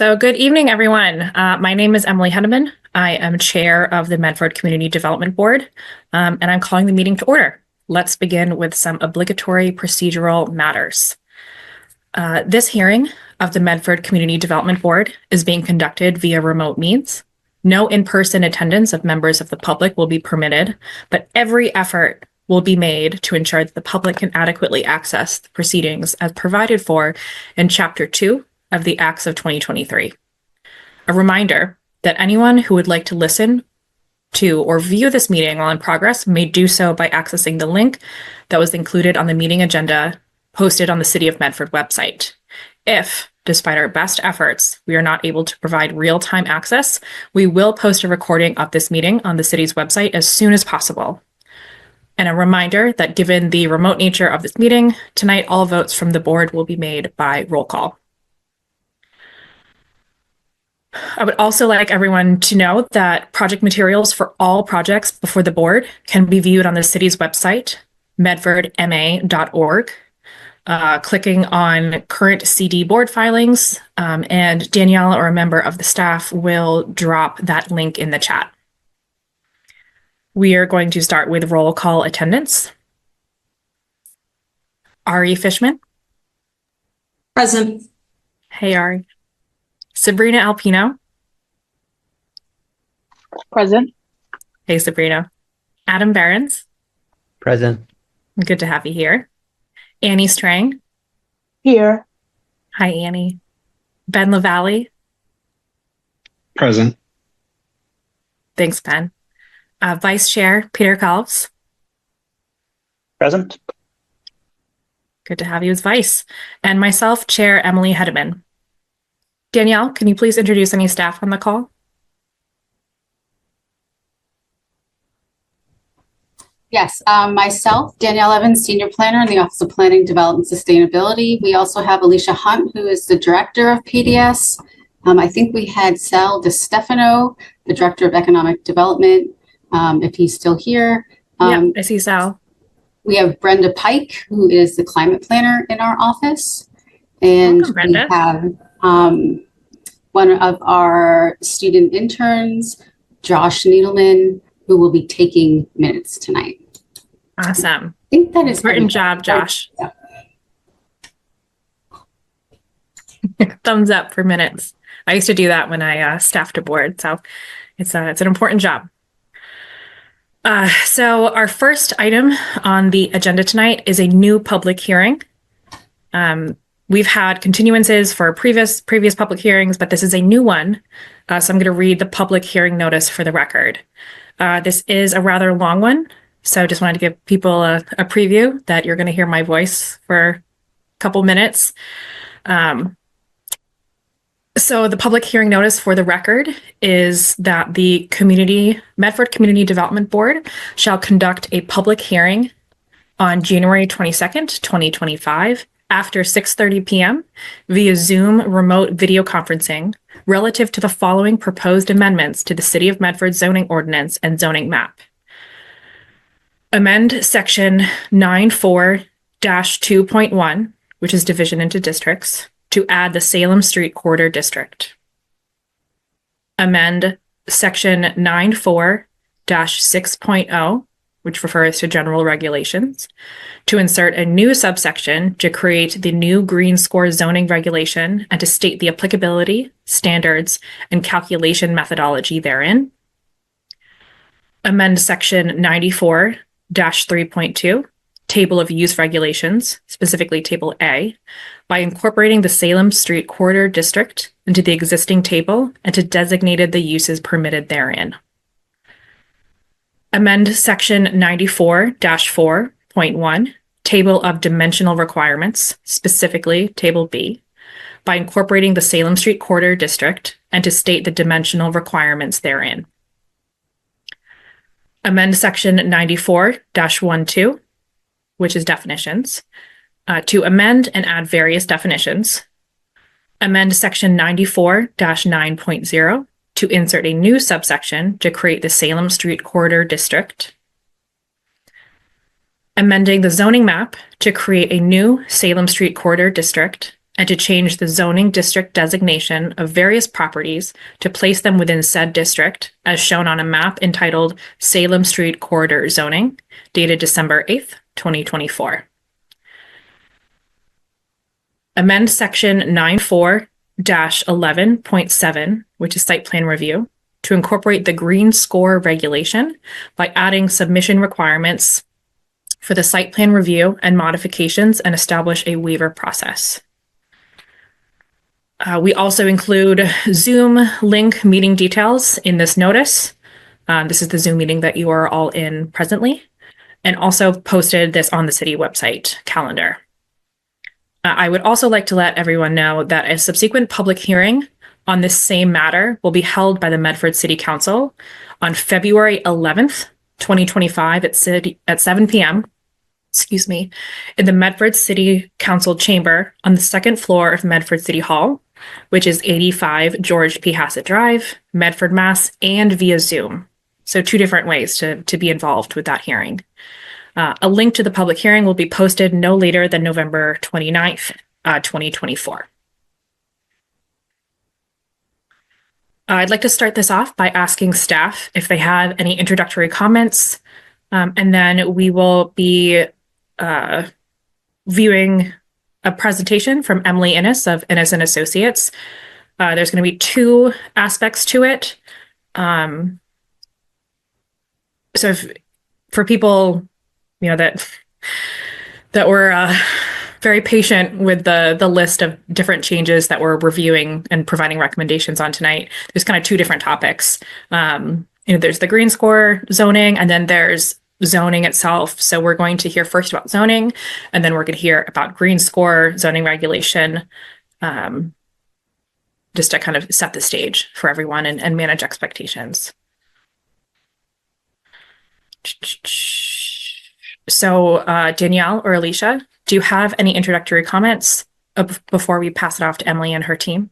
So good evening, everyone. My name is Emily Henneman. I am chair of the Medford Community Development Board, and I'm calling the meeting to order. Let's begin with some obligatory procedural matters. This hearing of the Medford Community Development Board is being conducted via remote means. No in-person attendance of members of the public will be permitted, but every effort will be made to ensure that the public can adequately access the proceedings as provided for in Chapter 2 of the Acts of 2023. A reminder that anyone who would like to listen to or view this meeting while in progress may do so by accessing the link that was included on the meeting agenda posted on the City of Medford website. If, despite our best efforts, we are not able to provide real-time access, we will post a recording of this meeting on the city's website as soon as possible. And a reminder that given the remote nature of this meeting, tonight all votes from the board will be made by roll call. I would also like everyone to know that project materials for all projects before the board can be viewed on the city's website, medfordma.org, clicking on current CD board filings, and Danielle or a member of the staff will drop that link in the chat. We are going to start with roll call attendance. Ari Fishman. Present. Hey, Ari. Sabrina Alpino. Present. Hey, Sabrina. Adam Behrens. Present. Good to have you here. Annie Strang. Here. Hi, Annie. Ben LaValle. Present. Thanks, Ben. Vice Chair Peter Kalves. Present. Good to have you as Vice. And myself, Chair Emily Henneman. Danielle, can you please introduce any staff on the call? Yes, myself, Danielle Evans, Senior Planner in the Office of Planning, Development, Sustainability. We also have Alicia Hunt, who is the Director of PDS. I think we had Sal DeStefano, the Director of Economic Development, if he's still here. Yeah, I see Sal. We have Brenda Pike, who is the Climate Planner in our office. And Welcome, Brenda. we have one of our student interns, Josh Needleman, who will be taking minutes tonight. Awesome. I think that is Important job, Josh. Yeah. Thumbs up for minutes. I used to do that when I staffed a board, so it's an important job. So our first item on the agenda tonight is a new public hearing. We've had continuances for previous public hearings, but this is a new one. So I'm going to read the public hearing notice for the record. This is a rather long one, so just wanted to give people a preview that you're going to hear my voice for a couple minutes. So the public hearing notice for the record is that the Medford Community Development Board shall conduct a public hearing on January 22nd, 2025, after 6:30 p.m. via Zoom remote video conferencing relative to the following proposed amendments to the City of Medford zoning ordinance and zoning map. Amend section 94-2.1, which is division into districts, to add the Salem Street Corridor District. Amend section 94-6.0, which refers to general regulations, to insert a new subsection to create the new green score zoning regulation and to state the applicability, standards, and calculation methodology therein. Amend section 94-3.2, table of use regulations, specifically table A, by incorporating the Salem Street Corridor District into the existing table and to designated the uses permitted therein. Amend section 94-4.1, table of dimensional requirements, specifically table B, by incorporating the Salem Street Corridor District and to state the dimensional requirements therein. Amend section 94-1.2, which is definitions, to amend and add various definitions. Amend section 94-9.0 to insert a new subsection to create the Salem Street Corridor District. Amending the zoning map to create a new Salem Street Corridor District and to change the zoning district designation of various properties to place them within said district, as shown on a map entitled Salem Street Corridor Zoning, dated December 8th, 2024. Amend section 94-11.7, which is site plan review, to incorporate the green score regulation by adding submission requirements for the site plan review and modifications and establish a waiver process. We also include Zoom link meeting details in this notice. This is the Zoom meeting that you are all in presently, and also posted this on the city website calendar. I would also like to let everyone know that a subsequent public hearing on this same matter will be held by the Medford City Council on February 11th, 2025 at 7 p.m. In the Medford City Council chamber on the second floor of Medford City Hall, which is 85 George P. Hassett Drive, Medford, Mass, and via Zoom. So 2 different ways to be involved with that hearing. A link to the public hearing will be posted no later than November 29th, 2024. I'd like to start this off by asking staff if they have any introductory comments, and then we will be viewing a presentation from Emily Innes of Innes and Associates. There's going to be 2 aspects to it. So for people, that were very patient with the list of different changes that we're reviewing and providing recommendations on tonight, there's kind of 2 different topics. There's the green score zoning, and then there's zoning itself. So we're going to hear first about zoning, and then we're going to hear about green score zoning regulation, just to kind of set the stage for everyone and manage expectations. So Danielle or Alicia, do you have any introductory comments before we pass it off to Emily and her team?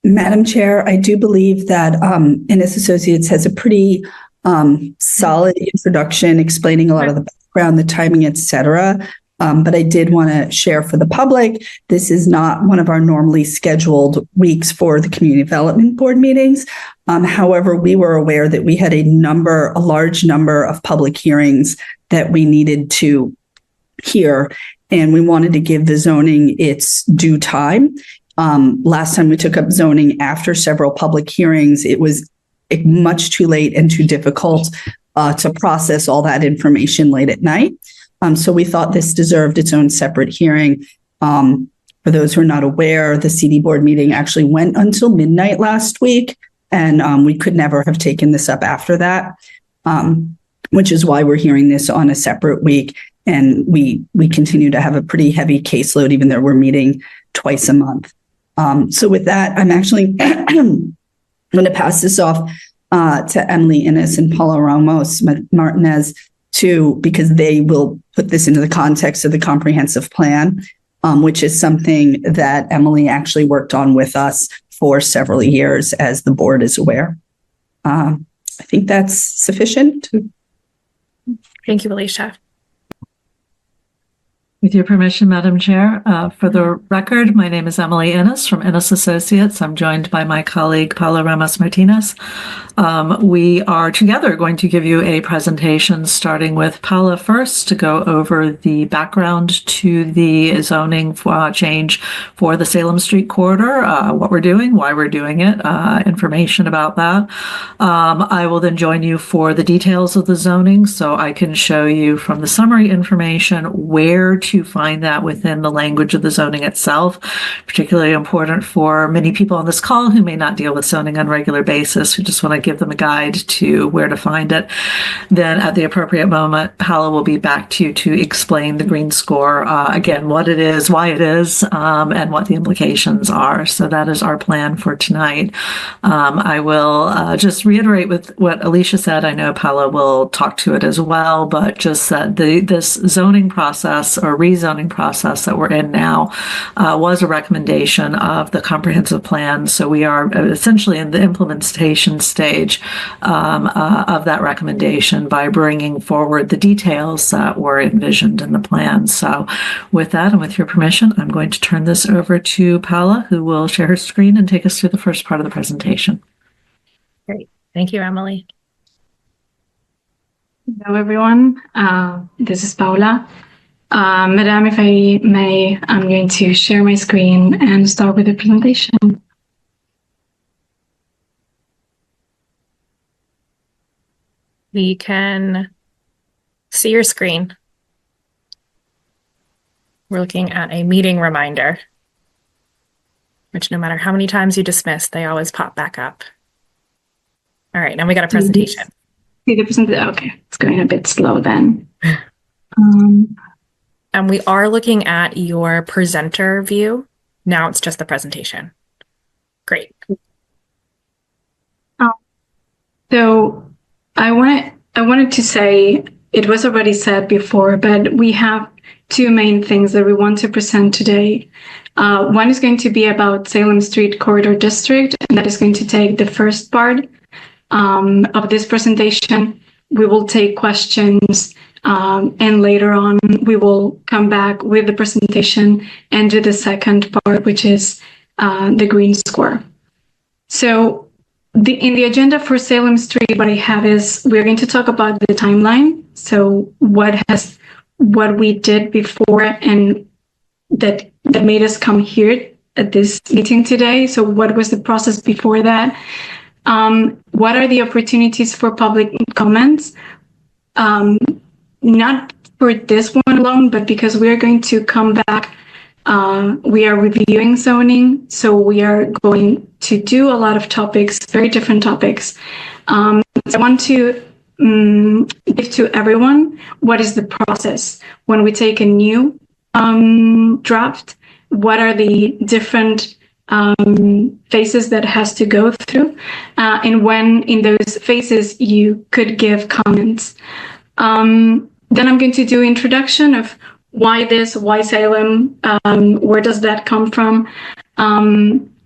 Madam Chair, I do believe that Innes Associates has a pretty solid introduction explaining a lot of the background, the timing, et cetera. But I did want to share for the public, this is not one of our normally scheduled weeks for the Community Development Board meetings. However, we were aware that we had a large number of public hearings that we needed to hear, and we wanted to give the zoning its due time. Last time we took up zoning after several public hearings, it was much too late and too difficult to process all that information late at night. So we thought this deserved its own separate hearing. For those who are not aware, the CD board meeting actually went until midnight last week, and we could never have taken this up after that, which is why we're hearing this on a separate week. And we continue to have a pretty heavy caseload, even though we're meeting twice a month. So with that, I'm actually going to pass this off to Emily Innes and Paula Ramos Martinez because they will put this into the context of the comprehensive plan, which is something that Emily actually worked on with us for several years, as the board is aware. I think that's sufficient. Thank you, Alicia. With your permission, Madam Chair, for the record, my name is Emily Innes from Innes Associates. I'm joined by my colleague, Paula Ramos Martinez. We are together going to give you a presentation, starting with Paula first to go over the background to the zoning change for the Salem Street corridor, what we're doing, why we're doing it, information about that. I will then join you for the details of the zoning, so I can show you from the summary information where to find that within the language of the zoning itself, particularly important for many people on this call who may not deal with zoning on a regular basis, who just want to give them a guide to where to find it. Then at the appropriate moment, Paula will be back to you to explain the green score, again, what it is, why it is, and what the implications are. So that is our plan for tonight. I will just reiterate with what Alicia said. I know Paula will talk to it as well, but just that this zoning process or rezoning process that we're in now was a recommendation of the comprehensive plan. So we are essentially in the implementation stage of that recommendation by bringing forward the details that were envisioned in the plan. So with that, and with your permission, I'm going to turn this over to Paula, who will share her screen and take us through the first part of the presentation. Great. Thank you, Emily. Hello, everyone. This is Paula. Madam, if I may, I'm going to share my screen and start with the presentation. We can see your screen. We're looking at a meeting reminder, which no matter how many times you dismiss, they always pop back up. All right, now we got a presentation. See the presentation? Okay, it's going a bit slow then. And we are looking at your presenter view. Now it's just the presentation. Great. So I wanted to say, it was already said before, but we have two main things that we want to present today. One is going to be about Salem Street Corridor District, and that is going to take the first part of this presentation. We will take questions, and later on we will come back with the presentation and do the second part, which is the Green Square. So in the agenda for Salem Street, what I have is we're going to talk about the timeline. So what we did before and that made us come here at this meeting today. So what was the process before that? What are the opportunities for public comments? Not for this one alone, but because we are going to come back, we are reviewing zoning. So we are going to do a lot of topics, very different topics. I want to give to everyone what is the process when we take a new draft. What are the different phases that has to go through, and when in those phases you could give comments. Then I'm going to do introduction of why this, why Salem, where does that come from?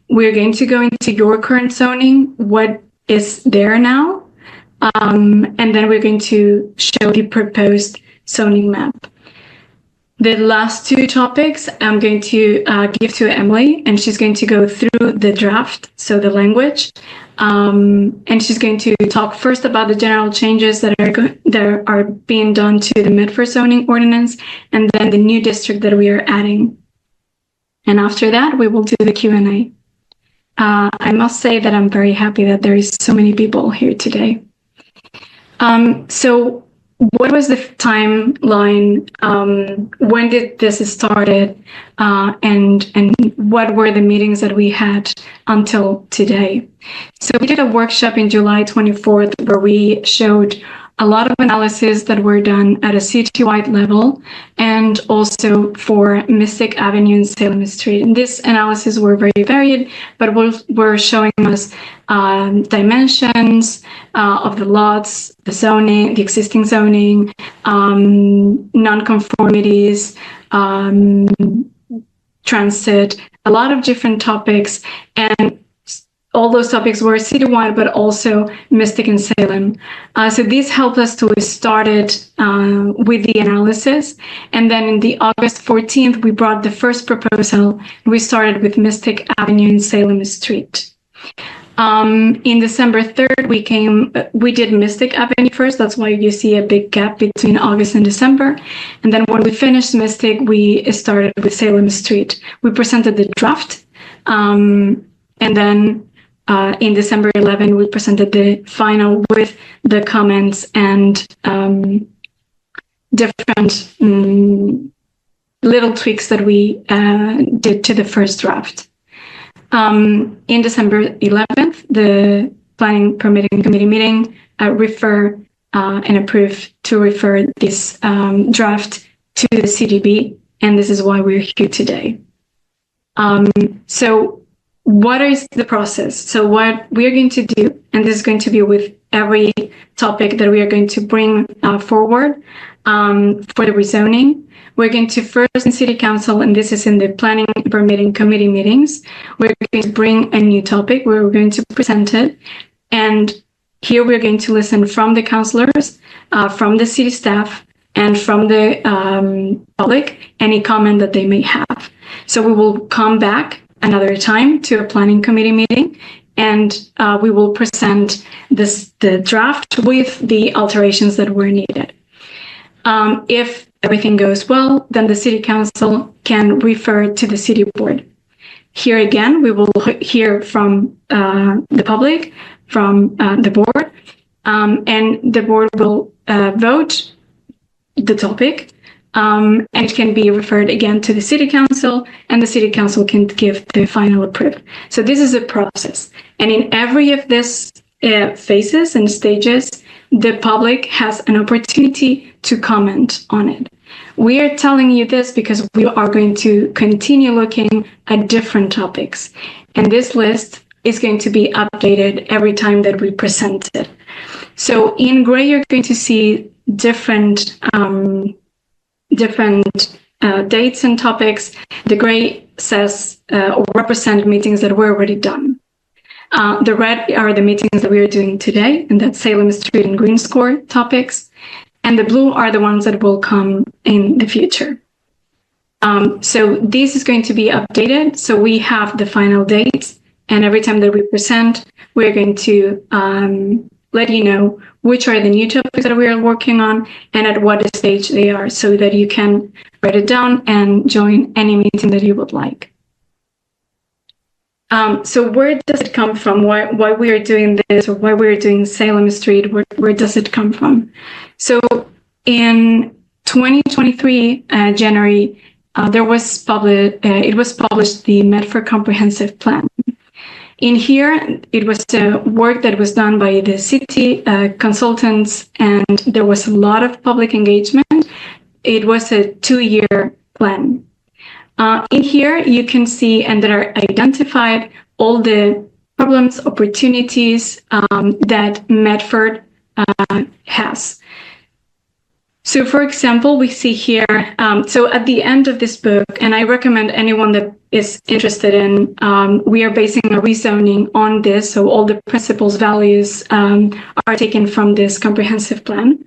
We're going to go into your current zoning, what is there now, and then we're going to show the proposed zoning map. The last two topics I'm going to give to Emily, and she's going to go through the draft, so the language, and she's going to talk first about the general changes that are being done to the Medford zoning ordinance, and then the new district that we are adding. And after that, we will do the Q&A. I must say that I'm very happy that there is so many people here today. So what was the timeline? When did this started? And what were the meetings that we had until today? So we did a workshop in July 24th where we showed a lot of analysis that were done at a citywide level and also for Mystic Avenue and Salem Street. And this analysis were very varied, but were showing us dimensions of the lots, the zoning, the existing zoning, nonconformities, transit, a lot of different topics. And all those topics were citywide, but also Mystic and Salem. So this helped us to start it with the analysis. And then in the August 14th, we brought the first proposal. We started with Mystic Avenue and Salem Street. In December 3rd, we did Mystic Avenue first. That's why you see a big gap between August and December. And then when we finished Mystic, we started with Salem Street. We presented the draft. And then in December 11, we presented the final with the comments and different little tweaks that we did to the first draft. In December 11th, the Planning Permitting Committee meeting referred and approved to refer this draft to the CDB, and this is why we're here today. So what is the process? So what we are going to do, and this is going to be with every topic that we are going to bring forward for the rezoning. We're going to first in City Council, and this is in the Planning and Permitting Committee meetings, we're going to bring a new topic where we're going to present it. And here we're going to listen from the councilors, from the city staff, and from the public, any comment that they may have. So we will come back another time to a Planning Committee meeting, and we will present the draft with the alterations that were needed. If everything goes well, then the City Council can refer to the City Board. Here again, we will hear from the public, from the board, and the board will vote the topic, and it can be referred again to the City Council, and the City Council can give the final approval. So this is a process. And in every of these phases and stages, the public has an opportunity to comment on it. We are telling you this because we are going to continue looking at different topics. And this list is going to be updated every time that we present it. So in gray, you're going to see different dates and topics. The gray says or represent meetings that were already done. The red are the meetings that we are doing today, and that's Salem Street and Green Score topics. And the blue are the ones that will come in the future. So this is going to be updated. So we have the final dates, and every time that we present, we're going to let you know which are the new topics that we are working on and at what stage they are, so that you can write it down and join any meeting that you would like. So where does it come from? Why we are doing this, or why we are doing Salem Street? Where does it come from? So in 2023 January, it was published the Medford Comprehensive Plan. In here, it was the work that was done by the city consultants, and there was a lot of public engagement. It was a 2-year plan. In here, you can see, and there are identified all the problems, opportunities that Medford has. So, for example, we see here, so at the end of this book, and I recommend anyone that is interested in, we are basing a rezoning on this, so all the principles, values are taken from this comprehensive plan.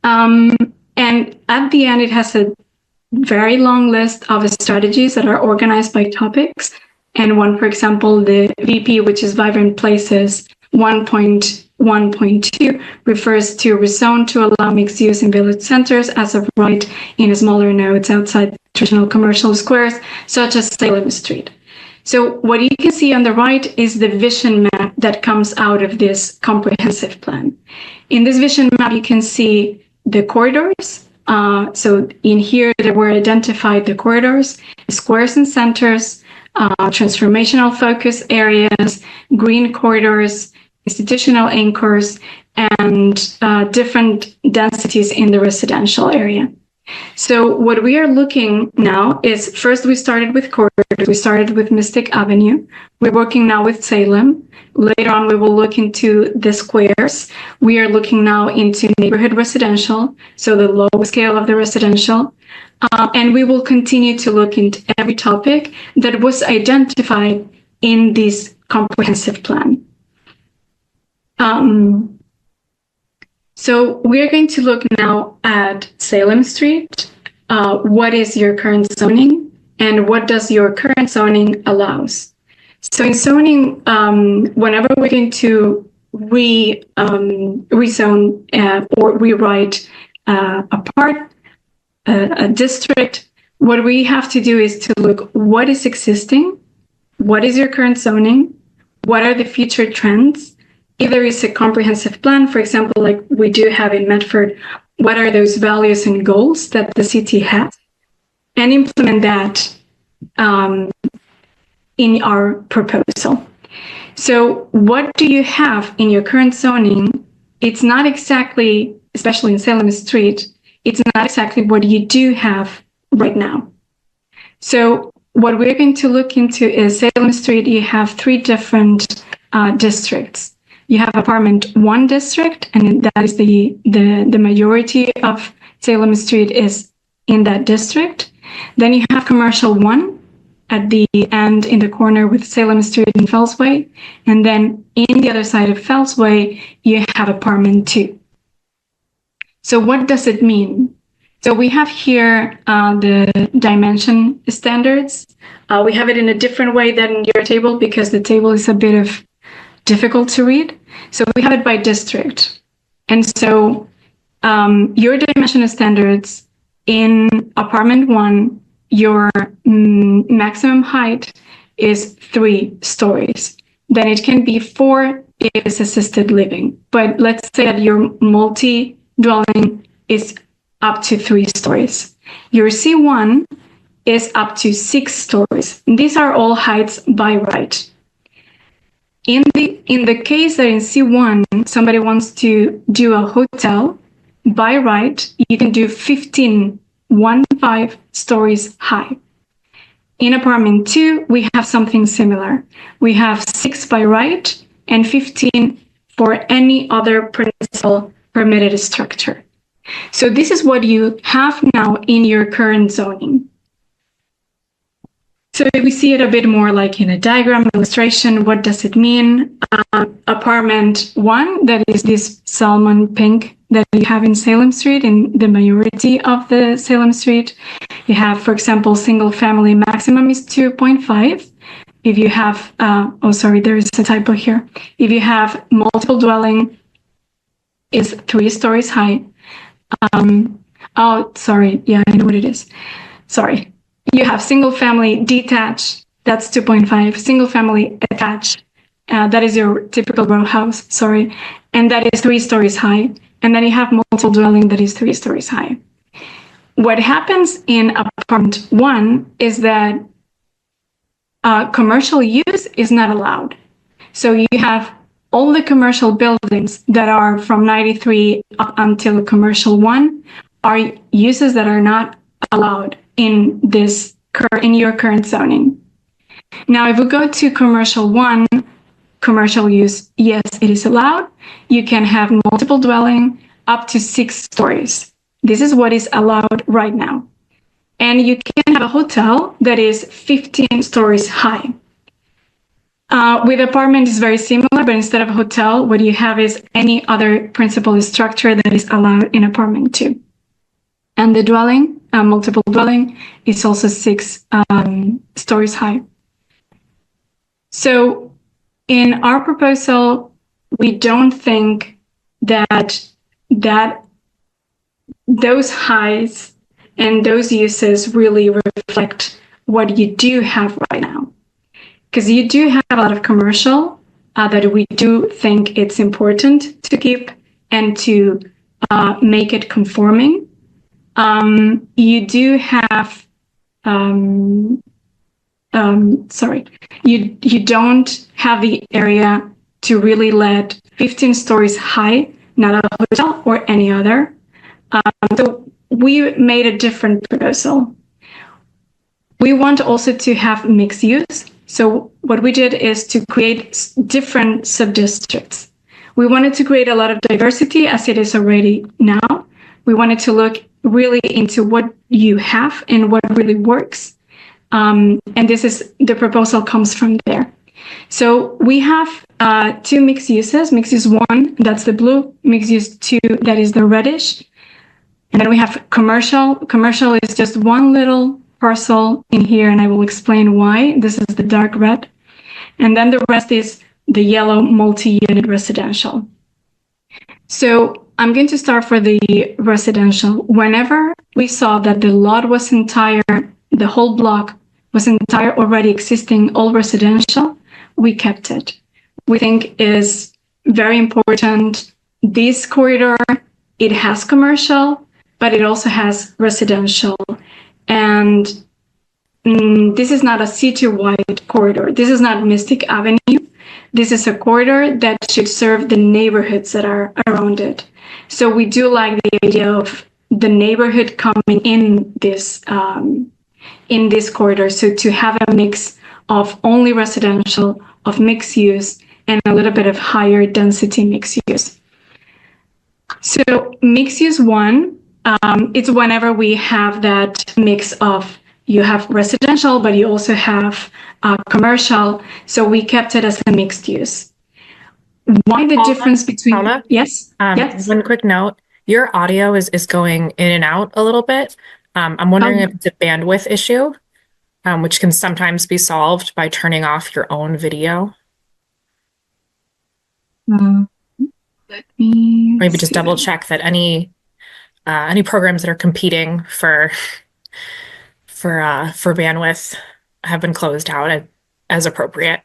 And at the end, it has a very long list of strategies that are organized by topics. And one, for example, the VP, which is Vibrant Places 1.1.2, refers to rezone to allow mixed use in village centers as of right in smaller nodes outside traditional commercial squares, such as Salem Street. So what you can see on the right is the vision map that comes out of this comprehensive plan. In this vision map, you can see the corridors. So in here, there were identified the corridors, squares and centers, transformational focus areas, green corridors, institutional anchors, and different densities in the residential area. So what we are looking now is, first we started with corridors, we started with Mystic Avenue. We're working now with Salem. Later on, we will look into the squares. We are looking now into neighborhood residential, so the low scale of the residential. And we will continue to look into every topic that was identified in this comprehensive plan. So we're going to look now at Salem Street. What is your current zoning, and what does your current zoning allows? So in zoning, whenever we're going to rezone or rewrite a part, a district, what we have to do is to look what is existing, what is your current zoning, what are the future trends. If there is a comprehensive plan, for example, like we do have in Medford, what are those values and goals that the city has, and implement that in our proposal. So what do you have in your current zoning? It's not exactly, especially in Salem Street, it's not exactly what you do have right now. So what we're going to look into is Salem Street, you have 3 different districts. you have apartment 1 district, and that is the majority of Salem Street is in that district. Then you have commercial 1 at the end in the corner with Salem Street and Fellsway. And then in the other side of Fellsway, you have apartment 2. So what does it mean? So we have here the dimension standards. We have it in a different way than your table because the table is a bit of difficult to read. So we have it by district. And so your dimension standards in apartment 1, your maximum height is 3 stories. Then it can be 4 if it's assisted living. But let's say that your multi-dwelling is up to 3 stories. Your C1 is up to 6 stories. These are all heights by right. In the case that in C1, somebody wants to do a hotel, by right, you can do 15 stories high. In apartment 2, we have something similar. We have 6 by right and 15 for any other principal permitted structure. So this is what you have now in your current zoning. So we see it a bit more like in a diagram illustration. What does it mean? Apartment 1, that is this salmon pink that you have in Salem Street, in the majority of the Salem Street. You have, for example, single family maximum is 2.5. If you have, there is a typo here. If you have multiple dwelling, it's 3 stories high. I know what it is. Sorry. You have single family detached, that's 2.5. Single family attached, that is your typical row house, and that is 3 stories high. And then you have multiple dwelling that is 3 stories high. What happens in apartment 1 is that commercial use is not allowed. So you have all the commercial buildings that are from 93 up until commercial 1 are uses that are not allowed in your current zoning. Now, if we go to commercial 1, commercial use, yes, it is allowed. You can have multiple dwelling up to 6 stories. This is what is allowed right now. And you can have a hotel that is 15 stories high. With apartment is very similar, but instead of hotel, what you have is any other principal structure that is allowed in apartment 2. And the dwelling, multiple dwelling, is also 6 stories high. So in our proposal, we don't think that those heights and those uses really reflect what you do have right now. Because you do have a lot of commercial that we do think it's important to keep and to make it conforming. You do have, you don't have the area to really let 15 stories high, not a hotel or any other. So we made a different proposal. We want also to have mixed use. So what we did is to create different sub-districts. We wanted to create a lot of diversity as it is already now. We wanted to look really into what you have and what really works. And the proposal comes from there. So we have 2 mixed uses. Mixed use 1, that's the blue. Mixed use 2, that is the reddish. And then we have commercial. Commercial is just one little parcel in here, and I will explain why. This is the dark red. And then the rest is the yellow multi-unit residential. So I'm going to start for the residential. Whenever we saw that the lot was the whole block was already existing, all residential, we kept it. We think is very important. This corridor, it has commercial, but it also has residential. And this is not a city-wide corridor. This is not Mystic Avenue. This is a corridor that should serve the neighborhoods that are around it. So we do like the idea of the neighborhood coming in this corridor. So to have a mix of only residential, of mixed use, and a little bit of higher density mixed use. So mixed use 1, it's whenever we have that mix of you have residential, but you also have commercial. So we kept it as a mixed use. Why the difference between? Paula? Yes. Yes. One quick note, your audio is going in and out a little bit. I'm wondering if it's a bandwidth issue, which can sometimes be solved by turning off your own video. Let me Maybe just see. double check that any programs that are competing for bandwidth have been closed out as appropriate.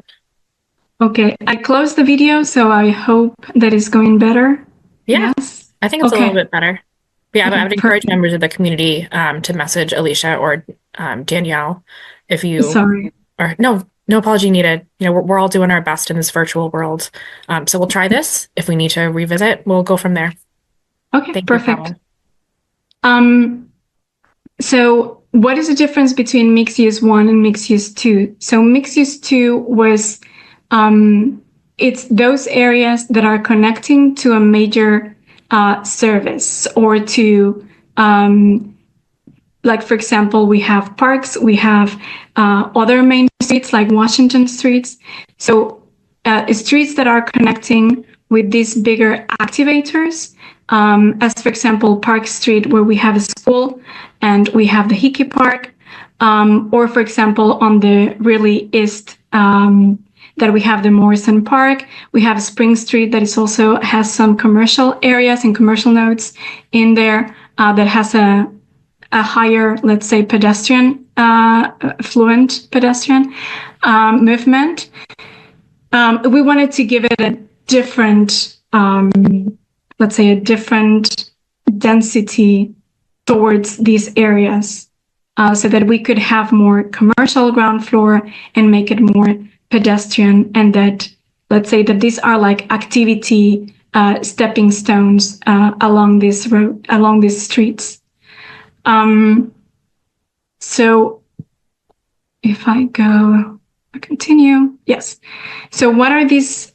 Okay, I closed the video, so I hope that is going better. Yeah, Yes. I think it's a Okay. little bit better. But yeah, I would encourage Perfect. members of the community to message Alicia or Danielle if you Sorry. or no apology needed. You know, we're all doing our best in this virtual world. So we'll try this. If we need to revisit, we'll go from there. Okay, Thank perfect. you, Um, so what is the difference between mixed use 1 and mixed use 2? So mixed use 2 was, it's those areas that are connecting to a major service or to, like, for example, we have parks, we have other main streets like Washington streets. So streets that are connecting with these bigger activators, as for example, Park Street, where we have a school and we have the Hickey Park, or for example, on the really east, that we have the Morrison Park. We have Spring Street that is also has some commercial areas and commercial nodes in there that has a higher, let's say, pedestrian, fluent pedestrian movement. We wanted to give it a different, let's say, a different density towards these areas, so that we could have more commercial ground floor and make it more pedestrian, and that, let's say, that these are like activity stepping stones along this road, along these streets. So if I continue, yes. So what are these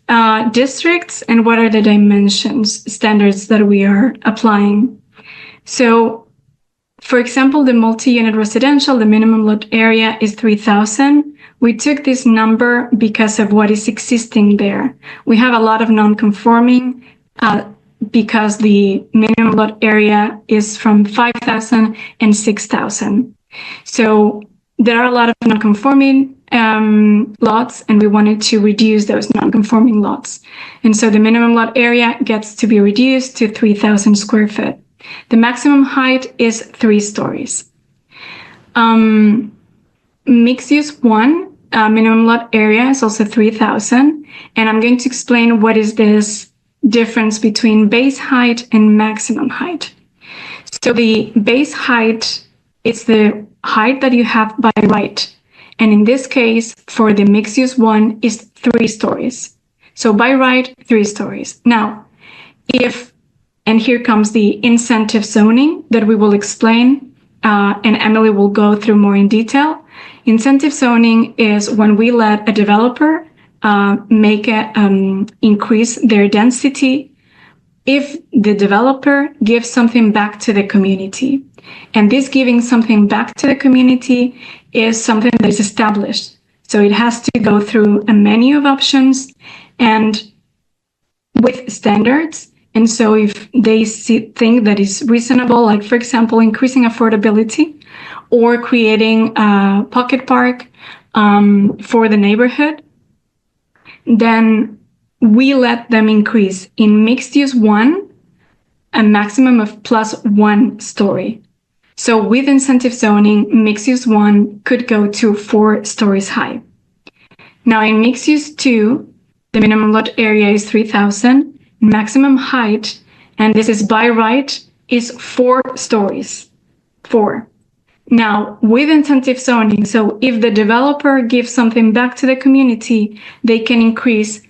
districts and what are the dimensions standards that we are applying? So, for example, the multi-unit residential, the minimum lot area is 3,000. We took this number because of what is existing there. We have a lot of non-conforming because the minimum lot area is from 5,000 and 6,000. So there are a lot of non-conforming lots, and we wanted to reduce those non-conforming lots. And so the minimum lot area gets to be reduced to 3,000 square feet. The maximum height is 3 stories. Mixed use 1, minimum lot area is also 3,000. And I'm going to explain what is this difference between base height and maximum height. So the base height is the height that you have by right. And in this case, for the mixed use 1 is 3 stories. So by right, 3 stories. Now, and here comes the incentive zoning that we will explain, and Emily will go through more in detail. Incentive zoning is when we let a developer increase their density if the developer gives something back to the community. And this giving something back to the community is something that is established. So it has to go through a menu of options and with standards. And so if they think that is reasonable, like, for example, increasing affordability or creating a pocket park for the neighborhood, then we let them increase in mixed use 1 a maximum of +1 story. So with incentive zoning, mixed use 1 could go to 4 stories high. Now in mixed use 2, the minimum lot area is 3,000. Maximum height, and this is by right, is 4 stories. 4. Now, with incentive zoning, so if the developer gives something back to the community, they can increase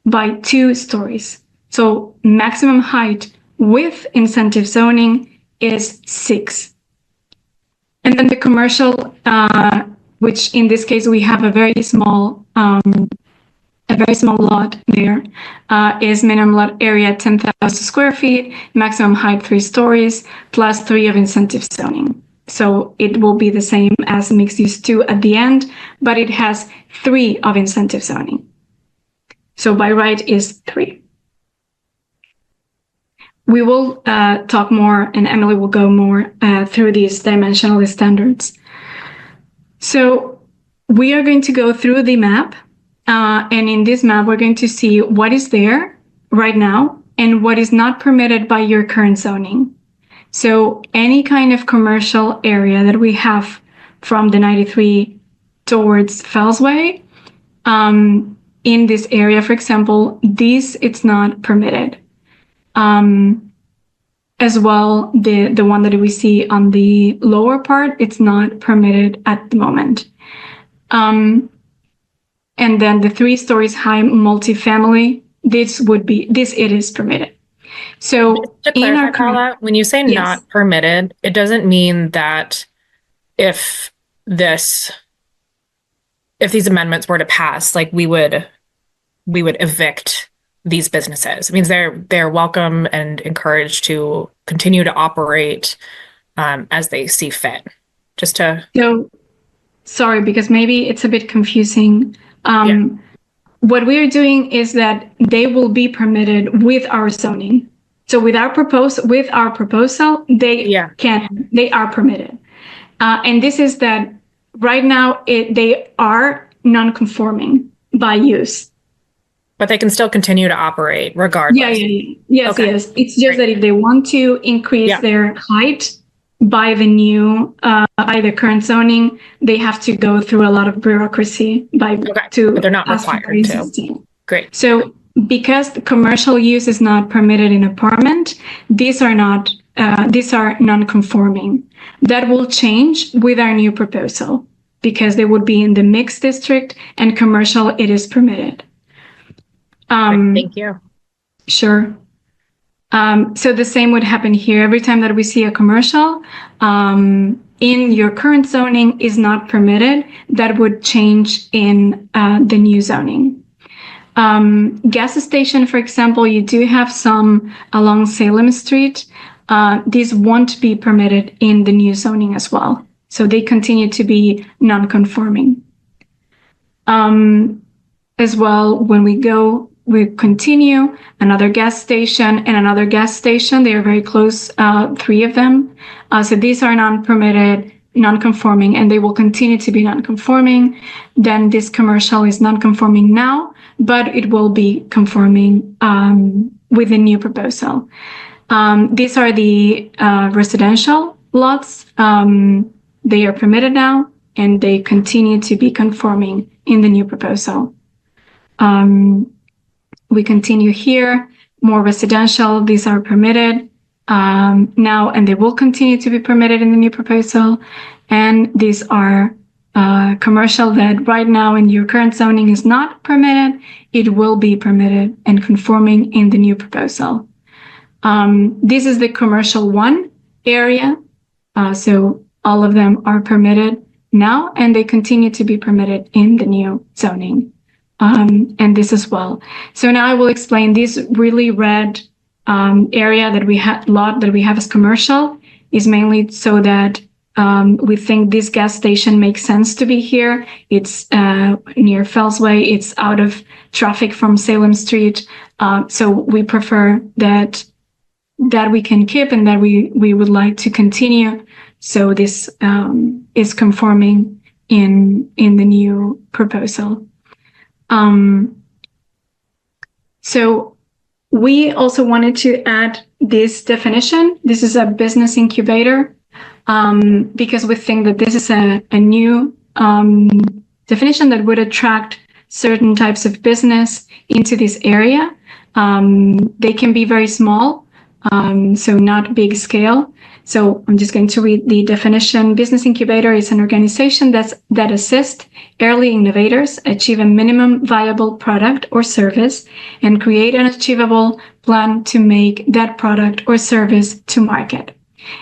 by 2 stories. So maximum height with incentive zoning is 6. And then the commercial, which in this case we have a very small a very small lot there, is minimum lot area 10,000 square feet, maximum height 3 stories, plus 3 of incentive zoning. So it will be the same as mixed use 2 at the end, but it has 3 of incentive zoning. So by right is 3. We will talk more, and Emily will go more through these dimensional standards. So we are going to go through the map, and in this map, we're going to see what is there right now and what is not permitted by your current zoning. So any kind of commercial area that we have from the 93 towards Fellsway, in this area, for example, it's not permitted. As well, the one that we see on the lower part, it's not permitted at the moment. And then the 3 stories high multifamily, it is permitted. So Just to clarify, Carla, when you say Yes. not permitted, it doesn't mean that if these amendments were to pass, like we would evict these businesses. It means they're welcome and encouraged to continue to operate as they see fit. Just to sorry, because maybe it's a bit confusing. What we are doing is that they will be permitted with our zoning. So with our proposal, they are permitted. And this is that right now they are non-conforming by use. But they can still continue to operate regardless. Yes. It's just that if they want to increase their height by the current zoning, they have to go through a lot of bureaucracy but they're not required to. Great. So because the commercial use is not permitted in apartment, these are non-conforming. That will change with our new proposal because they would be in the mixed district, and commercial, it is permitted. Thank you. Sure. So the same would happen here. Every time that we see a commercial in your current zoning is not permitted, that would change in the new zoning. Gas station, for example, you do have some along Salem Street. These won't be permitted in the new zoning as well. So they continue to be non-conforming. As well, when we continue, another gas station and another gas station. They are very close, 3 of them. So these are non-permitted, non-conforming, and they will continue to be non-conforming. Then this commercial is non-conforming now, but it will be conforming with the new proposal. These are the residential lots. They are permitted now, and they continue to be conforming in the new proposal. We continue here, more residential. These are permitted now, and they will continue to be permitted in the new proposal. And these are commercial that right now in your current zoning is not permitted. It will be permitted and conforming in the new proposal. This is the commercial 1 area. So all of them are permitted now, and they continue to be permitted in the new zoning. And this as well. So now I will explain this really red area that we have as commercial is mainly so that we think this gas station makes sense to be here. It's near Fellsway. It's out of traffic from Salem Street. So we prefer that we can keep and that we would like to continue. So this is conforming in the new proposal. So we also wanted to add this definition. This is a business incubator, because we think that this is a new definition that would attract certain types of business into this area. They can be very small, so not big scale. So I'm just going to read the definition. Business incubator is an organization that assists early innovators achieve a minimum viable product or service and create an achievable plan to make that product or service to market.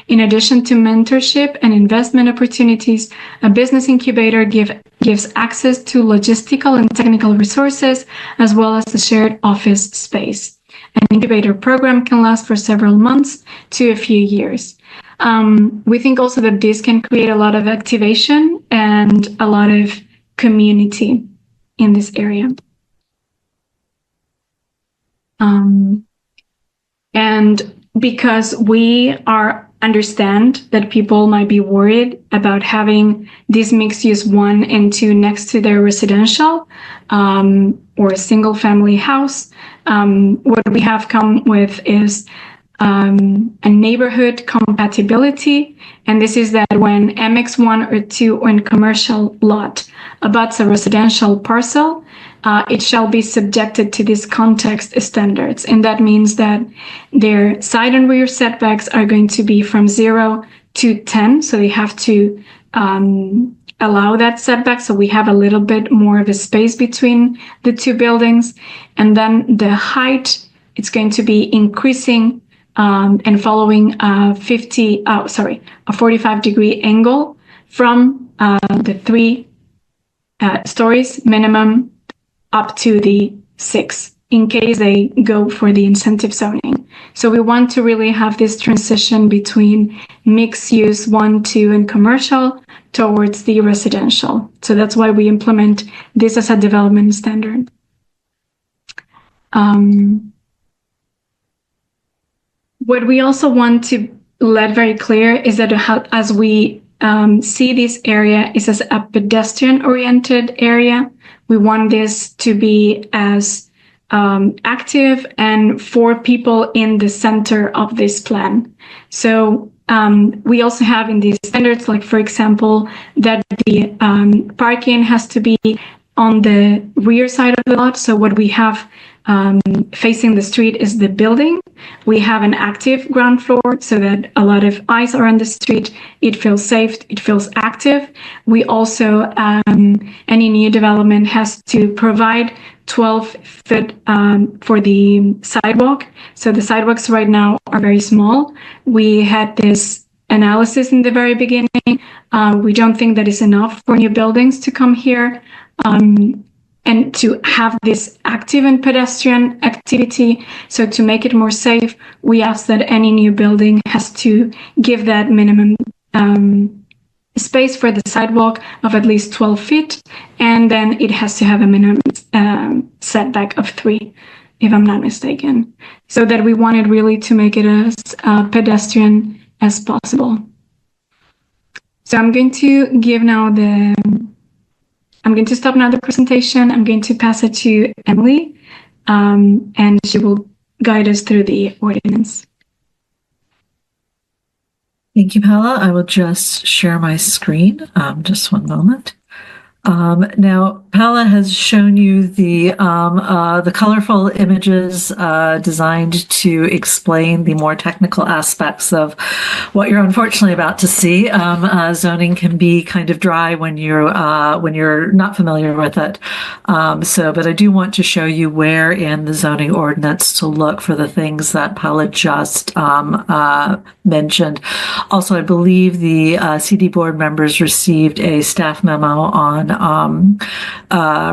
In addition to mentorship and investment opportunities, a business incubator gives access to logistical and technical resources, as well as a shared office space. An incubator program can last for several months to a few years. We think also that this can create a lot of activation and a lot of community in this area. And because we understand that people might be worried about having this mixed use 1 and 2 next to their residential or a single family house, what we have come with is a neighborhood compatibility. And this is that when MX1 or 2 or in commercial lot abuts a residential parcel, it shall be subjected to these context standards. And that means that their side and rear setbacks are going to be from 0 to 10. So they have to allow that setback. So we have a little bit more of a space between the two buildings. And then the height, it's going to be increasing and following a 45-degree angle from the 3 stories minimum up to the 6 in case they go for the incentive zoning. So we want to really have this transition between mixed use 1, 2 and commercial towards the residential. So that's why we implement this as a development standard. What we also want to let very clear is that as we see this area is as a pedestrian-oriented area, we want this to be as active and for people in the center of this plan. So we also have in these standards, like for example, that the parking has to be on the rear side of the lot. So what we have facing the street is the building. We have an active ground floor so that a lot of eyes are on the street. It feels safe, it feels active. We also, any new development has to provide 12 foot for the sidewalk. So the sidewalks right now are very small. We had this analysis in the very beginning. We don't think that is enough for new buildings to come here. And to have this active and pedestrian activity. So to make it more safe, we ask that any new building has to give that minimum space for the sidewalk of at least 12 feet. And then it has to have a minimum setback of 3, if I'm not mistaken. So that we wanted really to make it as pedestrian as possible. So I'm going to give now I'm going to stop now the presentation. I'm going to pass it to Emily, and she will guide us through the ordinance. Thank you, Paula. I will just share my screen. Just one moment. Now, Paula has shown you the colorful images designed to explain the more technical aspects of what you're unfortunately about to see. Zoning can be kind of dry when you're not familiar with it. But I do want to show you where in the zoning ordinance to look for the things that Paula just mentioned. Also, I believe the CD board members received a staff memo on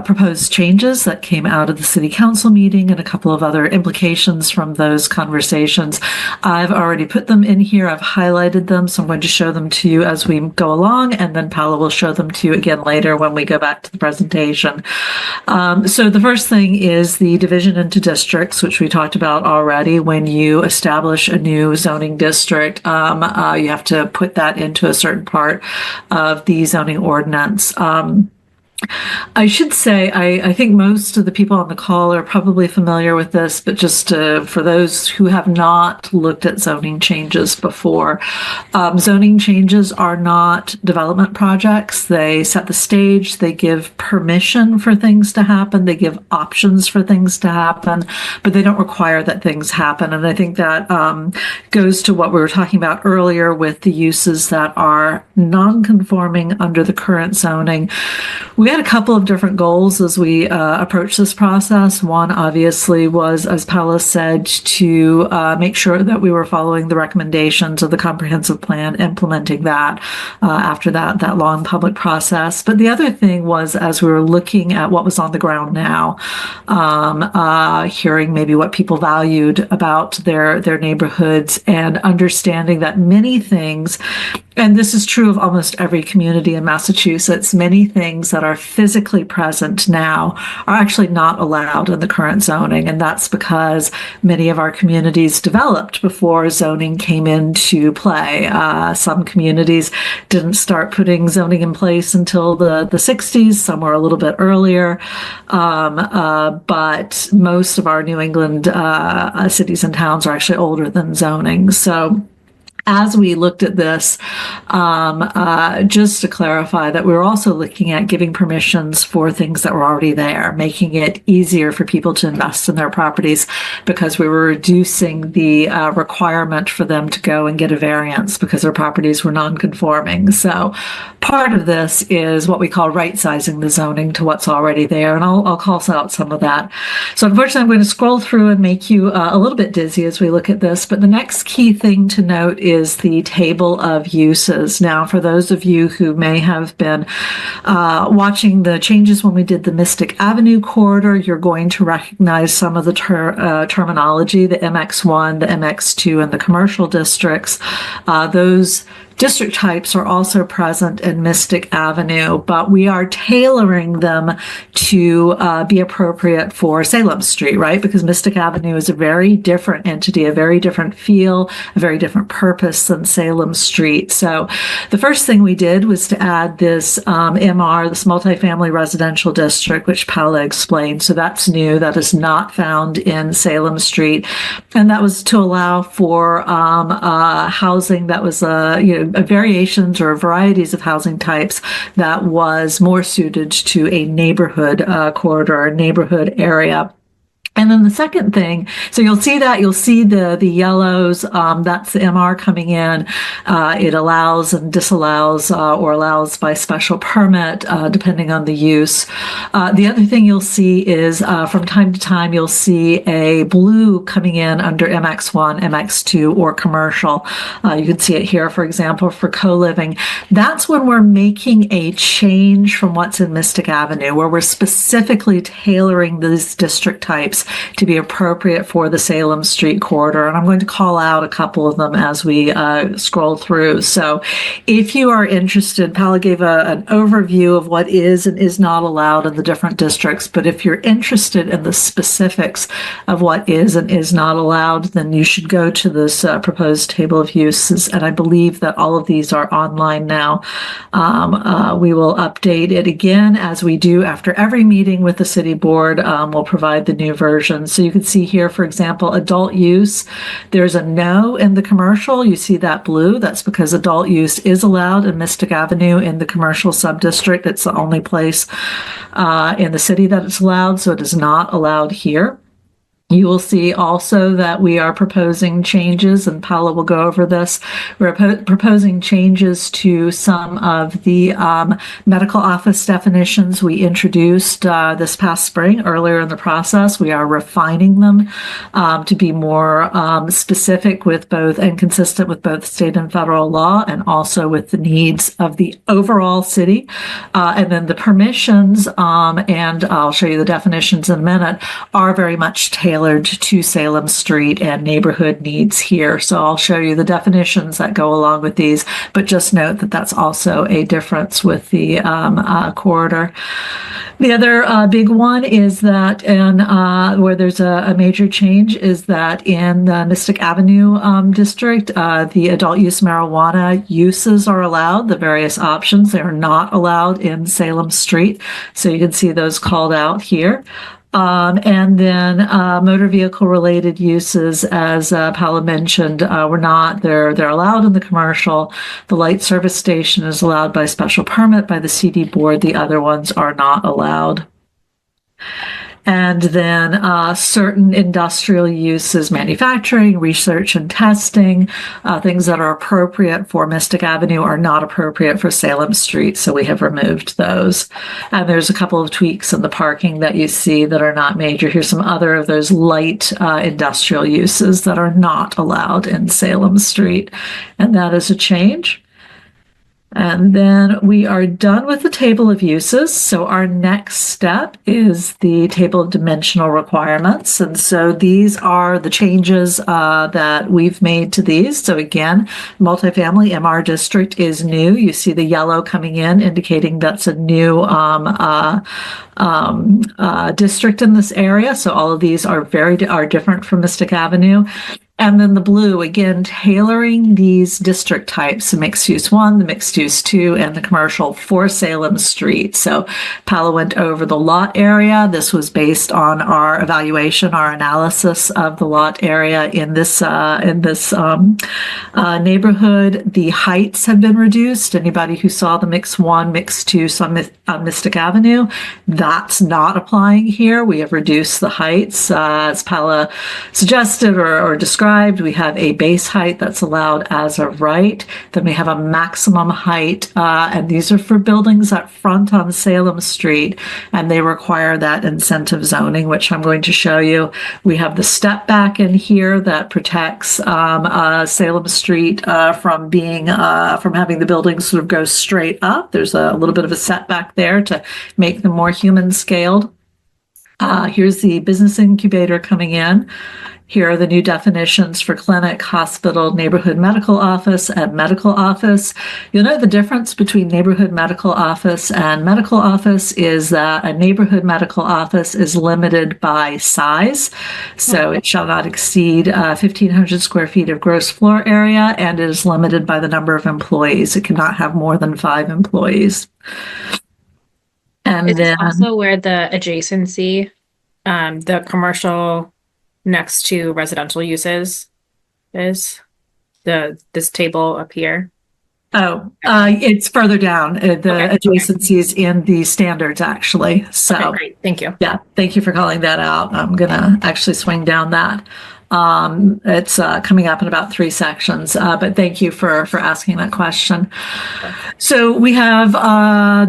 proposed changes that came out of the city council meeting and a couple of other implications from those conversations. I've already put them in here. I've highlighted them, so I'm going to show them to you as we go along, and then Paula will show them to you again later when we go back to the presentation. So the first thing is the division into districts, which we talked about already. When you establish a new zoning district, you have to put that into a certain part of the zoning ordinance. I should say, I think most of the people on the call are probably familiar with this, but just for those who have not looked at zoning changes before, zoning changes are not development projects. They set the stage, they give permission for things to happen, they give options for things to happen, but they don't require that things happen. And I think that goes to what we were talking about earlier with the uses that are non-conforming under the current zoning. We had a couple of different goals as we approached this process. One, obviously, was, as Paula said, to make sure that we were following the recommendations of the comprehensive plan, implementing that after that long public process. But the other thing was, as we were looking at what was on the ground now, hearing maybe what people valued about their neighborhoods and understanding that many things, and this is true of almost every community in Massachusetts, many things that are physically present now are actually not allowed in the current zoning. And that's because many of our communities developed before zoning came into play. Some communities didn't start putting zoning in place until the 60s, some were a little bit earlier. But most of our New England cities and towns are actually older than zoning. So as we looked at this, just to clarify that we were also looking at giving permissions for things that were already there, making it easier for people to invest in their properties because we were reducing the requirement for them to go and get a variance because their properties were non-conforming. So part of this is what we call right-sizing the zoning to what's already there, and I'll call out some of that. So unfortunately, I'm going to scroll through and make you a little bit dizzy as we look at this, but the next key thing to note is the table of uses. Now, for those of you who may have been watching the changes when we did the Mystic Avenue corridor, you're going to recognize some of the terminology, the MX1, the MX2, and the commercial districts. Those district types are also present in Mystic Avenue, but we are tailoring them to be appropriate for Salem Street, right? Because Mystic Avenue is a very different entity, a very different feel, a very different purpose than Salem Street. So the first thing we did was to add this MR, this multifamily residential district, which Paula explained. So that's new. That is not found in Salem Street. And that was to allow for housing that was variations or varieties of housing types that was more suited to a neighborhood corridor, a neighborhood area. And then the second thing, so you'll see the yellows, that's the MR coming in. It allows and disallows or allows by special permit, depending on the use. The other thing you'll see is from time to time, you'll see a blue coming in under MX1, MX2, or commercial. You can see it here, for example, for co-living. That's when we're making a change from what's in Mystic Avenue, where we're specifically tailoring these district types to be appropriate for the Salem Street corridor. And I'm going to call out a couple of them as we scroll through. So if you are interested, Paula gave an overview of what is and is not allowed in the different districts. But if you're interested in the specifics of what is and is not allowed, then you should go to this proposed table of uses. And I believe that all of these are online now. We will update it again as we do after every meeting with the city board. We'll provide the new version. So you can see here, for example, adult use. There's a no in the commercial. You see that blue. That's because adult use is allowed in Mystic Avenue in the commercial subdistrict. It's the only place in the city that it's allowed. So it is not allowed here. You will see also that we are proposing changes, and Paula will go over this. We're proposing changes to some of the medical office definitions we introduced this past spring, earlier in the process. We are refining them to be more specific with both and consistent with both state and federal law, and also with the needs of the overall city. And then the permissions, and I'll show you the definitions in a minute, are very much tailored to Salem Street and neighborhood needs here. So I'll show you the definitions that go along with these, but just note that that's also a difference with the corridor. The other big one is that, where there's a major change, is that in the Mystic Avenue district, the adult use marijuana uses are allowed, the various options. They are not allowed in Salem Street. So you can see those called out here. And then motor vehicle related uses, as Paula mentioned, they're allowed in the commercial. The light service station is allowed by special permit by the CD board. The other ones are not allowed. And then certain industrial uses, manufacturing, research and testing, things that are appropriate for Mystic Avenue are not appropriate for Salem Street. So we have removed those. And there's a couple of tweaks in the parking that you see that are not major. Here's some other of those light industrial uses that are not allowed in Salem Street. And that is a change. And then we are done with the table of uses. So our next step is the table of dimensional requirements. And so these are the changes that we've made to these. So again, multifamily MR district is new. You see the yellow coming in, indicating that's a new district in this area. So all of these are different from Mystic Avenue. And then the blue, again, tailoring these district types, the mixed use 1, the mixed use 2, and the commercial for Salem Street. So Paula went over the lot area. This was based on our evaluation, our analysis of the lot area in this neighborhood. The heights have been reduced. Anybody who saw the mix 1, mix 2 on Mystic Avenue, that's not applying here. We have reduced the heights, as Paula suggested or described. We have a base height that's allowed as of right. Then we have a maximum height, and these are for buildings that front on Salem Street, and they require that incentive zoning, which I'm going to show you. We have the step back in here that protects Salem Street from having the buildings sort of go straight up. There's a little bit of a setback there to make them more human scaled. Here's the business incubator coming in. Here are the new definitions for clinic, hospital, neighborhood medical office, and medical office. You'll know the difference between neighborhood medical office and medical office is that a neighborhood medical office is limited by size. So it shall not exceed 1,500 square feet of gross floor area, and it is limited by the number of employees. It cannot have more than 5 employees. And Is then this also where the adjacency, the commercial next to residential uses is this table up here? It's further down. The Okay. adjacencies in the standards, actually. So, Okay, great. Thank you. yeah, thank you for calling that out. I'm going to actually swing down that. It's coming up in about 3 sections, but thank you for asking that question. So we have,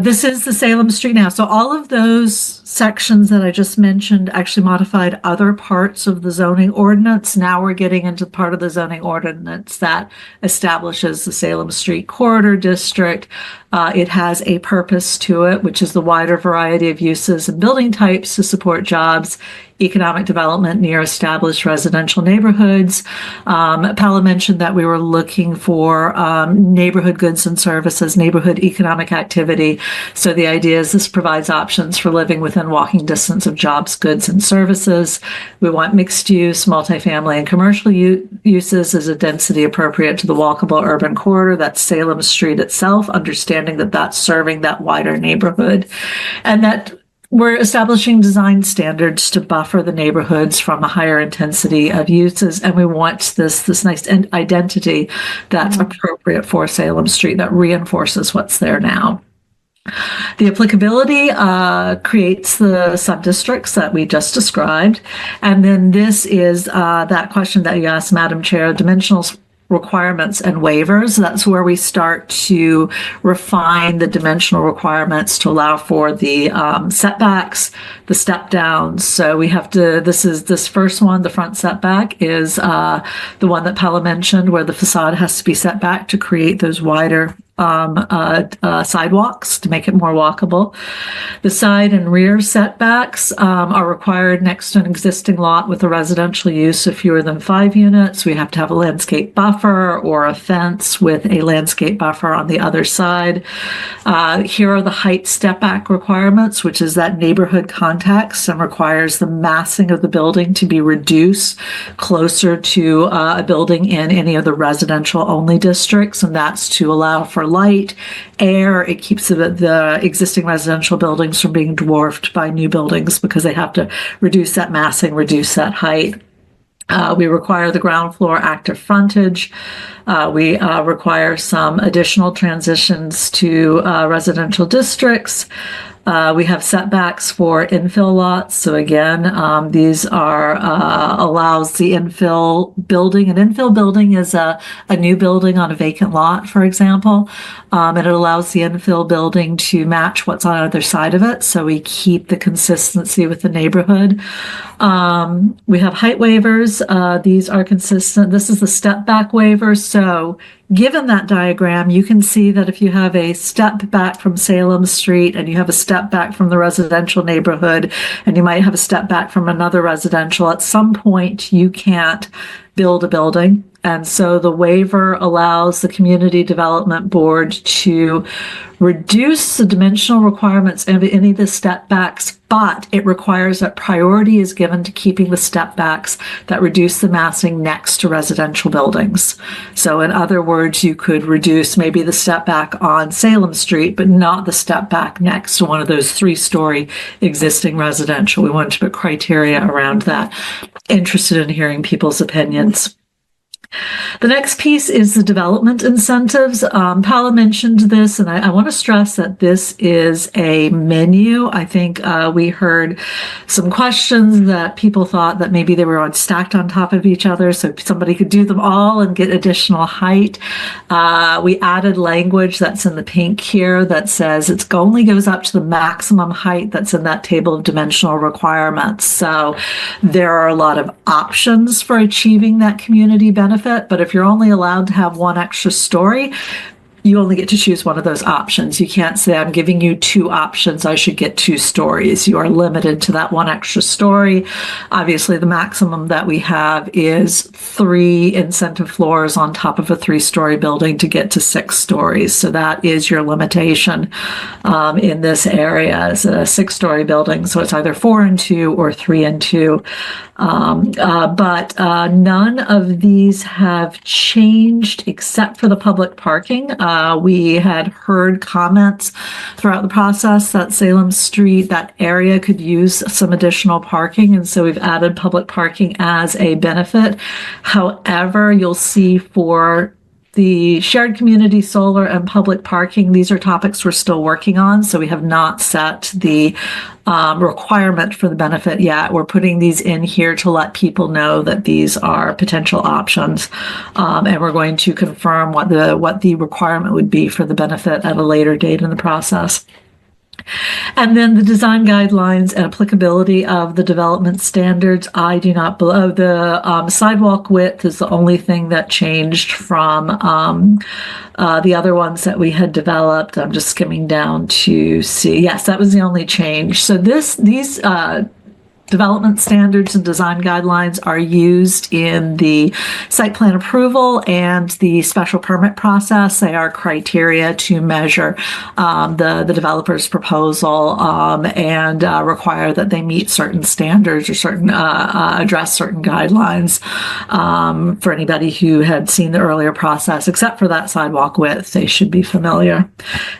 this is the Salem Street now. So all of those sections that I just mentioned actually modified other parts of the zoning ordinance. Now we're getting into part of the zoning ordinance that establishes the Salem Street Corridor District. It has a purpose to it, which is the wider variety of uses and building types to support jobs, economic development near established residential neighborhoods. Paula mentioned that we were looking for neighborhood goods and services, neighborhood economic activity. So the idea is this provides options for living within walking distance of jobs, goods, and services. We want mixed use, multifamily, and commercial uses as a density appropriate to the walkable urban corridor. That's Salem Street itself, understanding that that's serving that wider neighborhood, and that we're establishing design standards to buffer the neighborhoods from a higher intensity of uses. And we want this nice identity that's appropriate for Salem Street that reinforces what's there now. The applicability creates the subdistricts that we just described. And then this is that question that you asked, Madam Chair, dimensional requirements and waivers. That's where we start to refine the dimensional requirements to allow for the setbacks, the step downs. So we have to, this first one, the front setback is the one that Paula mentioned, where the facade has to be set back to create those wider sidewalks to make it more walkable. The side and rear setbacks are required next to an existing lot with a residential use of fewer than 5 units. We have to have a landscape buffer or a fence with a landscape buffer on the other side. Here are the height step back requirements, which is that neighborhood context and requires the massing of the building to be reduced closer to a building in any of the residential only districts, and that's to allow for light, air. It keeps the existing residential buildings from being dwarfed by new buildings because they have to reduce that massing, reduce that height. We require the ground floor active frontage. We require some additional transitions to residential districts. We have setbacks for infill lots. So again, these are allows the infill building. An infill building is a new building on a vacant lot, for example, and it allows the infill building to match what's on either side of it. So we keep the consistency with the neighborhood. We have height waivers. These are consistent. This is the step back waiver. So given that diagram, you can see that if you have a step back from Salem Street and you have a step back from the residential neighborhood, and you might have a step back from another residential, at some point you can't build a building. And so the waiver allows the Community Development Board to reduce the dimensional requirements of any of the step backs, but it requires that priority is given to keeping the step backs that reduce the massing next to residential buildings. So in other words, you could reduce maybe the step back on Salem Street, but not the step back next to one of those 3-story existing residential. We wanted to put criteria around that. Interested in hearing people's opinions. The next piece is the development incentives. Paula mentioned this, and I want to stress that this is a menu. I think we heard some questions that people thought that maybe they were stacked on top of each other, so somebody could do them all and get additional height. We added language that's in the pink here that says it only goes up to the maximum height that's in that table of dimensional requirements. So there are a lot of options for achieving that community benefit. But if you're only allowed to have one extra story, you only get to choose one of those options. You can't say, I'm giving you 2 options, I should get 2 stories. You are limited to that one extra story. Obviously, the maximum that we have is 3 incentive floors on top of a 3-story building to get to 6 stories. So that is your limitation in this area. It's a 6-story building, so it's either 4 and 2 or 3 and 2. But none of these have changed except for the public parking. We had heard comments throughout the process that Salem Street, that area could use some additional parking. And so we've added public parking as a benefit. However, you'll see for the shared community solar and public parking, these are topics we're still working on. So we have not set the requirement for the benefit yet. We're putting these in here to let people know that these are potential options. And we're going to confirm what the requirement would be for the benefit at a later date in the process. And then the design guidelines and applicability of the development standards. I do not believe the sidewalk width is the only thing that changed from the other ones that we had developed. I'm just skimming down to see. Yes, that was the only change. So these development standards and design guidelines are used in the site plan approval and the special permit process. They are criteria to measure the developer's proposal and require that they meet certain standards or certain address certain guidelines. For anybody who had seen the earlier process, except for that sidewalk width, they should be familiar.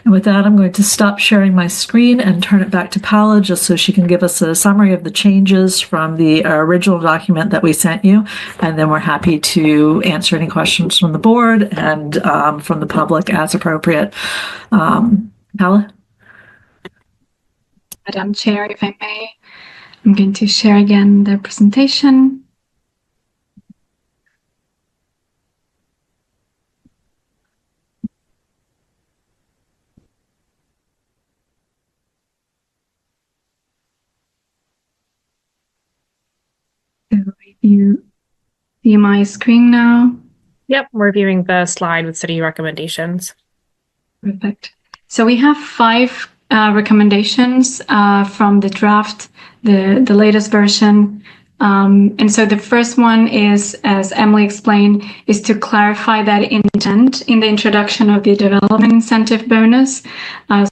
And with that, I'm going to stop sharing my screen and turn it back to Paula just so she can give us a summary of the changes from the original document that we sent you, and then we're happy to answer any questions from the board and from the public as appropriate. Paula? Madam Chair, if I may, I'm going to share again the presentation. You see my screen now? Yep, we're viewing the slide with city recommendations. Perfect. So we have 5 recommendations from the draft, the latest version. And so the first one is, as Emily explained, is to clarify that intent in the introduction of the development incentive bonus.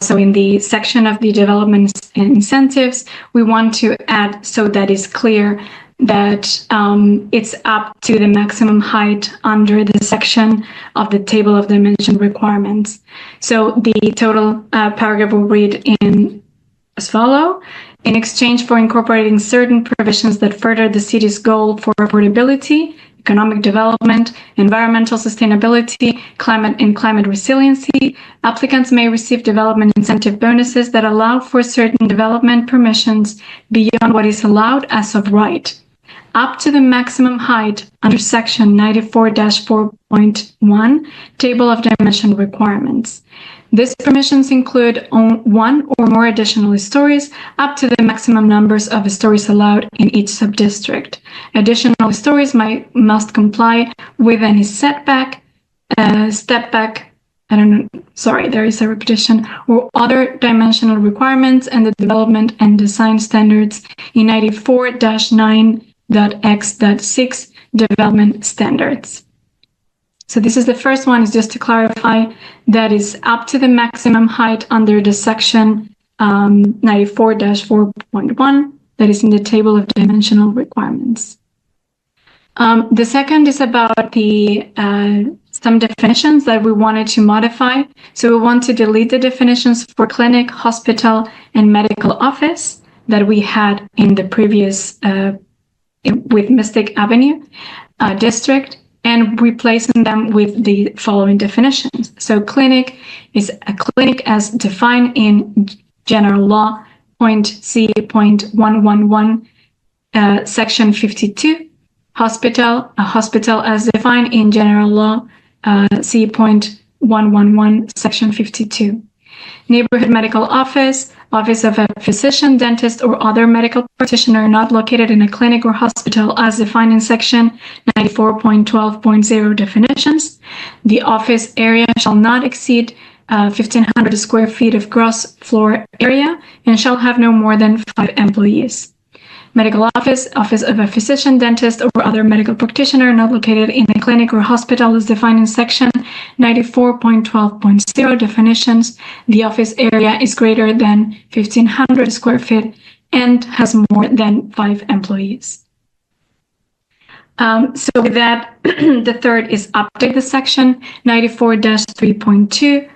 So in the section of the development incentives, we want to add so that is clear that it's up to the maximum height under the section of the table of dimension requirements. So the total paragraph will read in as follows. In exchange for incorporating certain provisions that further the city's goal for affordability, economic development, environmental sustainability, climate resiliency, applicants may receive development incentive bonuses that allow for certain development permissions beyond what is allowed as of right, up to the maximum height under section 94-4.1, table of dimension requirements. These permissions include one or more additional stories up to the maximum numbers of stories allowed in each subdistrict. Additional stories must comply with any setback, step back, there is a repetition, or other dimensional requirements and the development and design standards in 94-9.x.6 development standards. So this is the first one, is just to clarify that is up to the maximum height under the section 94-4.1 that is in the table of dimensional requirements. The second is about the some definitions that we wanted to modify. So we want to delete the definitions for clinic, hospital, and medical office that we had in the previous with Mystic Avenue district, and replacing them with the following definitions. So clinic is a clinic as defined in General Law .C.111 Section 52. Hospital, a hospital as defined in General Law C.111 Section 52. Neighborhood medical office, office of a physician, dentist, or other medical practitioner not located in a clinic or hospital as defined in section 94.12.0 definitions. The office area shall not exceed 1,500 square feet of gross floor area and shall have no more than 5 employees. Medical office, office of a physician, dentist, or other medical practitioner not located in a clinic or hospital as defined in section 94.12.0 definitions. The office area is greater than 1,500 square feet and has more than 5 employees. So with that, the third is update the section 94-3.2.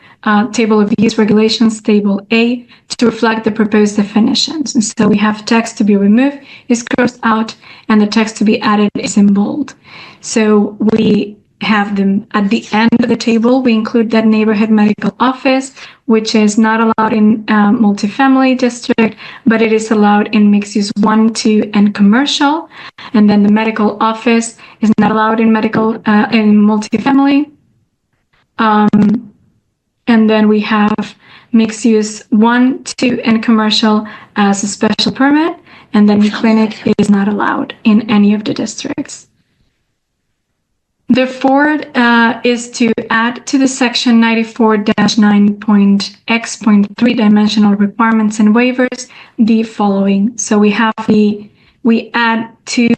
Table of use regulations, table A, to reflect the proposed definitions. And so we have text to be removed is crossed out, and the text to be added is in bold. So we have them at the end of the table. We include that neighborhood medical office, which is not allowed in multifamily district, but it is allowed in mixed use 1, 2, and commercial. And then the medical office is not allowed in multifamily. And then we have mixed use 1, 2, and commercial as a special permit. And then the clinic is not allowed in any of the districts. The fourth is to add to the section 94-9.x.3 dimensional requirements and waivers the following. So we add two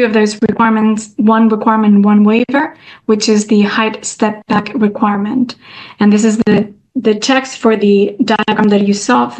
of those requirements, one requirement and one waiver, which is the height step back requirement. And this is the text for the diagram that you saw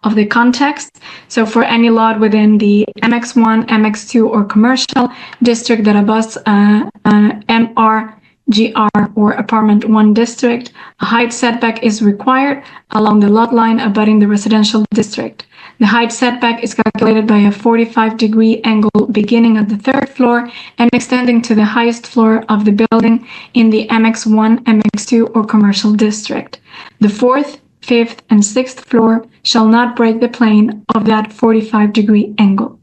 of the context. So for any lot within the MX1, MX2, or commercial district that abuts MR, GR, or apartment 1 district, a height setback is required along the lot line abutting the residential district. The height setback is calculated by a 45-degree angle beginning at the 3rd floor and extending to the highest floor of the building in the MX1, MX2, or commercial district. The 4th, 5th, and 6th floor shall not break the plane of that 45-degree angle.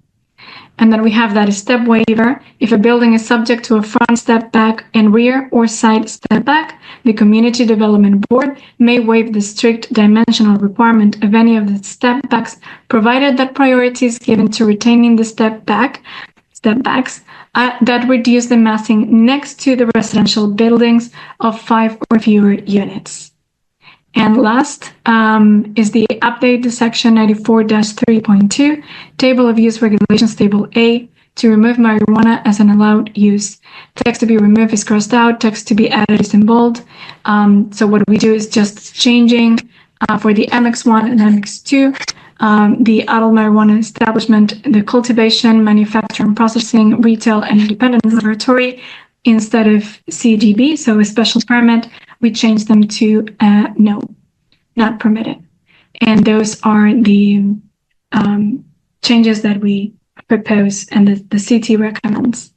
And then we have that step waiver. If a building is subject to a front step back and rear or side step back, the Community Development Board may waive the strict dimensional requirement of any of the step backs, provided that priority is given to retaining the step backs that reduce the massing next to the residential buildings of 5 or fewer units. And last is the update to section 94-3.2, table of use regulations, table A, to remove marijuana as an allowed use. Text to be removed is crossed out, text to be added is in bold. So what we do is just changing for the MX1 and MX2, the adult marijuana establishment, the cultivation, manufacturing, processing, retail, and independent laboratory, instead of CDB, so a special permit, we change them to no, not permitted. And those are the changes that we propose and the city recommends.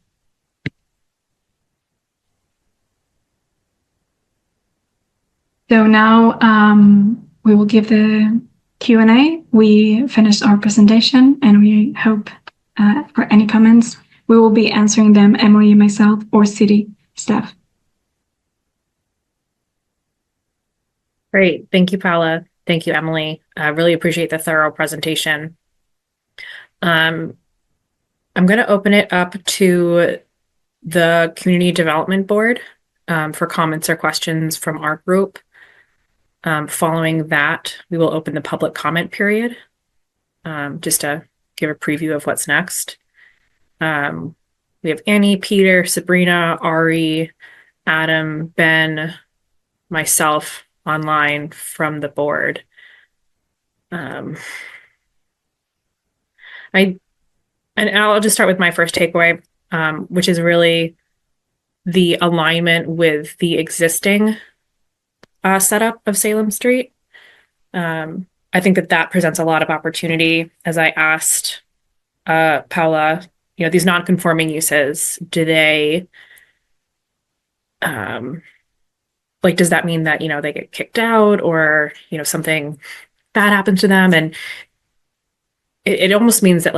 So now we will give the Q&A. We finished our presentation and we hope for any comments. We will be answering them, Emily, myself, or city staff. Great. Thank you, Paula. Thank you, Emily. I really appreciate the thorough presentation. I'm going to open it up to the Community Development Board for comments or questions from our group. Following that, we will open the public comment period just to give a preview of what's next. We have Annie, Peter, Sabrina, Ari, Adam, Ben, myself online from the board. I'll just start with my first takeaway, which is really the alignment with the existing setup of Salem Street. I think that presents a lot of opportunity. As I asked Paula, these non-conforming uses, do they, does that mean that, they get kicked out or, something bad happens to them? And it almost means that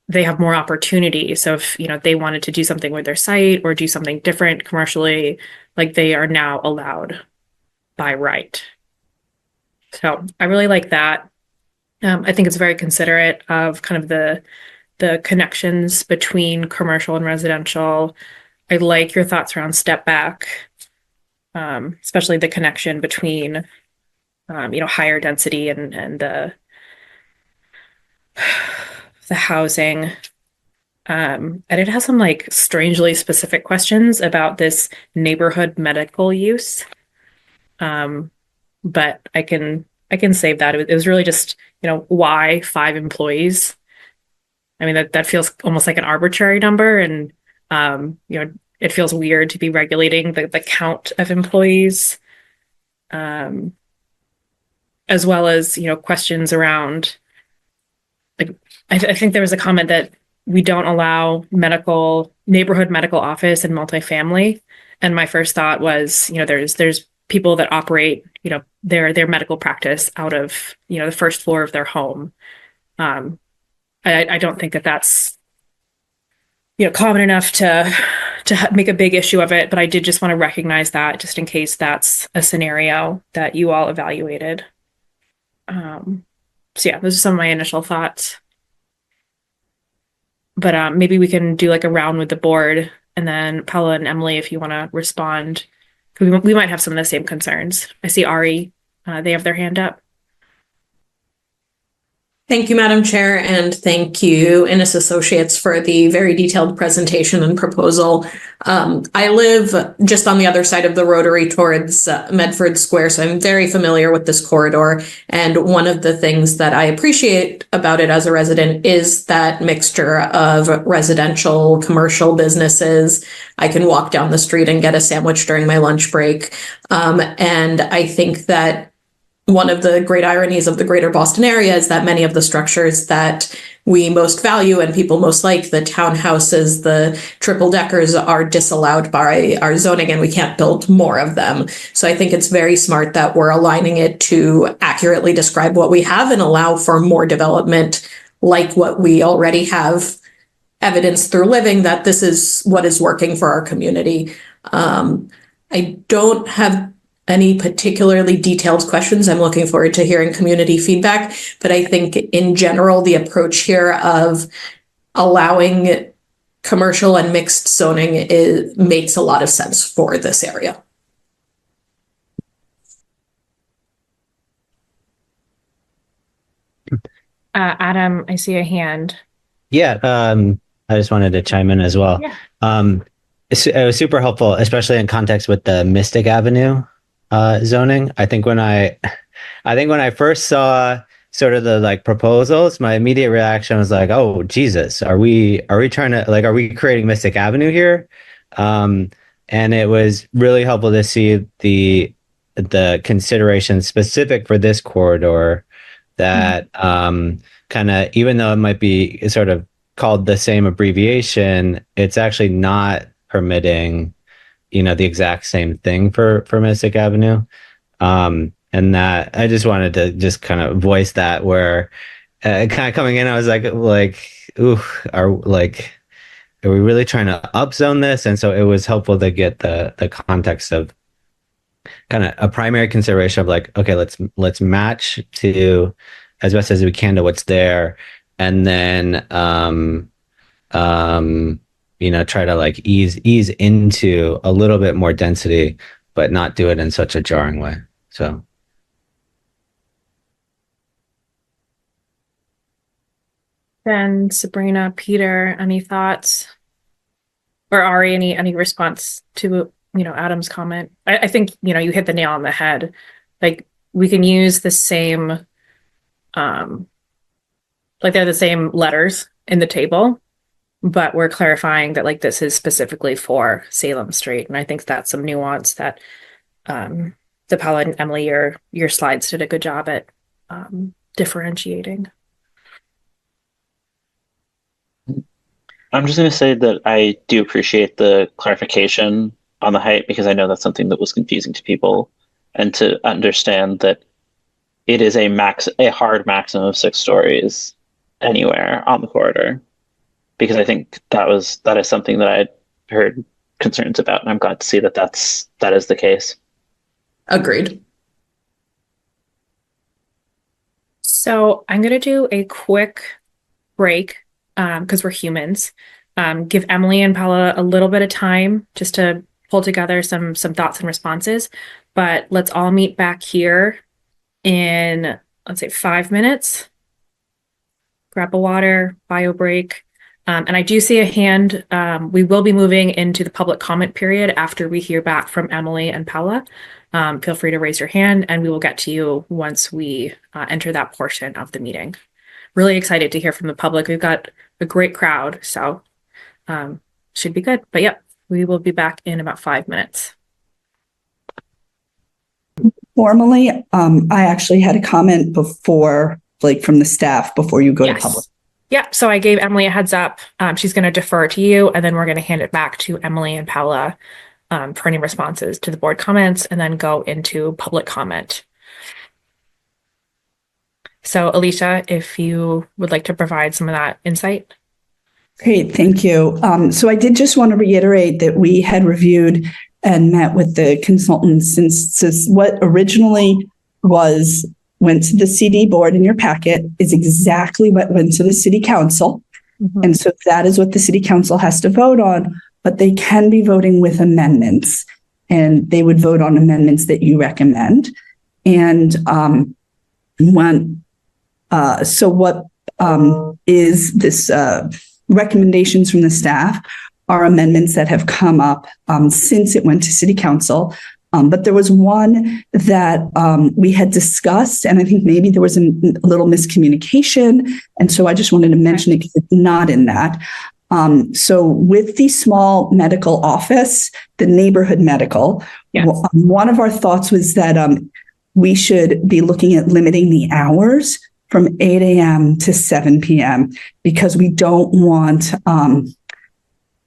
they have more opportunity. So if, they wanted to do something with their site or do something different commercially, they are now allowed by right. So I really like that. I think it's very considerate of kind of the connections between commercial and residential. I like your thoughts around step back, especially the connection between, higher density and the housing. And it has some strangely specific questions about this neighborhood medical use. But I can save that. It was really just, why 5 employees? I mean, that feels almost like an arbitrary number. And, it feels weird to be regulating the count of employees. As well as, questions around, I think there was a comment that we don't allow neighborhood medical office and multifamily. And my first thought was, there's people that operate, their medical practice out of, the first floor of their home. I don't think that's, common enough to make a big issue of it, but I did just want to recognize that just in case that's a scenario that you all evaluated. So yeah, those are some of my initial thoughts. But maybe we can do a round with the board, and then Paula and Emily, if you want to respond, because we might have some of the same concerns. I see Ari, they have their hand up. Thank you, Madam Chair, and thank you, Innes Associates, for the very detailed presentation and proposal. I live just on the other side of the Rotary towards Medford Square, so I'm very familiar with this corridor. And one of the things that I appreciate about it as a resident is that mixture of residential, commercial businesses. I can walk down the street and get a sandwich during my lunch break. And I think that one of the great ironies of the greater Boston area is that many of the structures that we most value and people most like, the townhouses, the triple deckers, are disallowed by our zoning, and we can't build more of them. So I think it's very smart that we're aligning it to accurately describe what we have and allow for more development like what we already have evidence through living that this is what is working for our community. I don't have any particularly detailed questions. I'm looking forward to hearing community feedback, but I think in general, the approach here of allowing commercial and mixed zoning makes a lot of sense for this area. Adam, I see a hand. Yeah, I just wanted to chime in as well. Yeah. It was super helpful, especially in context with the Mystic Avenue zoning. I think when I first saw sort of the proposals, my immediate reaction was oh Jesus, are we trying to are we creating Mystic Avenue here? And it was really helpful to see the consideration specific for this corridor that kind of, even though it might be sort of called the same abbreviation, it's actually not permitting, the exact same thing for Mystic Avenue. And that I just wanted to just kind of voice that, where kind of coming in, I was ooh, are we really trying to upzone this? And so it was helpful to get the context of kind of a primary consideration of okay, let's match to as best as we can to what's there, and then try to ease into a little bit more density, but not do it in such a jarring way. So. Then Sabrina, Peter, any thoughts? Or Ari, any response to, Adam's comment? I think, you hit the nail on the head. We can use the same, they're the same letters in the table, but we're clarifying that this is specifically for Salem Street. And I think that's some nuance that Paula and Emily, your slides did a good job at differentiating. I'm just going to say that I do appreciate the clarification on the height, because I know that's something that was confusing to people, and to understand that it is a hard maximum of 6 stories anywhere on the corridor, because I think that is something that I heard concerns about, and I'm glad to see that that is the case. Agreed. So I'm going to do a quick break because we're humans. Give Emily and Paula a little bit of time just to pull together some thoughts and responses. But let's all meet back here in, let's say, 5 minutes. Grab a water, bio break. And I do see a hand. We will be moving into the public comment period after we hear back from Emily and Paula. Feel free to raise your hand and we will get to you once we enter that portion of the meeting. Really excited to hear from the public. We've got a great crowd, so should be good. But yep, we will be back in about 5 minutes. Formally, I actually had a comment before, from the staff before you go to public. Yeah, so I gave Emily a heads up. She's going to defer to you, and then we're going to hand it back to Emily and Paula for any responses to the board comments, and then go into public comment. So Alicia, if you would like to provide some of that insight. Great, thank you. So I did just want to reiterate that we had reviewed and met with the consultants since what originally went to the CD board in your packet is exactly what went to the city council. Mm-hmm. And so that is what the city council has to vote on, but they can be voting with amendments, and they would vote on amendments that you recommend. And so what is this recommendations from the staff are amendments that have come up since it went to city council. But there was one that we had discussed, and I think maybe there was a little miscommunication. And so I just wanted to mention it because it's not in that. So with the small medical office, the neighborhood medical, yes. One of our thoughts was that we should be looking at limiting the hours from 8 a.m. to 7 p.m. because we don't want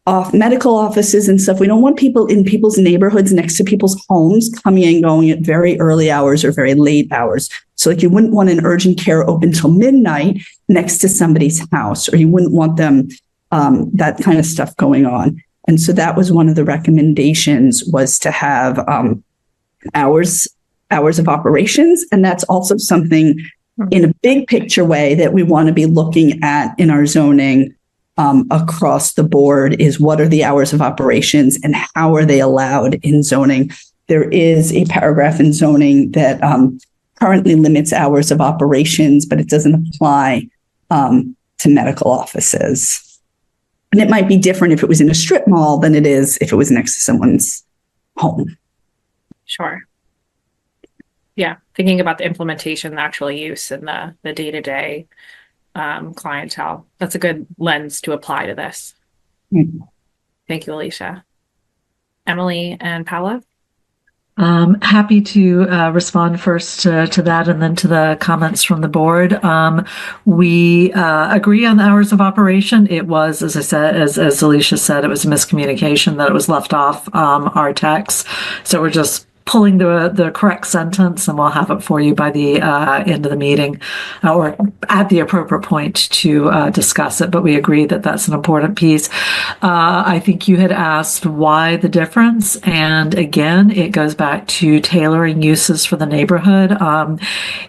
off medical offices and stuff. We don't want people in people's neighborhoods next to people's homes coming and going at very early hours or very late hours. So you wouldn't want an urgent care open till midnight next to somebody's house, or you wouldn't want them that kind of stuff going on. And so that was one of the recommendations, was to have hours of operations. And that's also something in a big picture way that we want to be looking at in our zoning across the board, is what are the hours of operations and how are they allowed in zoning? There is a paragraph in zoning that currently limits hours of operations, but it doesn't apply to medical offices. And it might be different if it was in a strip mall than it is if it was next to someone's home. Sure. Yeah, thinking about the implementation, the actual use, and the day-to-day clientele. That's a good lens to apply to this. Mm-hmm. Thank you, Alicia. Emily and Paula? Happy to respond first to that and then to the comments from the board. We agree on the hours of operation. It was, as I said, as Alicia said, it was a miscommunication that it was left off our text. So we're just pulling the correct sentence, and we'll have it for you by the end of the meeting or at the appropriate point to discuss it. But we agree that that's an important piece. I think you had asked why the difference. And again, it goes back to tailoring uses for the neighborhood.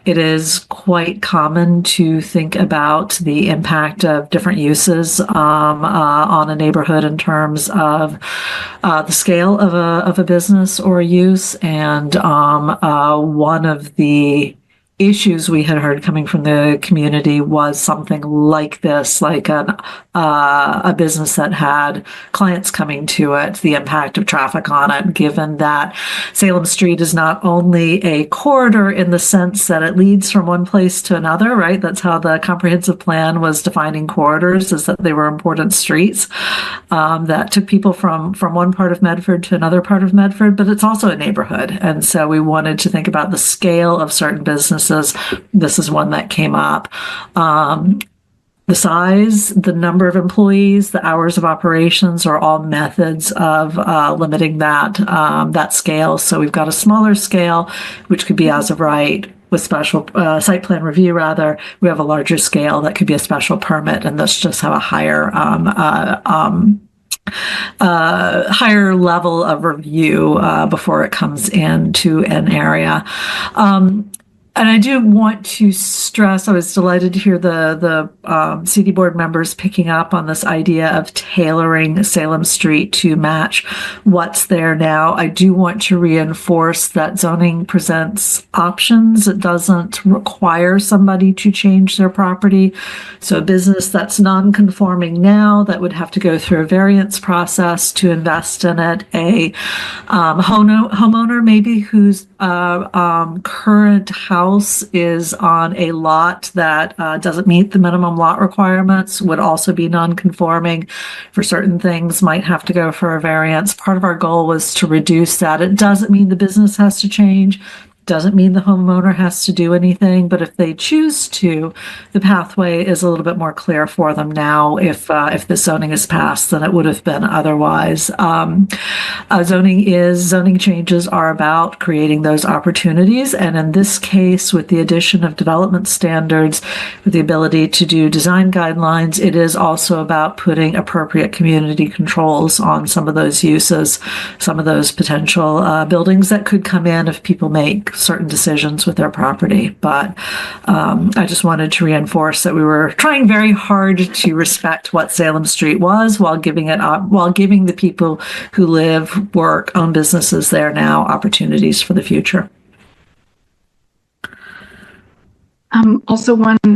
It is quite common to think about the impact of different uses on a neighborhood in terms of the scale of a business or a use. And one of the issues we had heard coming from the community was something like this, like a business that had clients coming to it, the impact of traffic on it, given that Salem Street is not only a corridor in the sense that it leads from one place to another, right? That's how the comprehensive plan was defining corridors, is that they were important streets that took people from one part of Medford to another part of Medford, but it's also a neighborhood. And so we wanted to think about the scale of certain businesses. This is one that came up. The size, the number of employees, the hours of operations are all methods of limiting that scale. So we've got a smaller scale, which could be as of right with special site plan review. Rather, we have a larger scale that could be a special permit, and this just have a higher higher level of review before it comes into an area. And I do want to stress, I was delighted to hear the CD board members picking up on this idea of tailoring Salem Street to match what's there now. I do want to reinforce that zoning presents options. It doesn't require somebody to change their property. So a business that's non-conforming now, that would have to go through a variance process to invest in it. A homeowner maybe whose current house is on a lot that doesn't meet the minimum lot requirements, would also be non-conforming for certain things, might have to go for a variance. Part of our goal was to reduce that. It doesn't mean the business has to change. Doesn't mean the homeowner has to do anything, but if they choose to, the pathway is a little bit more clear for them now if the zoning is passed than it would have been otherwise. Zoning changes are about creating those opportunities, and in this case, with the addition of development standards, with the ability to do design guidelines, it is also about putting appropriate community controls on some of those uses, some of those potential buildings that could come in if people make certain decisions with their property. But I just wanted to reinforce that we were trying very hard to respect what Salem Street was while giving the people who live, work, own businesses there now opportunities for the future. Also one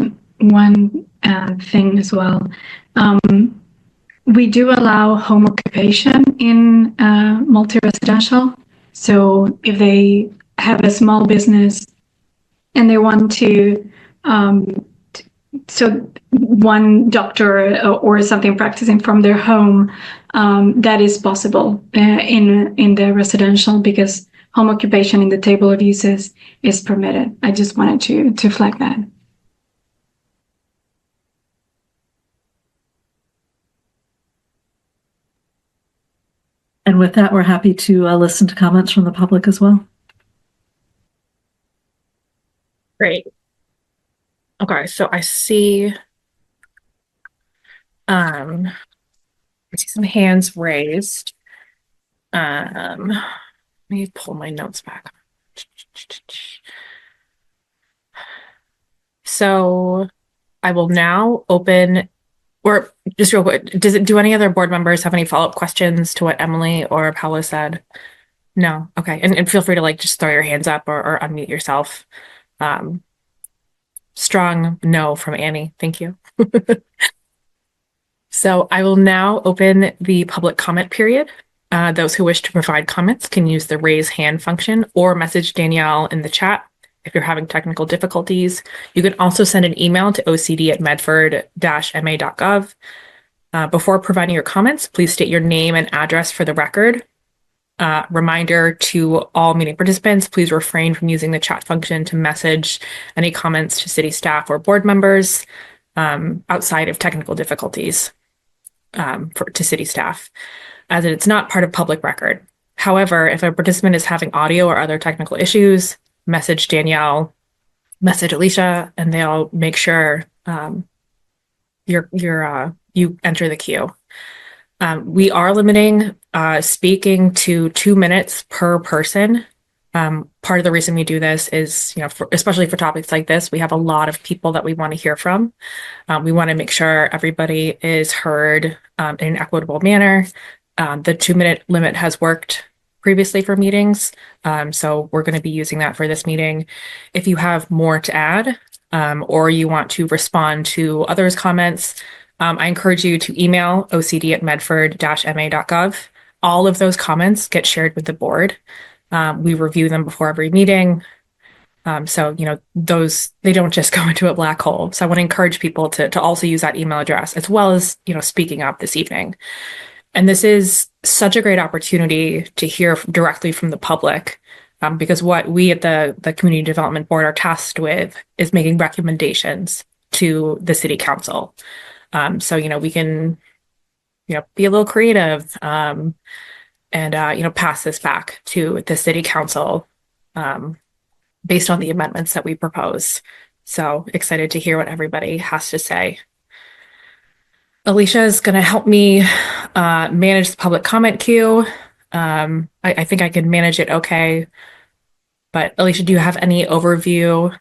thing as well. We do allow home occupation in multi-residential. So if they have a small business and they want to, so one doctor or something practicing from their home, that is possible in the residential, because home occupation in the table of uses is permitted. I just wanted to flag that. And with that, we're happy to listen to comments from the public as well. Great. Okay, so I see some hands raised. Let me pull my notes back. So I will now open, or just real quick, do any other board members have any follow-up questions to what Emily or Paolo said? No? Okay, and feel free to just throw your hands up or unmute yourself. Strong no from Annie. Thank you. So I will now open the public comment period. Those who wish to provide comments can use the raise hand function or message Danielle in the chat if you're having technical difficulties. You can also send an email to ocd@medford-ma.gov. Before providing your comments, please state your name and address for the record. Reminder to all meeting participants, please refrain from using the chat function to message any comments to city staff or board members outside of technical difficulties to city staff, as it's not part of public record. However, if a participant is having audio or other technical issues, message Danielle, message Alicia, and they'll make sure you enter the queue. We are limiting speaking to 2 minutes per person. Part of the reason we do this is, especially for topics like this, we have a lot of people that we want to hear from. We want to make sure everybody is heard in an equitable manner. The 2-minute limit has worked previously for meetings, so we're going to be using that for this meeting. If you have more to add, or you want to respond to others' comments, I encourage you to email ocd@medford-ma.gov. All of those comments get shared with the board. We review them before every meeting. So, those, they don't just go into a black hole. So I want to encourage people to also use that email address, as well as, speaking up this evening. And this is such a great opportunity to hear directly from the public, because what we at the Community Development Board are tasked with is making recommendations to the City Council. So, we can, be a little creative and, pass this back to the City Council based on the amendments that we propose. So excited to hear what everybody has to say. Alicia is going to help me manage the public comment queue. I think I can manage it okay. But Alicia, do you have any overview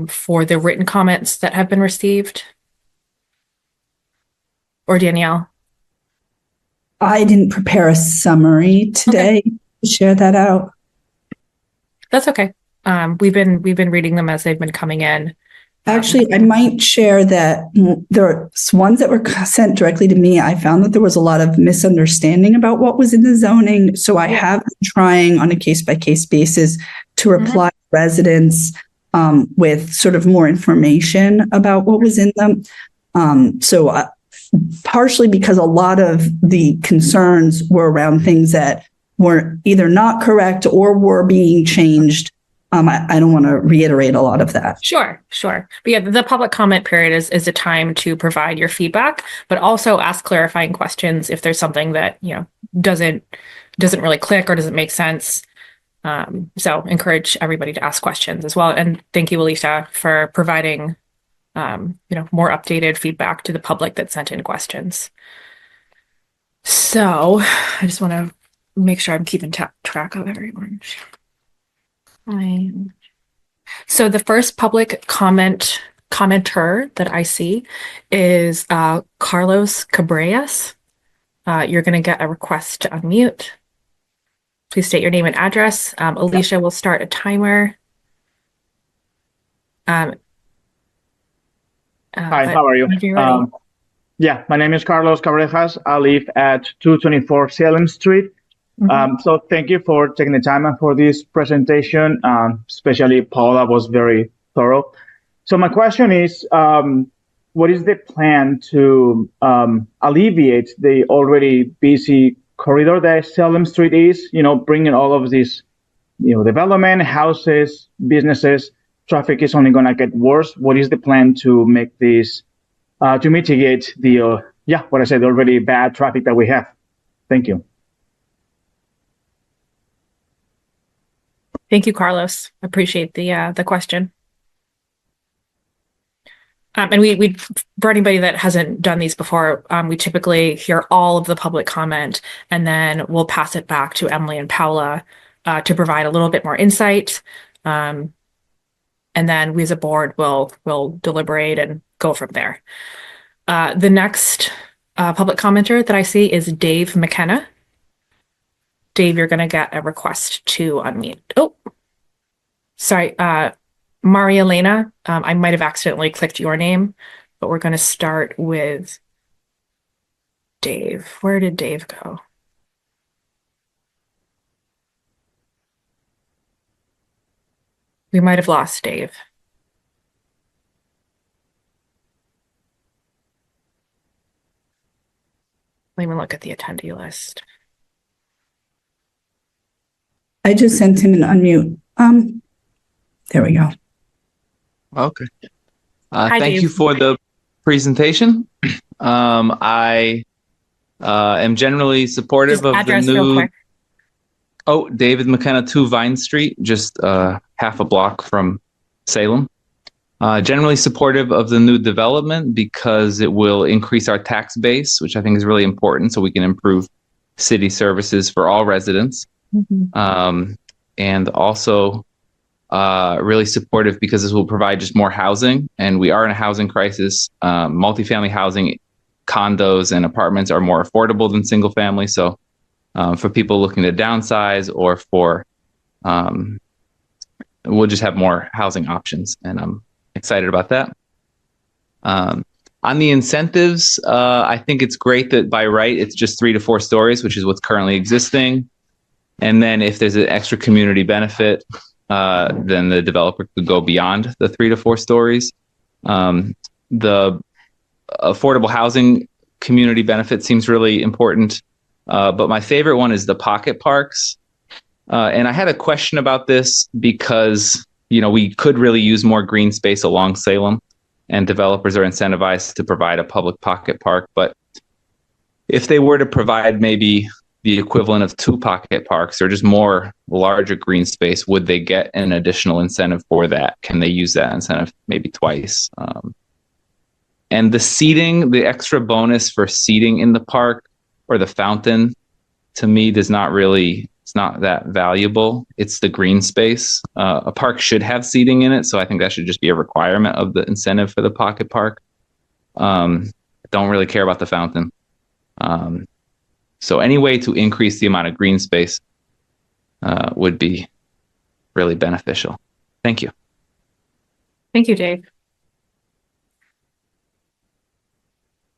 for the written comments that have been received? Or Danielle? I didn't prepare a summary today to share that out. That's okay. We've been reading them as they've been coming in. Actually, I might share that there are ones that were sent directly to me. I found that there was a lot of misunderstanding about what was in the zoning. So I have been trying on a case-by-case basis to reply to residents with sort of more information about what was in them. Partially because a lot of the concerns were around things that were either not correct or were being changed. I don't want to reiterate a lot of that. Sure. But yeah, the public comment period is a time to provide your feedback, but also ask clarifying questions if there's something that, doesn't really click or doesn't make sense. So encourage everybody to ask questions as well. And thank you, Alicia, for providing, more updated feedback to the public that sent in questions. So I just want to make sure I'm keeping track of everyone. So the first public commenter that I see is Carlos Cabrera. You're going to get a request to unmute. Please state your name and address. Alicia will start a timer. Hi, how are you? Yeah, my name is Carlos Cabrejas. I live at 224 Salem Street. So thank you for taking the time and for this presentation. Especially Paula was very thorough. So my question is, what is the plan to alleviate the already busy corridor that Salem Street is? Bringing all of this, development, houses, businesses, traffic is only going to get worse. What is the plan to make this, to mitigate the, what I said, already bad traffic that we have? Thank you. Thank you, Carlos. Appreciate the question. And we for anybody that hasn't done these before, we typically hear all of the public comment, and then we'll pass it back to Emily and Paula to provide a little bit more insight. And then we as a board will deliberate and go from there. The next public commenter that I see is Dave McKenna. Dave, you're going to get a request to unmute. Oh, sorry. Maria Elena, I might have accidentally clicked your name, but we're going to start with Dave. Where did Dave go? We might have lost Dave. Let me look at the attendee list. I just sent him an unmute. There we go. Okay. Hi, Thank Dave. you for the presentation. I am generally supportive Just of the address real new. quick. Oh, David McKenna, 2 Vine Street, just half a block from Salem. Generally supportive of the new development because it will increase our tax base, which I think is really important, so we can improve city services for all residents. And also really supportive because this will provide just more housing, and we are in a housing crisis. Multifamily housing, condos and apartments are more affordable than single family. So for people looking to downsize or for, we'll just have more housing options, and I'm excited about that. On the incentives, I think it's great that by right, it's just 3 to 4 stories, which is what's currently existing. And then if there's an extra community benefit, then the developer could go beyond the 3 to 4 stories. The affordable housing community benefit seems really important. But my favorite one is the pocket parks. And I had a question about this because, we could really use more green space along Salem, and developers are incentivized to provide a public pocket park. But if they were to provide maybe the equivalent of 2 pocket parks or just more larger green space, would they get an additional incentive for that? Can they use that incentive maybe twice? And the seating, the extra bonus for seating in the park or the fountain, to me, it's not that valuable. It's the green space. A park should have seating in it, so I think that should just be a requirement of the incentive for the pocket park. Don't really care about the fountain. So any way to increase the amount of green space would be really beneficial. Thank you. Thank you, Dave.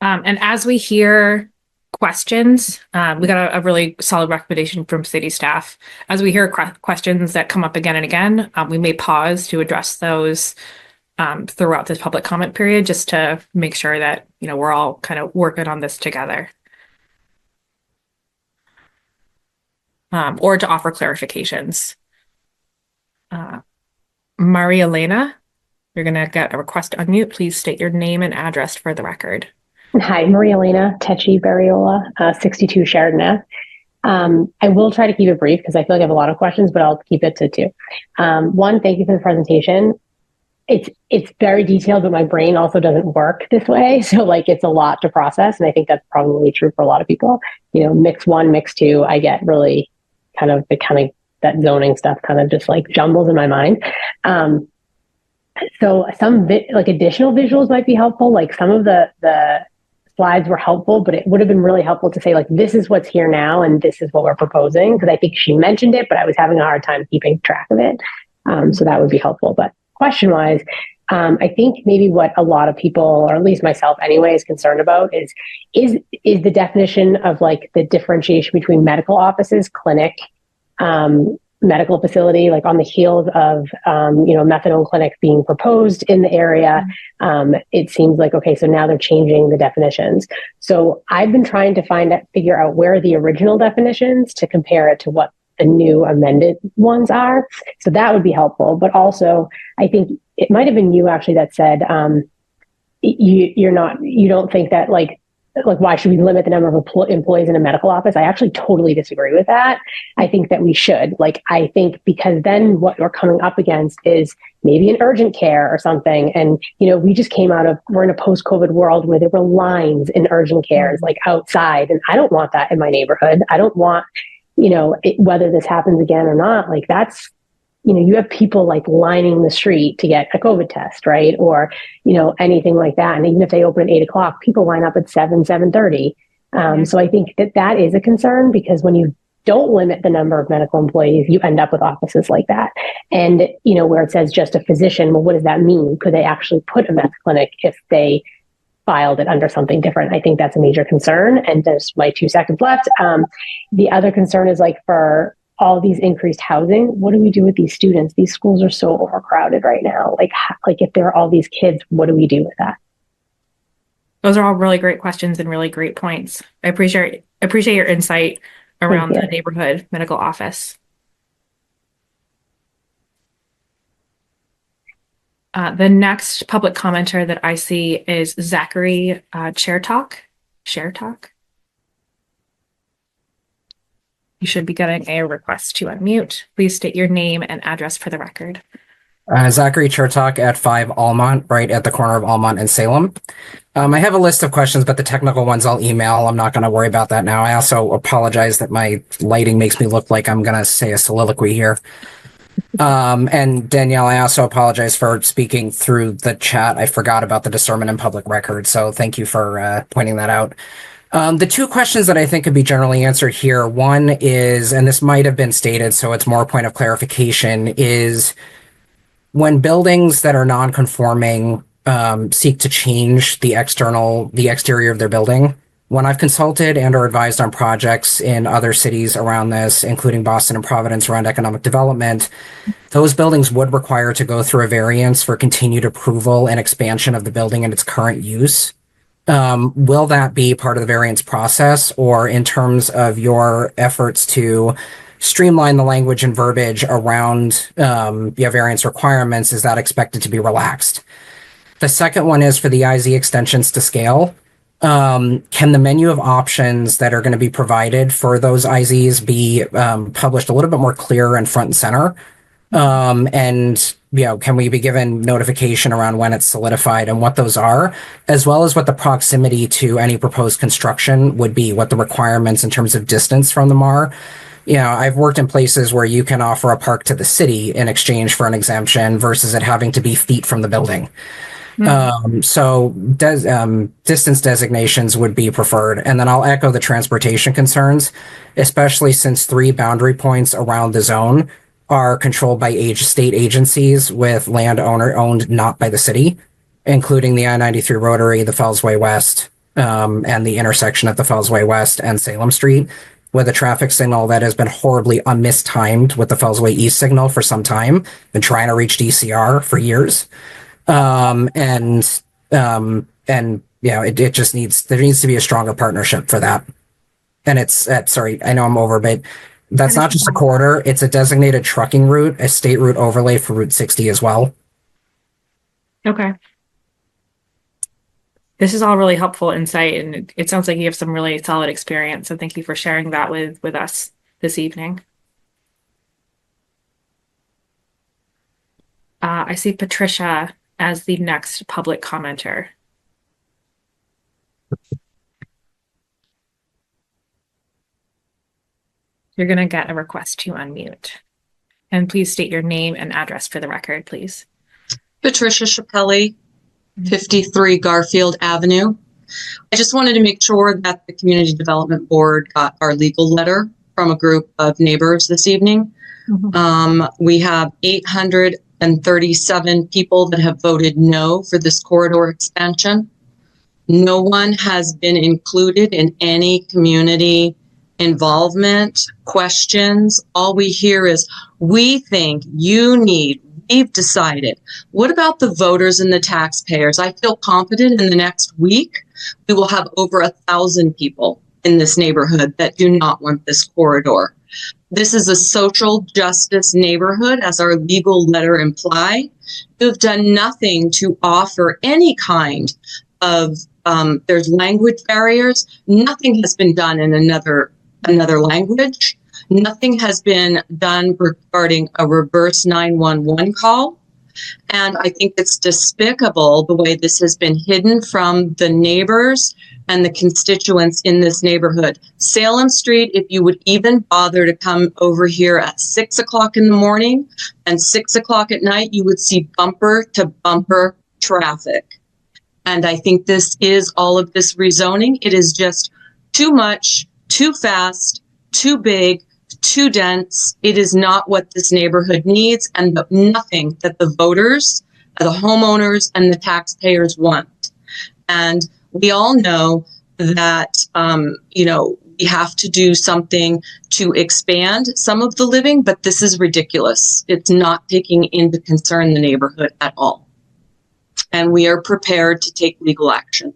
And as we hear questions, we got a really solid recommendation from city staff. As we hear questions that come up again and again, we may pause to address those throughout this public comment period, just to make sure that, we're all kind of working on this together. Or to offer clarifications. Maria Elena, you're going to get a request to unmute. Please state your name and address for the record. Hi, Maria Elena Tecci Barriola, 62 Sheridan Ave. I will try to keep it brief because I feel like I have a lot of questions, but I'll keep it to 2. One, thank you for the presentation. It's very detailed, but my brain also doesn't work this way. So it's a lot to process. And I think that's probably true for a lot of people. Mix 1, mix 2, I get really that zoning stuff kind of just jumbles in my mind. So some additional visuals might be helpful. Some of the slides were helpful, but it would have been really helpful to say this is what's here now and this is what we're proposing, because I think she mentioned it, but I was having a hard time keeping track of it. So that would be helpful. But question wise, I think maybe what a lot of people, or at least myself anyway, is concerned about is the definition of the differentiation between medical offices, clinic, medical facility, on the heels of, methadone clinic being proposed in the area. It seems okay, so now they're changing the definitions. So I've been trying to figure out where are the original definitions to compare it to what the new amended ones are. So that would be helpful. But also, I think it might have been you actually that said, you don't think that why should we limit the number of employees in a medical office? I actually totally disagree with that. I think that we should. I think because then what we're coming up against is maybe an urgent care or something. And, we just we're in a post-COVID world where there were lines in urgent cares outside. And I don't want that in my neighborhood. I don't want, whether this happens again or not, that's, you have people lining the street to get a COVID test, right? Or, anything like that. And even if they open at 8:00, people line up at 7:30. So I think that is a concern, because when you don't limit the number of medical employees, you end up with offices like that. And, where it says just a physician, well, what does that mean? Could they actually put a meth clinic if they filed it under something different? I think that's a major concern. And there's my 2 seconds left. The other concern is for all these increased housing, what do we do with these students? These schools are so overcrowded right now. If there are all these kids, what do we do with that? Those are all really great questions and really great points. I appreciate your insight around the neighborhood medical office. The next public commenter that I see is Zachary Chertok. You should be getting a request to unmute. Please state your name and address for the record. Zachary Chertok at 5 Almont, right at the corner of Almont and Salem. I have a list of questions, but the technical ones I'll email. I'm not going to worry about that now. I also apologize that my lighting makes me look like I'm going to say a soliloquy here. And Danielle, I also apologize for speaking through the chat. I forgot about the discernment in public record, so thank you for pointing that out. The two questions that I think could be generally answered here, one is, and this might have been stated, so it's more a point of clarification, is when buildings that are non-conforming seek to change the exterior of their building, when I've consulted and or advised on projects in other cities around this, including Boston and Providence around economic development, those buildings would require to go through a variance for continued approval and expansion of the building in its current use. Will that be part of the variance process, or in terms of your efforts to streamline the language and verbiage around variance requirements, is that expected to be relaxed? The second one is for the IZ extensions to scale. Can the menu of options that are going to be provided for those IZs be published a little bit more clear and front and center? And can we be given notification around when it's solidified and what those are, as well as what the proximity to any proposed construction would be, what the requirements in terms of distance from them are? I've worked in places where you can offer a park to the city in exchange for an exemption versus it having to be feet from the building. So distance designations would be preferred. And then I'll echo the transportation concerns, especially since 3 boundary points around the zone are controlled by state agencies with landowner owned not by the city, including the I-93 Rotary, the Fellsway West, and the intersection at the Fellsway West and Salem Street, with a traffic signal that has been horribly mistimed with the Fellsway East signal for some time, been trying to reach DCR for years. It just needs to be a stronger partnership for that. And it's, sorry, I know I'm over, but that's not just a corridor, it's a designated trucking route, a state route overlay for Route 60 as well. Okay. This is all really helpful insight, and it sounds like you have some really solid experience. So thank you for sharing that with us this evening. I see Patricia as the next public commenter. You're going to get a request to unmute. And please state your name and address for the record, please. Patricia Chappelli, 53 Garfield Avenue. I just wanted to make sure that the Community Development Board got our legal letter from a group of neighbors this evening. We have 837 people that have voted no for this corridor expansion. No one has been included in any community involvement, questions. All we hear is, we think you need, we've decided. What about the voters and the taxpayers? I feel confident in the next week, we will have over 1,000 people in this neighborhood that do not want this corridor. This is a social justice neighborhood, as our legal letter implies. You've done nothing to offer any kind of, there's language barriers. Nothing has been done in another language. Nothing has been done regarding a reverse 911 call. And I think it's despicable the way this has been hidden from the neighbors and the constituents in this neighborhood. Salem Street, if you would even bother to come over here at 6 o'clock in the morning and 6 o'clock at night, you would see bumper to bumper traffic. And I think this is all of this rezoning. It is just too much, too fast, too big, too dense. It is not what this neighborhood needs, and nothing that the voters, the homeowners, and the taxpayers want. And we all know that, we have to do something to expand some of the living, but this is ridiculous. It's not taking into concern the neighborhood at all. And we are prepared to take legal action.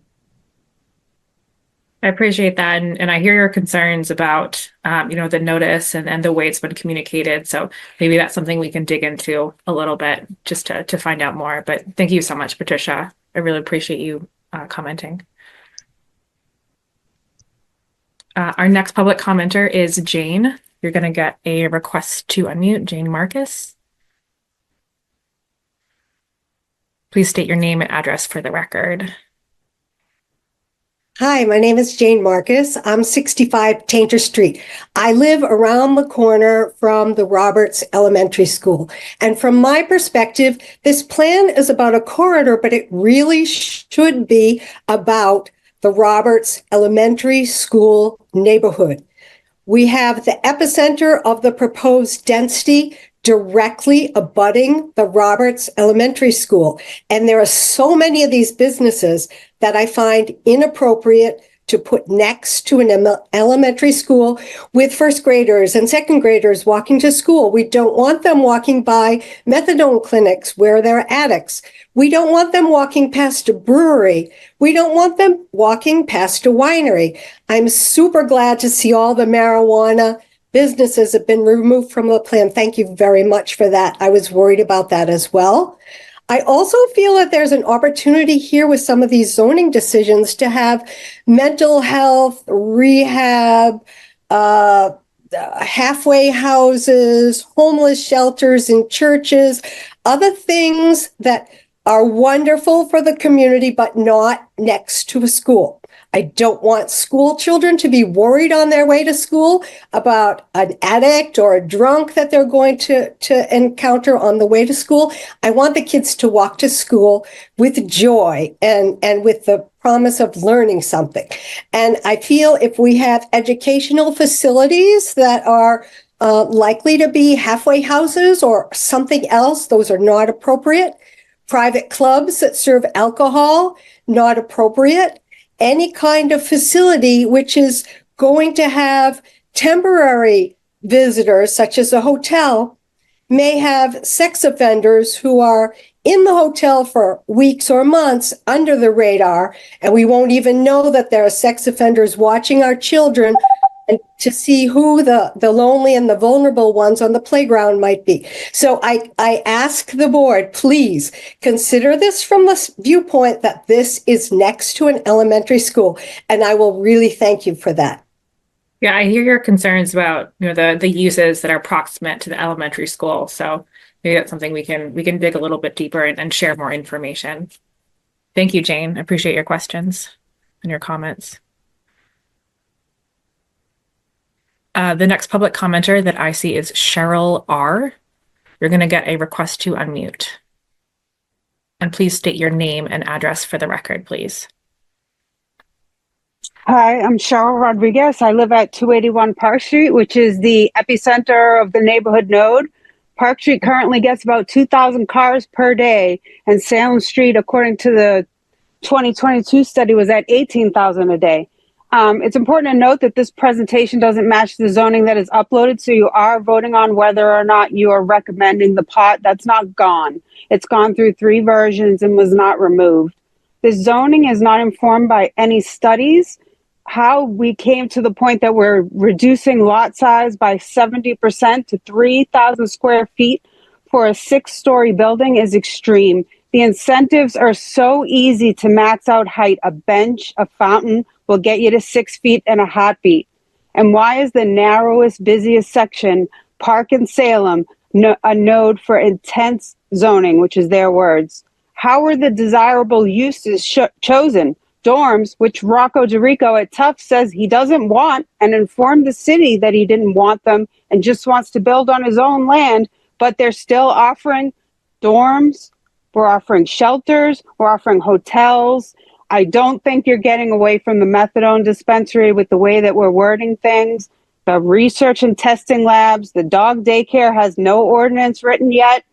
I appreciate that. And I hear your concerns about, the notice and the way it's been communicated. So maybe that's something we can dig into a little bit just to find out more. But thank you so much, Patricia. I really appreciate you commenting. Our next public commenter is Jane. You're going to get a request to unmute. Jane Marcus. Please state your name and address for the record. Hi, my name is Jane Marcus. I'm 65 Tainter Street. I live around the corner from the Roberts Elementary School. And from my perspective, this plan is about a corridor, but it really should be about the Roberts Elementary School neighborhood. We have the epicenter of the proposed density directly abutting the Roberts Elementary School. And there are so many of these businesses that I find inappropriate to put next to an elementary school with first graders and second graders walking to school. We don't want them walking by methadone clinics where there are addicts. We don't want them walking past a brewery. We don't want them walking past a winery. I'm super glad to see all the marijuana businesses have been removed from the plan. Thank you very much for that. I was worried about that as well. I also feel that there's an opportunity here with some of these zoning decisions to have mental health, rehab, halfway houses, homeless shelters in churches, other things that are wonderful for the community, but not next to a school. I don't want school children to be worried on their way to school about an addict or a drunk that they're going to encounter on the way to school. I want the kids to walk to school with joy and with the promise of learning something. And I feel if we have educational facilities that are likely to be halfway houses or something else, those are not appropriate. Private clubs that serve alcohol, not appropriate. Any kind of facility which is going to have temporary visitors, such as a hotel, may have sex offenders who are in the hotel for weeks or months under the radar, and we won't even know that there are sex offenders watching our children and to see who the lonely and the vulnerable ones on the playground might be. So I ask the board, please consider this from the viewpoint that this is next to an elementary school. And I will really thank you for that. Yeah, I hear your concerns about the uses that are proximate to the elementary school. So maybe that's something we can dig a little bit deeper and share more information. Thank you, Jane. I appreciate your questions and your comments. The next public commenter that I see is Cheryl R. You're going to get a request to unmute. And please state your name and address for the record, please. Hi, I'm Cheryl Rodriguez. I live at 281 Park Street, which is the epicenter of the neighborhood node. Park Street currently gets about 2,000 cars per day, and Salem Street, according to the 2022 study, was at 18,000 a day. It's important to note that this presentation doesn't match the zoning that is uploaded, so you are voting on whether or not you are recommending the pot. That's not gone. It's gone through 3 versions and was not removed. The zoning is not informed by any studies. How we came to the point that we're reducing lot size by 70% to 3,000 square feet for a 6-story building is extreme. The incentives are so easy to max out height. A bench, a fountain will get you to 6 feet in a heartbeat. And why is the narrowest, busiest section, Park and Salem, a node for intense zoning, which is their words? How were the desirable uses chosen? Dorms, which Rocco DeRico at Tufts says he doesn't want, and informed the city that he didn't want them and just wants to build on his own land, but they're still offering dorms. We're offering shelters. We're offering hotels. I don't think you're getting away from the methadone dispensary with the way that we're wording things. The research and testing labs, the dog daycare has no ordinance written yet.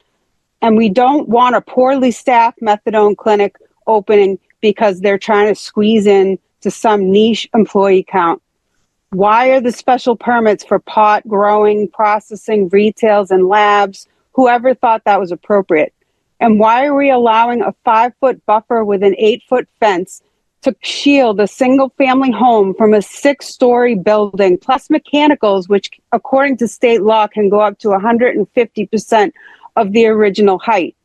And we don't want a poorly staffed methadone clinic opening because they're trying to squeeze in to some niche employee count. Why are the special permits for pot growing, processing, retails, and labs? Whoever thought that was appropriate? And why are we allowing a 5-foot buffer with an 8-foot fence to shield a single-family home from a 6-story building, plus mechanicals, which according to state law can go up to 150% of the original height.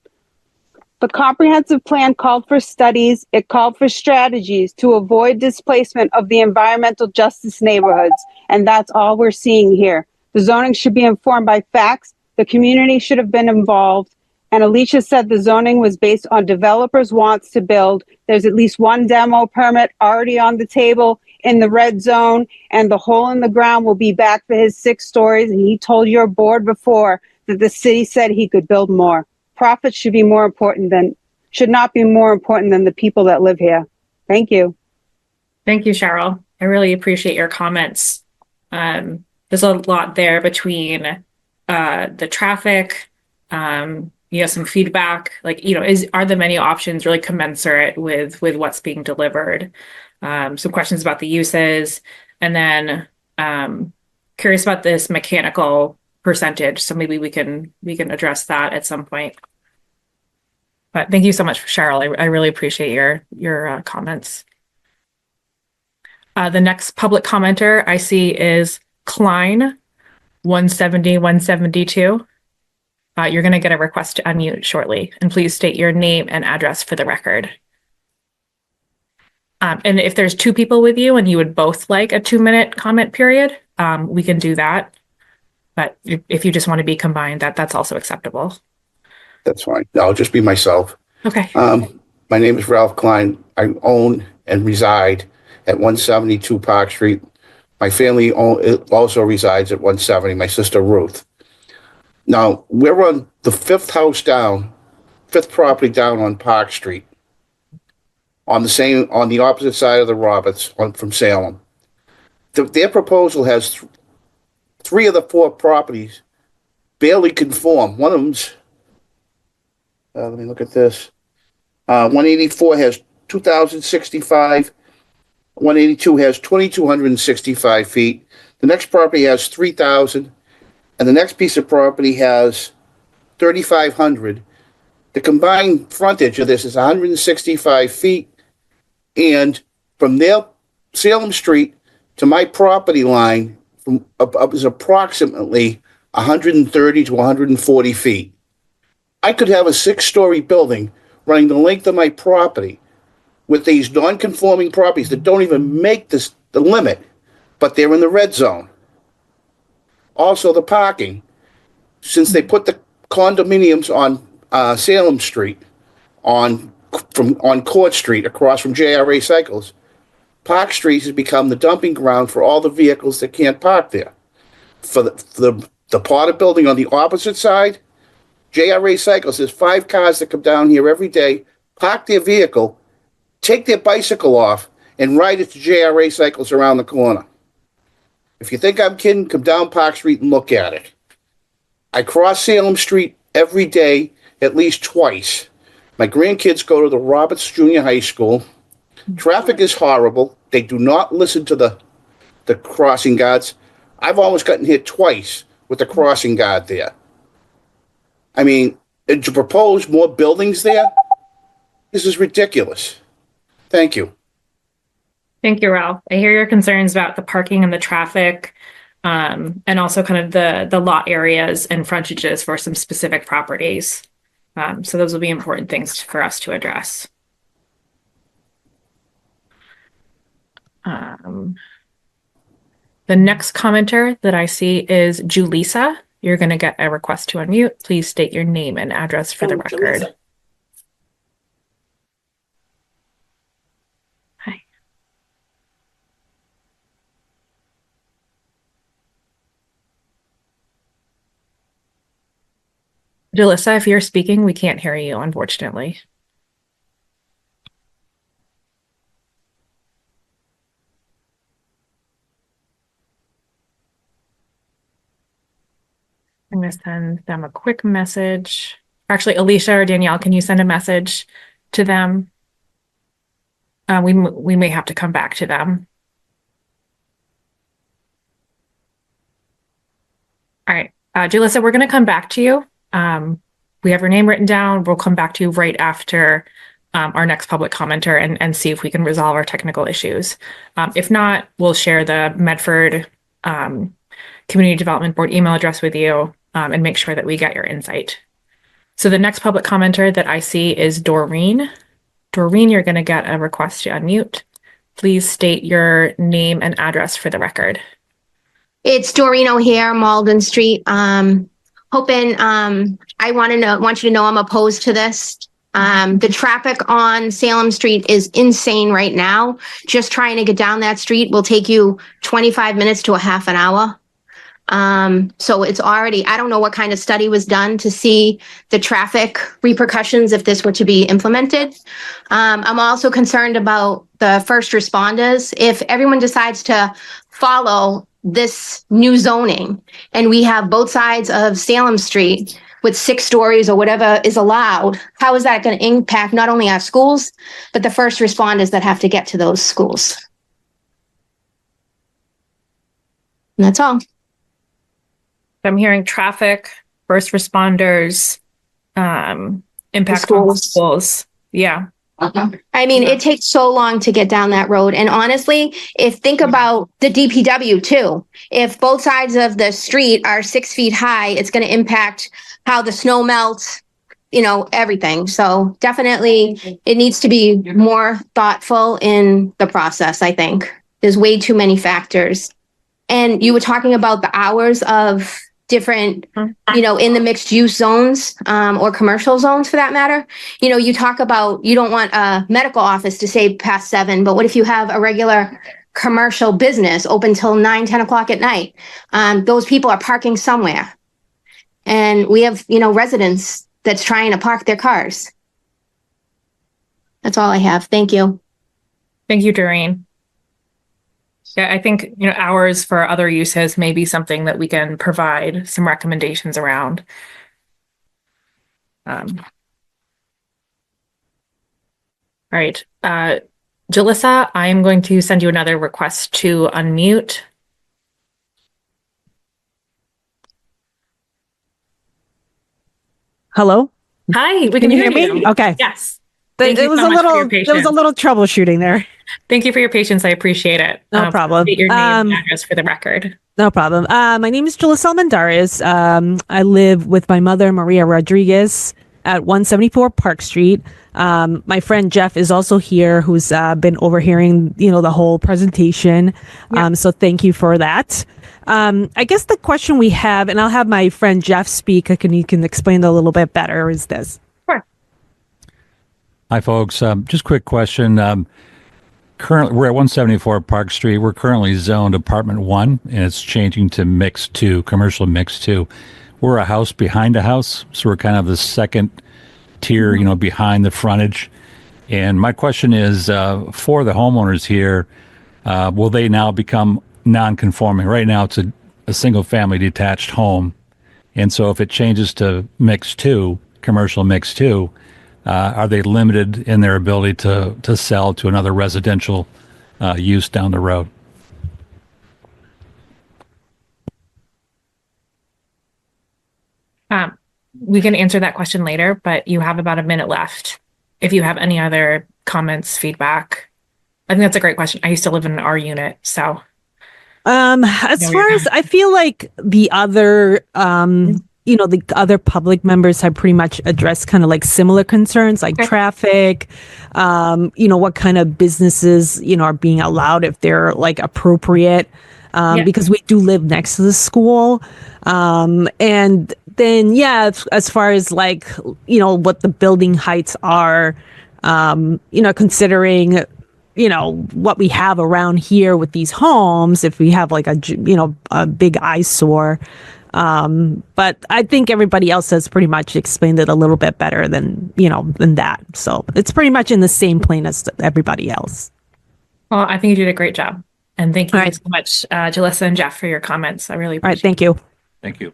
The comprehensive plan called for studies, it called for strategies to avoid displacement of the environmental justice neighborhoods, and that's all we're seeing here. The zoning should be informed by facts, the community should have been involved, and Alicia said the zoning was based on developers' wants to build. There's at least one demo permit already on the table in the red zone, and the hole in the ground will be back for his 6 stories, and he told your board before that the city said he could build more. Profits should not be more important than the people that live here. Thank you. Thank you, Cheryl. I really appreciate your comments. There's a lot there between the traffic, some feedback, are the menu options really commensurate with what's being delivered? Some questions about the uses, and then curious about this mechanical percentage. So maybe we can address that at some point. But thank you so much, Cheryl. I really appreciate your comments. The next public commenter I see is Klein 170-172. You're going to get a request to unmute shortly, and please state your name and address for the record. And if there's 2 people with you and you would both like a 2-minute comment period, we can do that. But if you just want to be combined, that's also acceptable. That's fine. I'll just be myself. Okay. My name is Ralph Klein. I own and reside at 172 Park Street. My family also resides at 170, my sister Ruth. Now, we're on the 5th property down on Park Street, on the opposite side of the Roberts from Salem. Their proposal has 3 of the 4 properties barely conform. One of them's, let me look at this. 184 has 2,065. 182 has 2,265 feet. The next property has 3,000. And the next piece of property has 3,500. The combined frontage of this is 165 feet. And from there, Salem Street to my property line is approximately 130 to 140 feet. I could have a 6-story building running the length of my property with these non-conforming properties that don't even make the limit, but they're in the red zone. Also, the parking, since they put the condominiums on Salem Street, on Court Street, across from JRA Cycles, Park Street has become the dumping ground for all the vehicles that can't park there. For the Potter building on the opposite side, JRA Cycles, there's 5 cars that come down here every day, park their vehicle, take their bicycle off, and ride it to JRA Cycles around the corner. If you think I'm kidding, come down Park Street and look at it. I cross Salem Street every day, at least twice. My grandkids go to the Roberts Junior High School. Traffic is horrible. They do not listen to the crossing guards. I've almost gotten hit twice with the crossing guard there. I mean, to propose more buildings there, this is ridiculous. Thank you. Thank you, Ralph. I hear your concerns about the parking and the traffic, and also kind of the lot areas and frontages for some specific properties. So those will be important things for us to address. The next commenter that I see is Julissa. You're going to get a request to unmute. Please state your name and address for the record. Julissa. Hi. Julissa, if you're speaking, we can't hear you, unfortunately. I'm going to send them a quick message. Actually, Alicia or Danielle, can you send a message to them? We may have to come back to them. All right, Julissa, we're going to come back to you. We have your name written down. We'll come back to you right after our next public commenter and see if we can resolve our technical issues. If not, we'll share the Medford Community Development Board email address with you and make sure that we get your insight. So the next public commenter that I see is Doreen. Doreen, you're going to get a request to unmute. Please state your name and address for the record. It's Doreen O'Hare, Malden Street. Hoping, I want you to know I'm opposed to this. The traffic on Salem Street is insane right now. Just trying to get down that street will take you 25 minutes to a half an hour. So it's already, I don't know what kind of study was done to see the traffic repercussions if this were to be implemented. I'm also concerned about the first responders. If everyone decides to follow this new zoning and we have both sides of Salem Street with 6 stories or whatever is allowed, how is that going to impact not only our schools, but the first responders that have to get to those schools? And that's all. I'm hearing traffic, first responders, impact on schools. Yeah. I mean, it takes so long to get down that road. And honestly, think about the DPW too. If both sides of the street are 6 feet high, it's going to impact how the snow melts, everything. So definitely it needs to be more thoughtful in the process, I think. There's way too many factors. And you were talking about the hours of different, in the mixed use zones, or commercial zones for that matter. You talk about, you don't want a medical office to say past 7, but what if you have a regular commercial business open till 9, 10 o'clock at night? Those people are parking somewhere. And we have, residents that's trying to park their cars. That's all I have. Thank you. Thank you, Doreen. Yeah, I think, hours for other uses may be something that we can provide some recommendations around. All right. Jalissa, I am going to send you another request to unmute. Hello? Hi, we can you hear me? Okay. Yes. There was a little troubleshooting there. Thank you for your patience. I appreciate it. No problem. State your name and address for the record. No problem. My name is Jalissa Almendarez. I live with my mother, Maria Rodriguez, at 174 Park Street. My friend Jeff is also here, who's been overhearing, the whole presentation. Yeah. So thank you for that. I guess the question we have, and I'll have my friend Jeff speak, he can explain it a little bit better, is this. Sure. Hi, folks. Just quick question. Currently, we're at 174 Park Street. We're currently zoned apartment 1, and it's changing to mixed 2, commercial mixed 2. We're a house behind a house, so we're kind of the second tier, behind the frontage. And my question is, for the homeowners here, will they now become non-conforming? Right now, it's a single-family detached home, and so if it changes to mixed 2, commercial mixed 2, are they limited in their ability to sell to another residential use down the road? We can answer that question later, but you have about a minute left. If you have any other comments, feedback, I think that's a great question. I used to live in an R unit, so. As far as I feel like the other, the other public members have pretty much addressed kind of like similar concerns, like traffic, what kind of businesses, are being allowed if they're like appropriate, because we do live next to the school. And then, as far as like, what the building heights are, considering, what we have around here with these homes, if we have like a big eyesore. But I think everybody else has pretty much explained it a little bit better than that. So it's pretty much in the same plane as everybody else. Well, I think you did a great job. And thank you so much, Jalissa and Jeff, for your comments. I really appreciate it. Thank you. Thank you.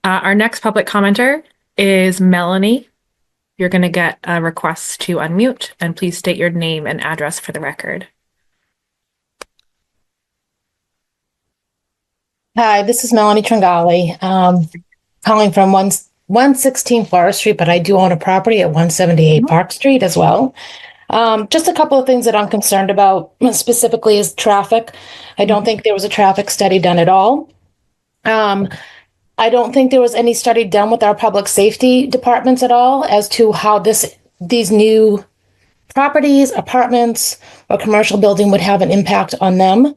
Our next public commenter is Melanie. You're going to get a request to unmute, and please state your name and address for the record. Hi, this is Melanie Tringali, calling from 116 Forest Street, but I do own a property at 178 Park Street as well. Just a couple of things that I'm concerned about specifically is traffic. I don't think there was a traffic study done at all. I don't think there was any study done with our public safety departments at all as to how these new properties, apartments, or commercial building would have an impact on them.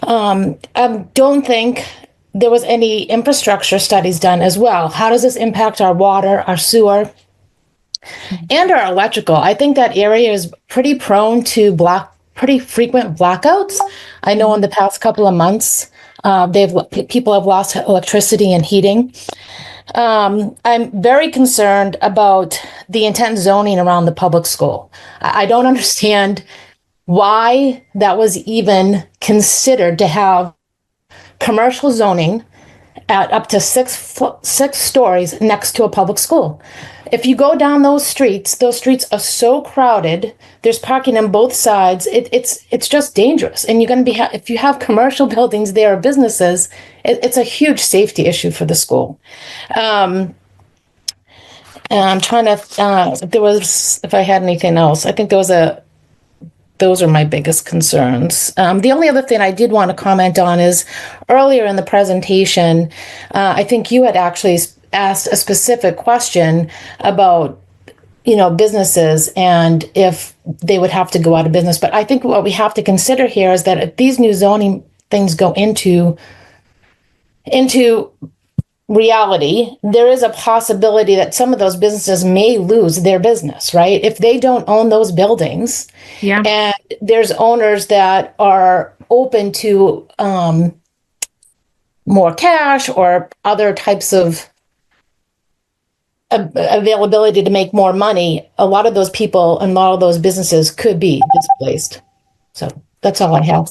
I don't think there was any infrastructure studies done as well. How does this impact our water, our sewer, and our electrical? I think that area is pretty prone to pretty frequent blackouts. I know in the past couple of months, people have lost electricity and heating. I'm very concerned about the intent zoning around the public school. I don't understand why that was even considered to have commercial zoning at up to six stories next to a public school. If you go down those streets are so crowded. There's parking on both sides. It's just dangerous. And you're going to be if you have commercial buildings there or businesses, it's a huge safety issue for the school. And I'm trying to if I had anything else. I think those are my biggest concerns. The only other thing I did want to comment on is earlier in the presentation, I think you had actually asked a specific question about, businesses and if they would have to go out of business. But I think what we have to consider here is that if these new zoning things go into reality, there is a possibility that some of those businesses may lose their business, right? If they don't own those buildings, and there's owners that are open to more cash or other types of availability to make more money, a lot of those people and a lot of those businesses could be displaced. So that's all I have.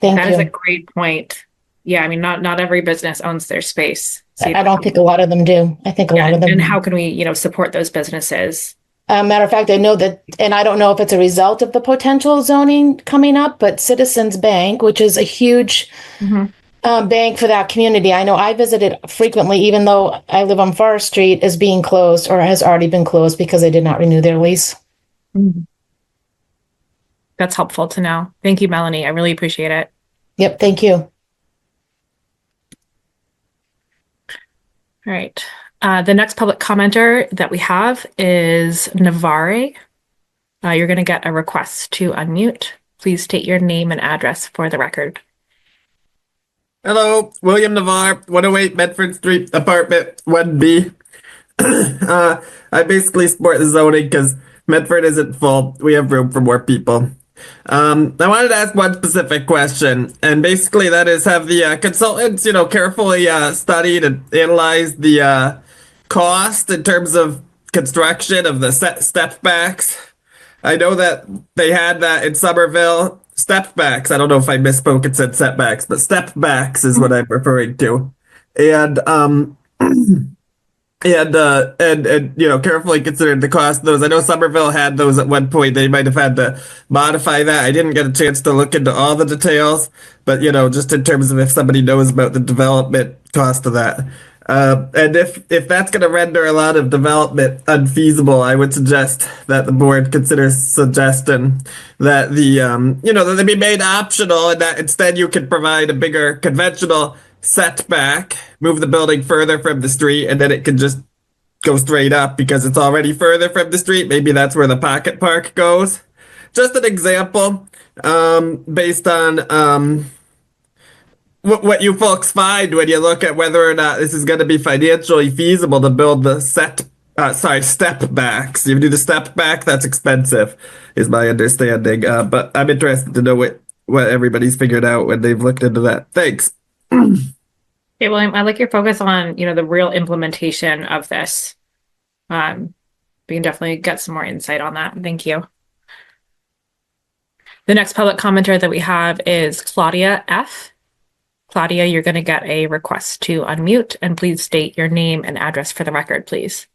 Thank you. That is a great point. Yeah, I mean, not every business owns their space. So I don't think a lot of them do. I think a lot of them. And how can we, support those businesses? Matter of fact, I know that, and I don't know if it's a result of the potential zoning coming up, but Citizens Bank, which is a huge bank for that community, I know I visited frequently, even though I live on Forest Street, is being closed or has already been closed because they did not renew their lease. That's helpful to know. Thank you, Melanie. I really appreciate it. Yep. Thank you. All right. The next public commenter that we have is Navarre. You're going to get a request to unmute. Please state your name and address for the record. Hello, William Navarre, 108 Medford Street, apartment 1B. I basically support the zoning because Medford isn't full. We have room for more people. I wanted to ask one specific question, and basically that is, have the consultants, carefully studied and analyzed the cost in terms of construction of the step backs? I know that they had that in Somerville. Step backs. I don't know if I misspoke and said setbacks, but step backs is what I'm referring to. And carefully considered the cost of those. I know Somerville had those at one point. They might have had to modify that. I didn't get a chance to look into all the details, but just in terms of if somebody knows about the development cost of that. And if that's going to render a lot of development unfeasible, I would suggest that the board consider suggesting that that they be made optional, and that instead you could provide a bigger conventional setback, move the building further from the street, and then it can just go straight up because it's already further from the street. Maybe that's where the pocket park goes. Just an example, based on what you folks find when you look at whether or not this is going to be financially feasible to build the step backs. If you do the step back, that's expensive, is my understanding. But I'm interested to know what everybody's figured out when they've looked into that. Thanks. Okay, William, I like your focus on, the real implementation of this. We can definitely get some more insight on that. Thank you. The next public commenter that we have is Claudia F. Claudia, you're going to get a request to unmute, and please state your name and address for the record, please.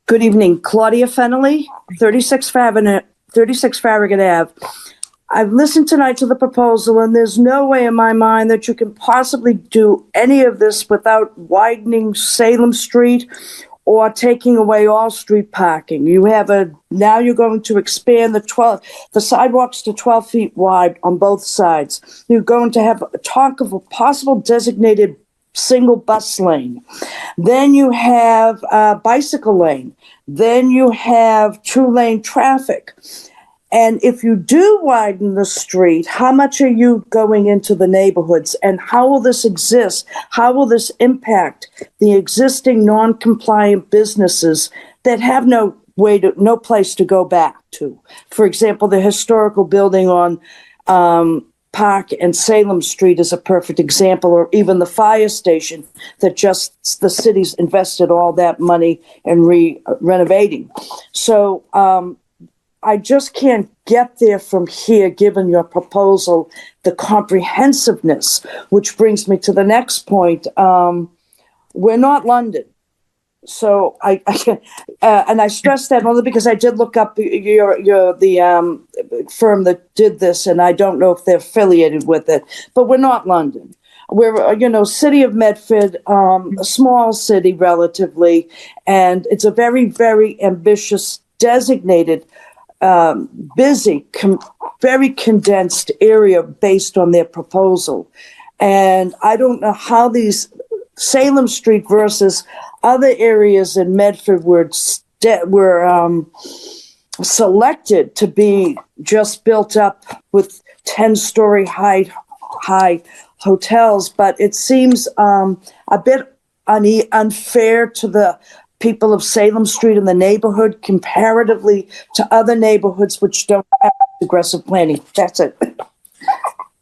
Good evening, Claudia Fennelly, 36 Farragut Ave. I've listened tonight to the proposal, and there's no way in my mind that you can possibly do any of this without widening Salem Street or taking away all street parking. Now you're going to expand the sidewalks to 12 feet wide on both sides. You're going to have talk of a possible designated single bus lane. Then you have a bicycle lane. Then you have 2-lane traffic. And if you do widen the street, how much are you going into the neighborhoods, and how will this exist? How will this impact the existing non-compliant businesses that have no place to go back to? For example, the historical building on Park and Salem Street is a perfect example, or even the fire station that the city's invested all that money in renovating. So, I just can't get there from here, given your proposal, the comprehensiveness, which brings me to the next point. We're not London. So and I stress that only because I did look up the firm that did this, and I don't know if they're affiliated with it, but we're not London. We're, city of Medford, a small city relatively, and it's a very, very ambitious, designated, busy, very condensed area based on their proposal. And I don't know how these Salem Street versus other areas in Medford were selected to be just built up with 10-story high hotels, but it seems a bit unfair to the people of Salem Street and the neighborhood comparatively to other neighborhoods which don't have aggressive planning. That's it.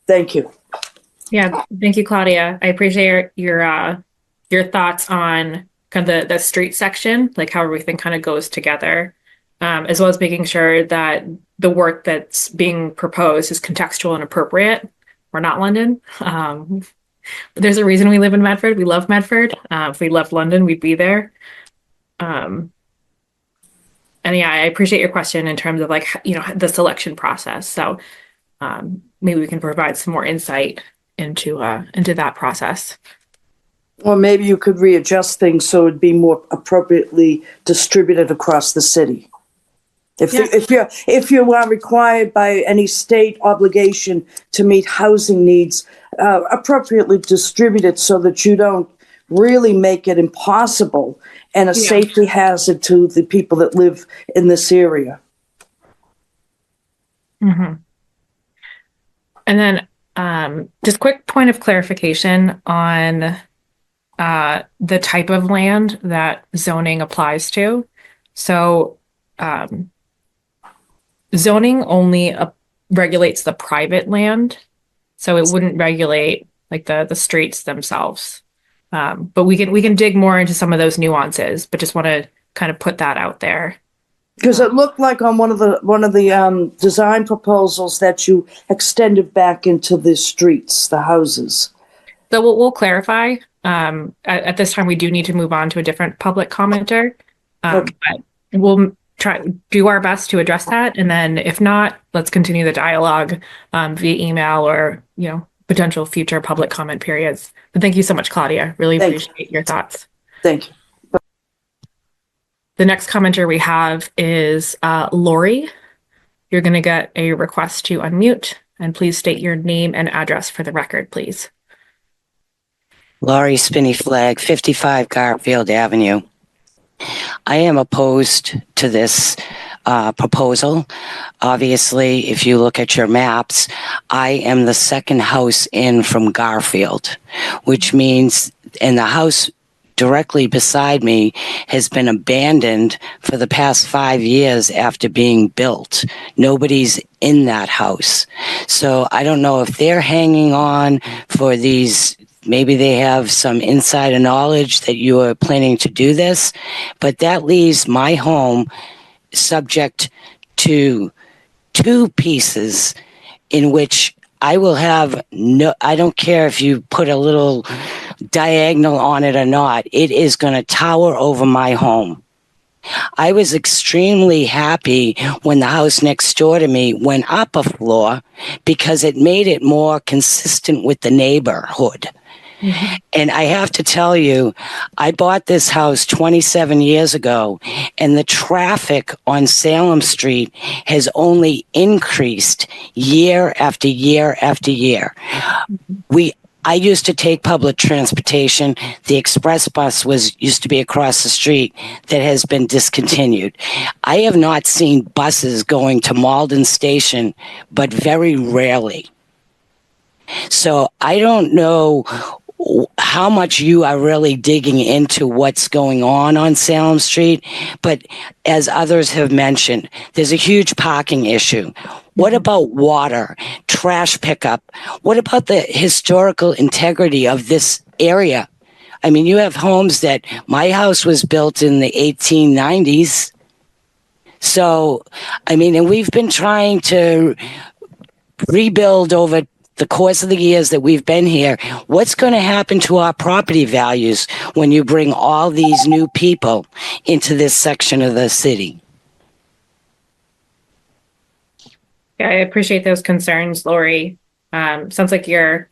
Thank you. Yeah, thank you, Claudia. I appreciate your thoughts on kind of the street section, like how everything kind of goes together, as well as making sure that the work that's being proposed is contextual and appropriate. We're not London. There's a reason we live in Medford. We love Medford. If we left London, we'd be there. And yeah, I appreciate your question in terms of the selection process. So maybe we can provide some more insight into that process. Or maybe you could readjust things so it'd be more appropriately distributed across the city. If you are required by any state obligation to meet housing needs, appropriately distributed so that you don't really make it impossible and a safety hazard to the people that live in this area. Mm-hmm. And then just quick point of clarification on the type of land that zoning applies to. So zoning only regulates the private land, so it wouldn't regulate like the streets themselves. But we can dig more into some of those nuances, but just want to kind of put that out there. Because it looked like on one of the design proposals that you extended back into the streets, the houses. So we'll clarify. At this time, we do need to move on to a different public commenter, but we'll try do our best to address that. And then if not, let's continue the dialogue via email or potential future public comment periods. But thank you so much, Claudia. Really appreciate your thoughts. Thank you. The next commenter we have is Lori. You're going to get a request to unmute, and please state your name and address for the record, please. Laurie Spinney Flag, 55 Garfield Avenue. I am opposed to this proposal. Obviously, if you look at your maps, I am the second house in from Garfield, which means, and the house directly beside me has been abandoned for the past 5 years after being built. Nobody's in that house. So I don't know if they're hanging on for these. Maybe they have some insider knowledge that you are planning to do this, but that leaves my home subject to 2 pieces in which I will have I don't care if you put a little diagonal on it or not, it is going to tower over my home. I was extremely happy when the house next door to me went up a floor because it made it more consistent with the neighborhood. Mm-hmm. And I have to tell you, I bought this house 27 years ago, and the traffic on Salem Street has only increased year after year after year. I used to take public transportation. The express bus used to be across the street. That has been discontinued. I have not seen buses going to Malden Station, but very rarely. So I don't know how much you are really digging into what's going on Salem Street, but as others have mentioned, there's a huge parking issue. What about water, trash pickup? What about the historical integrity of this area? I mean, you have homes that my house was built in the 1890s. So, I mean, and we've been trying to rebuild over the course of the years that we've been here. What's going to happen to our property values when you bring all these new people into this section of the city? Yeah, I appreciate those concerns, Lori. Sounds like I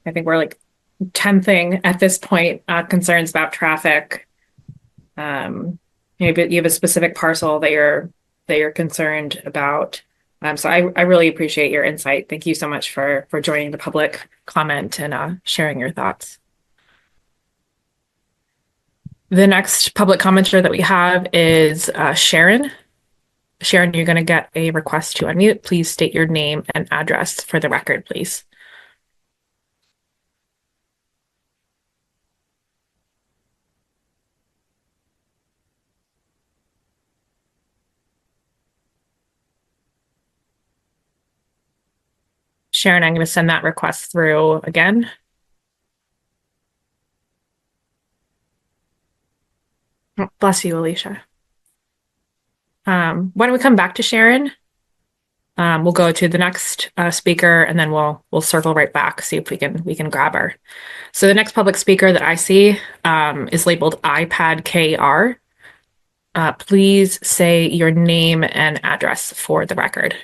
think we're like 10thing at this point, concerns about traffic. Maybe you have a specific parcel that you're concerned about. So I really appreciate your insight. Thank you so much for joining the public comment and sharing your thoughts. The next public commenter that we have is Sharon. Sharon, you're going to get a request to unmute. Please state your name and address for the record, please. Sharon, I'm going to send that request through again. Oh, bless you, Alicia. Why don't we come back to Sharon? We'll go to the next speaker, and then we'll circle right back, see if we can grab her. So the next public speaker that I see is labeled iPad KR. Please say your name and address for the record.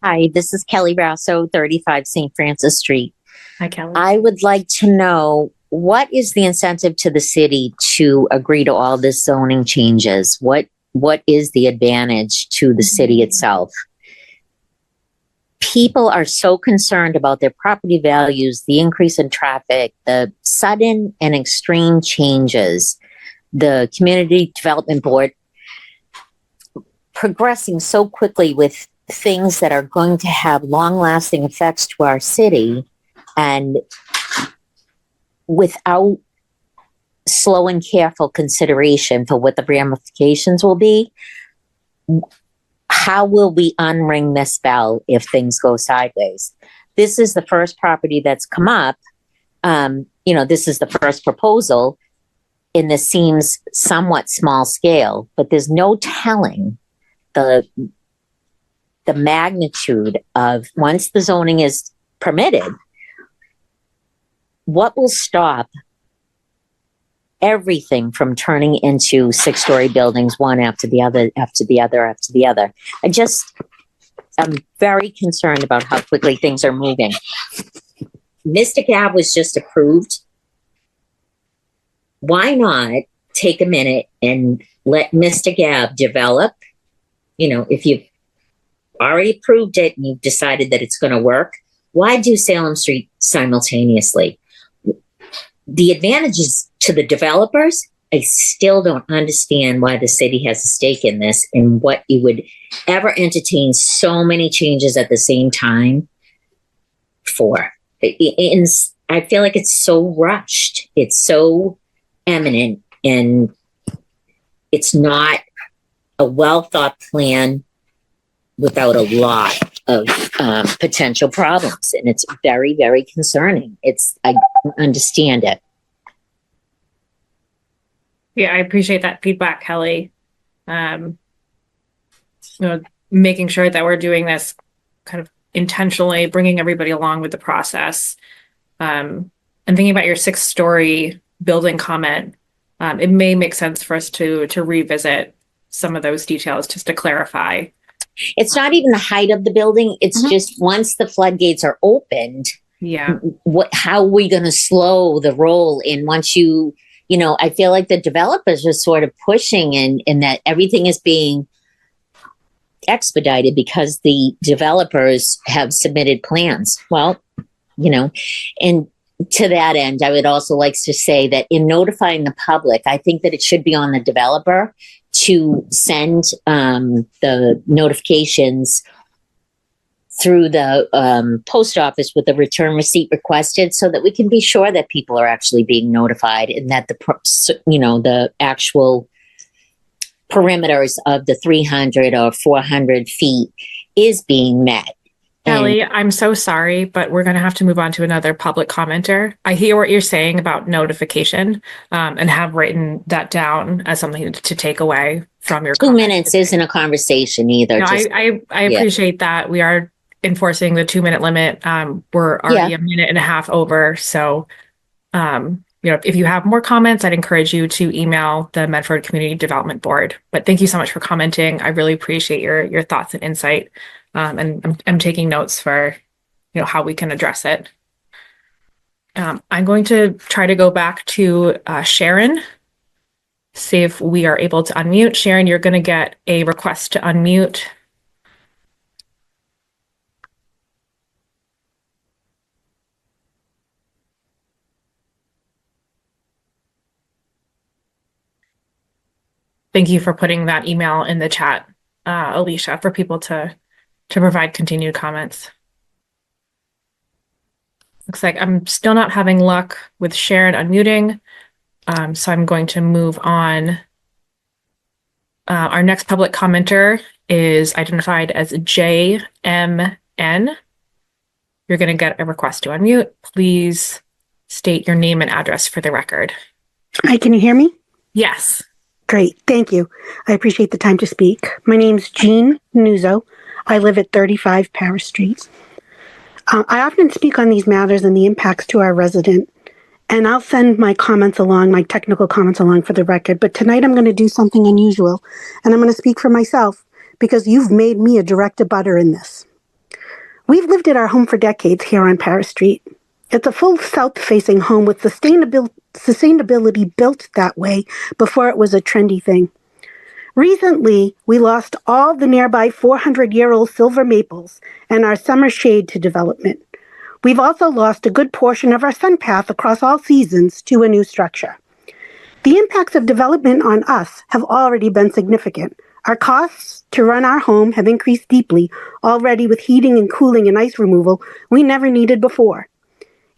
Hi, this is Kelly Brasso, 35 St. Francis Street. Hi, Kelly. I would like to know, what is the incentive to the city to agree to all this zoning changes? What is the advantage to the city itself? People are so concerned about their property values, the increase in traffic, the sudden and extreme changes, the Community Development Board progressing so quickly with things that are going to have long-lasting effects to our city, and without slow and careful consideration for what the ramifications will be. How will we unring this bell if things go sideways? This is the first property that's come up. This is the first proposal, and this seems somewhat small scale, but there's no telling the magnitude of, once the zoning is permitted, what will stop everything from turning into 6-story buildings, one after the other, after the other, after the other. I'm very concerned about how quickly things are moving. Mystic Ave was just approved. Why not take a minute and let Mystic Ave develop? If you've already approved it and you've decided that it's going to work, why do Salem Street simultaneously? The advantages to the developers, I still don't understand why the city has a stake in this and what you would ever entertain so many changes at the same time for. I feel like it's so rushed. It's so eminent, and it's not a well thought plan without a lot of potential problems. And it's very, very concerning. I don't understand it. Yeah, I appreciate that feedback, Kelly. Making sure that we're doing this kind of intentionally, bringing everybody along with the process. And thinking about your 6-story building comment, it may make sense for us to revisit some of those details just to clarify. It's not even the height of the building. It's just once the floodgates are opened, how are we going to slow the roll in once I feel like the developers are sort of pushing in that everything is being expedited because the developers have submitted plans. Well, and to that end, I would also like to say that in notifying the public, I think that it should be on the developer to send the notifications through the post office with the return receipt requested, so that we can be sure that people are actually being notified and that the actual perimeters of the 300 or 400 feet is being met. Kelly, I'm so sorry, but we're going to have to move on to another public commenter. I hear what you're saying about notification, and have written that down as something to take away from your 2 minutes isn't a conversation either. No, I appreciate that. We are enforcing the 2 minute limit. We're already a minute and a half over. So, if you have more comments, I'd encourage you to email the Medford Community Development Board. But thank you so much for commenting. I really appreciate your thoughts and insight. And I'm taking notes for, how we can address it. I'm going to try to go back to Sharon, see if we are able to unmute. Sharon, you're going to get a request to unmute. Thank you for putting that email in the chat, Alicia, for people to provide continued comments. Looks like I'm still not having luck with Sharon unmuting, so I'm going to move on. Our next public commenter is identified as JMN. You're going to get a request to unmute. Please state your name and address for the record. Hi, can you hear me? Yes. Great, thank you. I appreciate the time to speak. My name's Jean Nuzzo. I live at 35 Paris Street. I often speak on these matters and the impacts to our resident, and I'll send my comments along, my technical comments along for the record, but tonight I'm going to do something unusual, and I'm going to speak for myself because you've made me a direct abutter in this. We've lived at our home for decades here on Paris Street. It's a full south-facing home with sustainability built that way before it was a trendy thing. Recently, we lost all the nearby 400-year-old silver maples and our summer shade to development. We've also lost a good portion of our sun path across all seasons to a new structure. The impacts of development on us have already been significant. Our costs to run our home have increased deeply already with heating and cooling and ice removal we never needed before.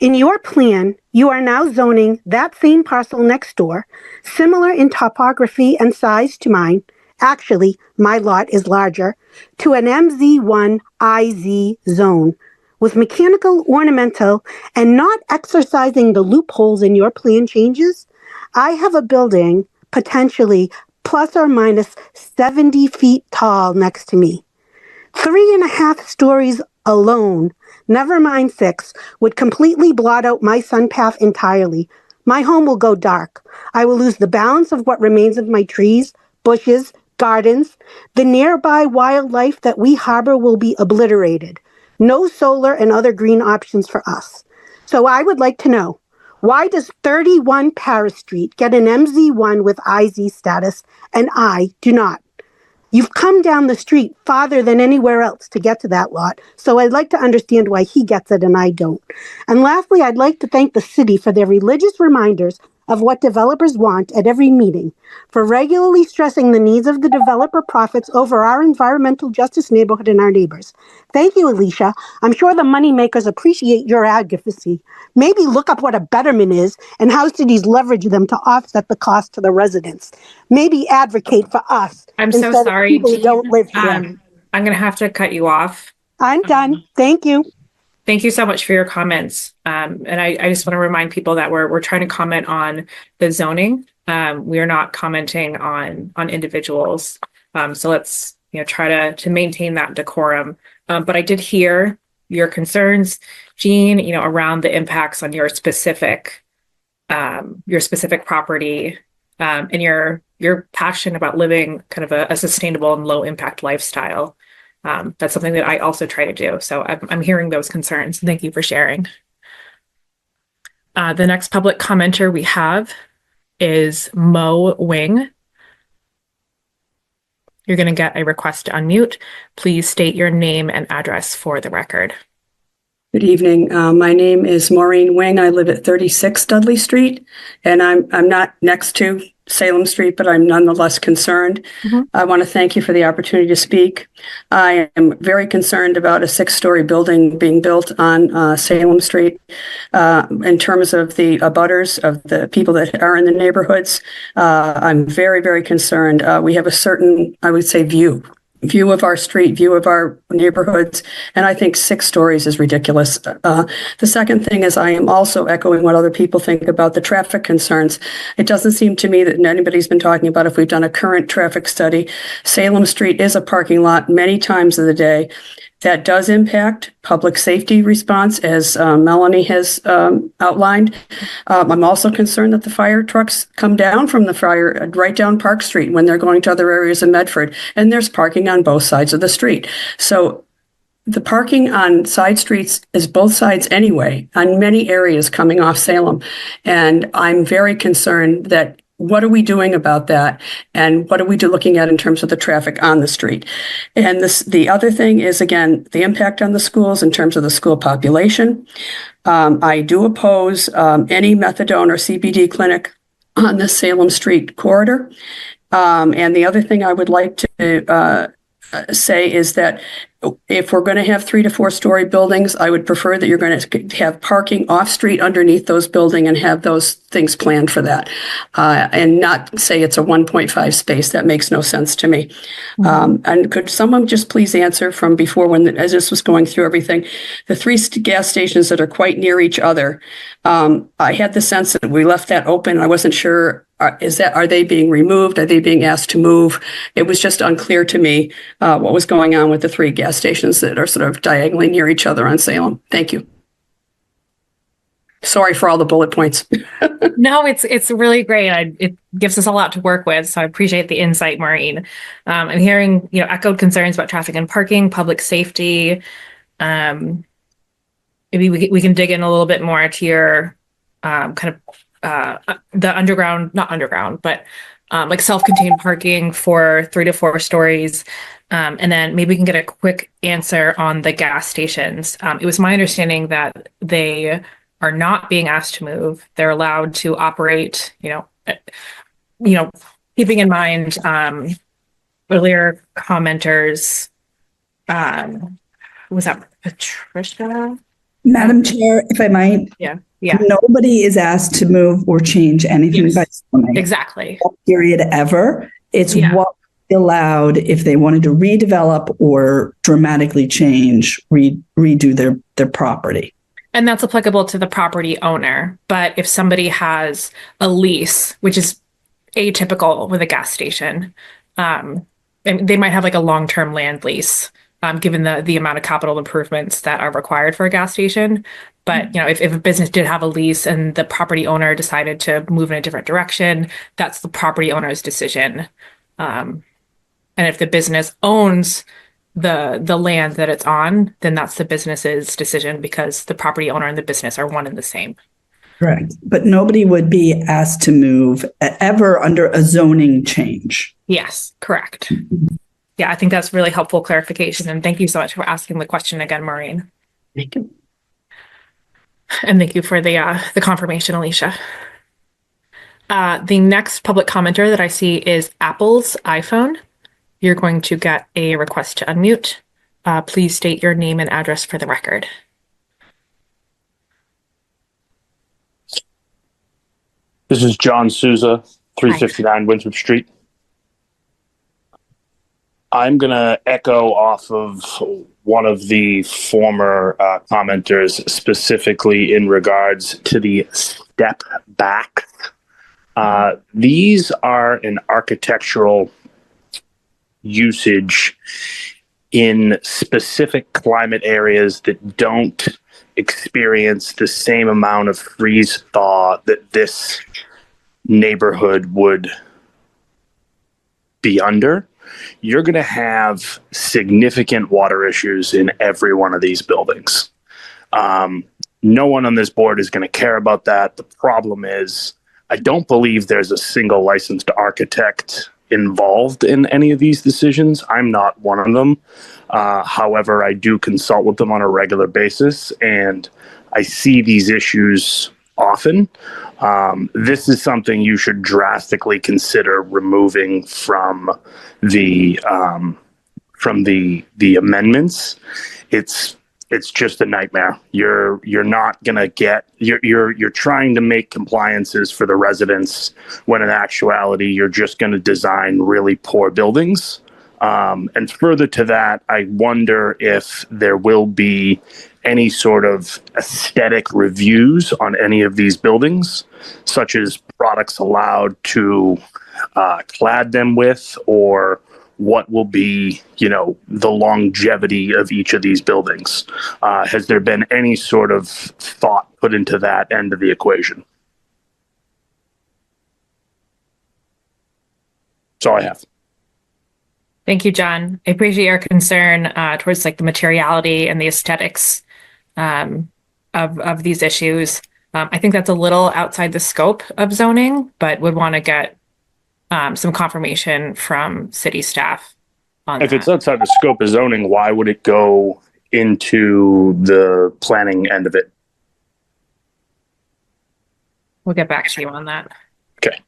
In your plan, you are now zoning that same parcel next door, similar in topography and size to mine. Actually, my lot is larger, to an MZ1IZ zone with mechanical, ornamental, and not exercising the loopholes in your plan changes. I have a building potentially plus or minus 70 feet tall next to me. 3.5 stories alone, never mind 6, would completely blot out my sun path entirely. My home will go dark. I will lose the balance of what remains of my trees, bushes, gardens. The nearby wildlife that we harbor will be obliterated. No solar and other green options for us. So I would like to know, why does 31 Paris Street get an MZ1 with IZ status and I do not? You've come down the street farther than anywhere else to get to that lot, so I'd like to understand why he gets it and I don't. And lastly, I'd like to thank the city for their religious reminders of what developers want at every meeting, for regularly stressing the needs of the developer profits over our environmental justice neighborhood and our neighbors. Thank you, Alicia. I'm sure the moneymakers appreciate your advocacy. Maybe look up what a betterment is and how cities leverage them to offset the cost to the residents. Maybe advocate for us. I'm so instead of sorry, people who Jean. don't live here. I'm going to have to cut you off. I'm done. Thank you. Thank you so much for your comments. And I just want to remind people that we're trying to comment on the zoning. We are not commenting on individuals. So let's try to maintain that decorum. But I did hear your concerns, Jean, around the impacts on your specific property and your passion about living kind of a sustainable and low impact lifestyle. That's something that I also try to do. So I'm hearing those concerns. Thank you for sharing. The next public commenter we have is Mo Wing. You're going to get a request to unmute. Please state your name and address for the record. Good evening. My name is Maureen Wing. I live at 36 Dudley Street, and I'm not next to Salem Street, but I'm nonetheless concerned. I want to thank you for the opportunity to speak. I am very concerned about a 6-story building being built on Salem Street. In terms of the abutters, of the people that are in the neighborhoods, I'm very, very concerned. We have a certain, I would say, view of our street, view of our neighborhoods, and I think 6 stories is ridiculous. The second thing is I am also echoing what other people think about the traffic concerns. It doesn't seem to me that anybody's been talking about if we've done a current traffic study. Salem Street is a parking lot many times of the day. That does impact public safety response, as Melanie has outlined. I'm also concerned that the fire trucks come down from the fire right down Park Street when they're going to other areas of Medford, and there's parking on both sides of the street. So the parking on side streets is both sides anyway, on many areas coming off Salem. And I'm very concerned that what are we doing about that? And what are we looking at in terms of the traffic on the street? And the other thing is, again, the impact on the schools in terms of the school population. I do oppose any methadone or CBD clinic on the Salem Street corridor. And the other thing I would like to say is that if we're going to have 3 to 4 story buildings, I would prefer that you're going to have parking off street underneath those buildings and have those things planned for that, and not say it's a 1.5 space. That makes no sense to me. And could someone just please answer from before, as this was going through everything, the 3 gas stations that are quite near each other? I had the sense that we left that open. I wasn't sure. Are they being removed? Are they being asked to move? It was just unclear to me what was going on with the 3 gas stations that are sort of diagonally near each other on Salem. Thank you. Sorry for all the bullet points. No, it's really great. It gives us a lot to work with, so I appreciate the insight, Maureen. I'm hearing echoed concerns about traffic and parking, public safety. Maybe we can dig in a little bit more to your kind of the not underground, but like self-contained parking for 3 to 4 stories. And then maybe we can get a quick answer on the gas stations. It was my understanding that they are not being asked to move. They're allowed to operate, keeping in mind earlier commenters. Was that Patricia? Madam Chair, if I might. Yeah. Nobody is asked to move or change anything by zoning. Exactly. Period ever. It's what allowed if they wanted to redevelop or dramatically change, redo their property. And that's applicable to the property owner. But if somebody has a lease, which is atypical with a gas station, and they might have like a long-term land lease, given the amount of capital improvements that are required for a gas station. But if a business did have a lease and the property owner decided to move in a different direction, that's the property owner's decision. And if the business owns the land that it's on, then that's the business's decision, because the property owner and the business are one and the same. Correct. But nobody would be asked to move ever under a zoning change. Yes, correct. Yeah, I think that's really helpful clarification. And thank you so much for asking the question again, Maureen. Thank you. And thank you for the confirmation, Alicia. The next public commenter that I see is Apple's iPhone. You're going to get a request to unmute. Please state your name and address for the record. This is John Souza, 359 Winthrop Street. I'm going to echo off of one of the former commenters, specifically in regards to the step back. These are an architectural usage in specific climate areas that don't experience the same amount of freeze thaw that this neighborhood would be under, you're going to have significant water issues in every one of these buildings. No one on this board is going to care about that. The problem is, I don't believe there's a single licensed architect involved in any of these decisions. I'm not one of them. However, I do consult with them on a regular basis, and I see these issues often. This is something you should drastically consider removing from the amendments. It's just a nightmare. You're not gonna get, you're trying to make compliances for the residents when in actuality you're just gonna design really poor buildings. And further to that, I wonder if there will be any sort of aesthetic reviews on any of these buildings, such as products allowed to clad them with, or what will be, the longevity of each of these buildings. Has there been any sort of thought put into that end of the equation? That's all I have. Thank you, John. I appreciate your concern towards like the materiality and the aesthetics of these issues. I think that's a little outside the scope of zoning, but would want to get some confirmation from city staff on If that. it's outside the scope of zoning, why would it go into the planning end of it? We'll get back to you on that. Okay.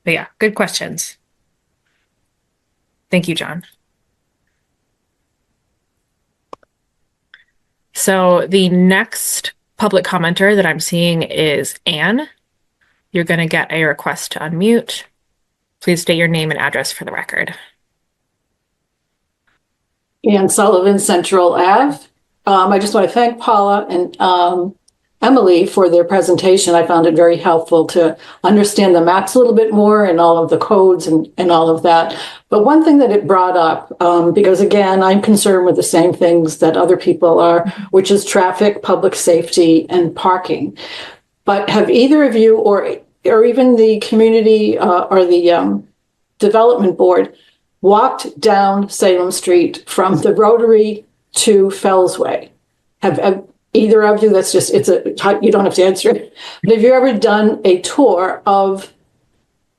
But yeah, good questions. Thank you, John. So the next public commenter that I'm seeing is Anne. You're going to get a request to unmute. Please state your name and address for the record. Ann Sullivan, Central Ave. I just want to thank Paula and Emily for their presentation. I found it very helpful to understand the maps a little bit more and all of the codes and all of that. But one thing that it brought up, because again, I'm concerned with the same things that other people are, which is traffic, public safety, and parking. But have either of you or even the community or the development board walked down Salem Street from the Rotary to Fellsway? Have either of you, you don't have to answer it, but have you ever done a tour of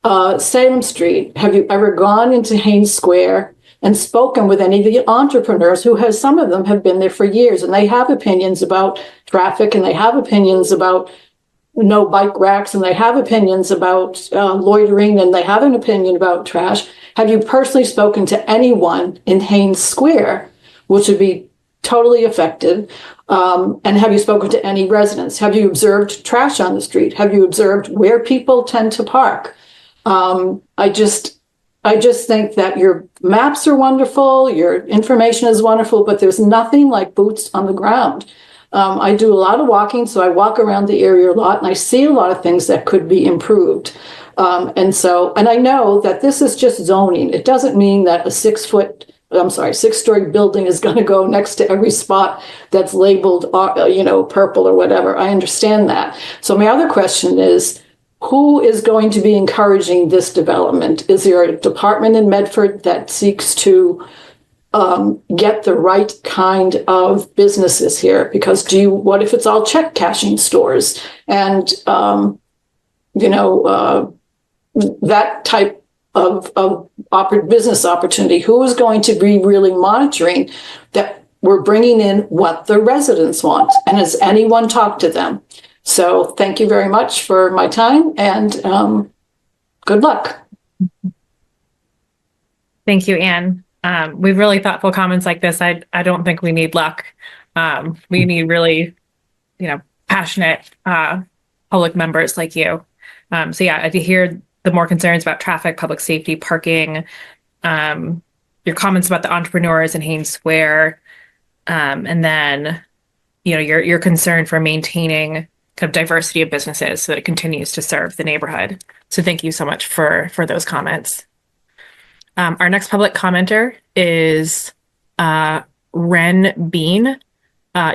Salem Street? Have you ever gone into Haynes Square and spoken with any of the entrepreneurs some of them have been there for years, and they have opinions about traffic, and they have opinions about no bike racks, and they have opinions about loitering, and they have an opinion about trash. Have you personally spoken to anyone in Haynes Square, which would be totally effective? And have you spoken to any residents? Have you observed trash on the street? Have you observed where people tend to park? I just think that your maps are wonderful, your information is wonderful, but there's nothing like boots on the ground. I do a lot of walking, so I walk around the area a lot, and I see a lot of things that could be improved. And I know that this is just zoning. It doesn't mean that a 6-story building is going to go next to every spot that's labeled, purple or whatever. I understand that. So my other question is, who is going to be encouraging this development? Is there a department in Medford that seeks to get the right kind of businesses here? Because what if it's all check cashing stores and, that type of business opportunity? Who is going to be really monitoring that we're bringing in what the residents want? And has anyone talked to them? So thank you very much for my time, and good luck. Thank you, Anne. We've really thoughtful comments like this. I don't think we need luck. We need really, passionate public members like you. So yeah, I hear the more concerns about traffic, public safety, parking, your comments about the entrepreneurs in Haynes Square, and then, your concern for maintaining kind of diversity of businesses so that it continues to serve the neighborhood. So thank you so much for those comments. Our next public commenter is Ren Bean.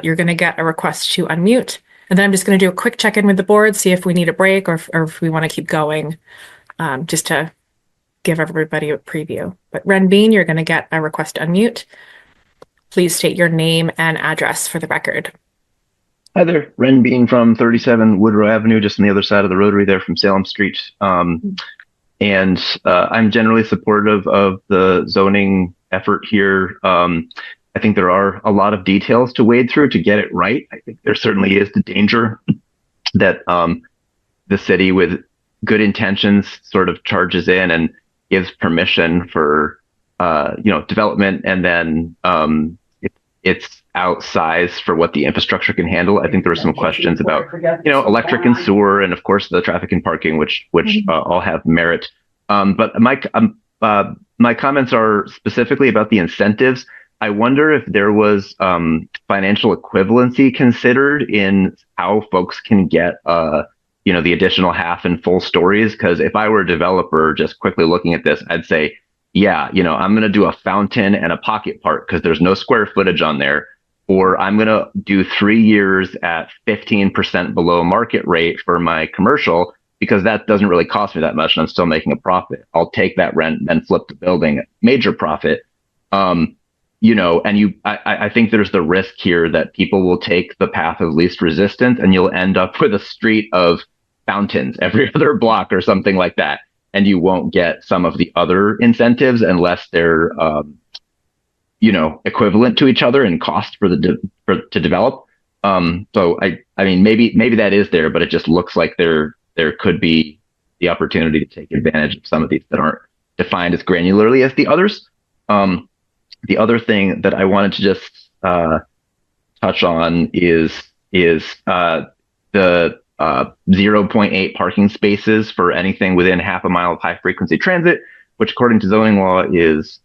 You're going to get a request to unmute. And then I'm just going to do a quick check-in with the board, see if we need a break or if we want to keep going, just to give everybody a preview. But Ren Bean, you're going to get a request to unmute. Please state your name and address for the record. Hi there, Ren Bean from 37 Woodrow Avenue, just on the other side of the Rotary there from Salem Street. I'm generally supportive of the zoning effort here. I think there are a lot of details to wade through to get it right. I think there certainly is the danger that the city with good intentions sort of charges in and gives permission for development, and then it's outsized for what the infrastructure can handle. I think there were some questions about electric and sewer, and of course the traffic and parking, which all have merit. But my comments are specifically about the incentives. I wonder if there was financial equivalency considered in how folks can get the additional half and full stories. Because if I were a developer just quickly looking at this, I'd say, yeah, I'm going to do a fountain and a pocket park because there's no square footage on there. Or I'm going to do 3 years at 15% below market rate for my commercial because that doesn't really cost me that much and I'm still making a profit. I'll take that rent and flip the building, major profit. I think there's the risk here that people will take the path of least resistance and you'll end up with a street of fountains every other block or something like that. And you won't get some of the other incentives unless they're, equivalent to each other in cost to develop. So I mean, maybe that is there, but it just looks like there could be the opportunity to take advantage of some of these that aren't defined as granularly as the others. The other thing that I wanted to just touch on is the 0.8 parking spaces for anything within half a mile of high frequency transit, which according to zoning law is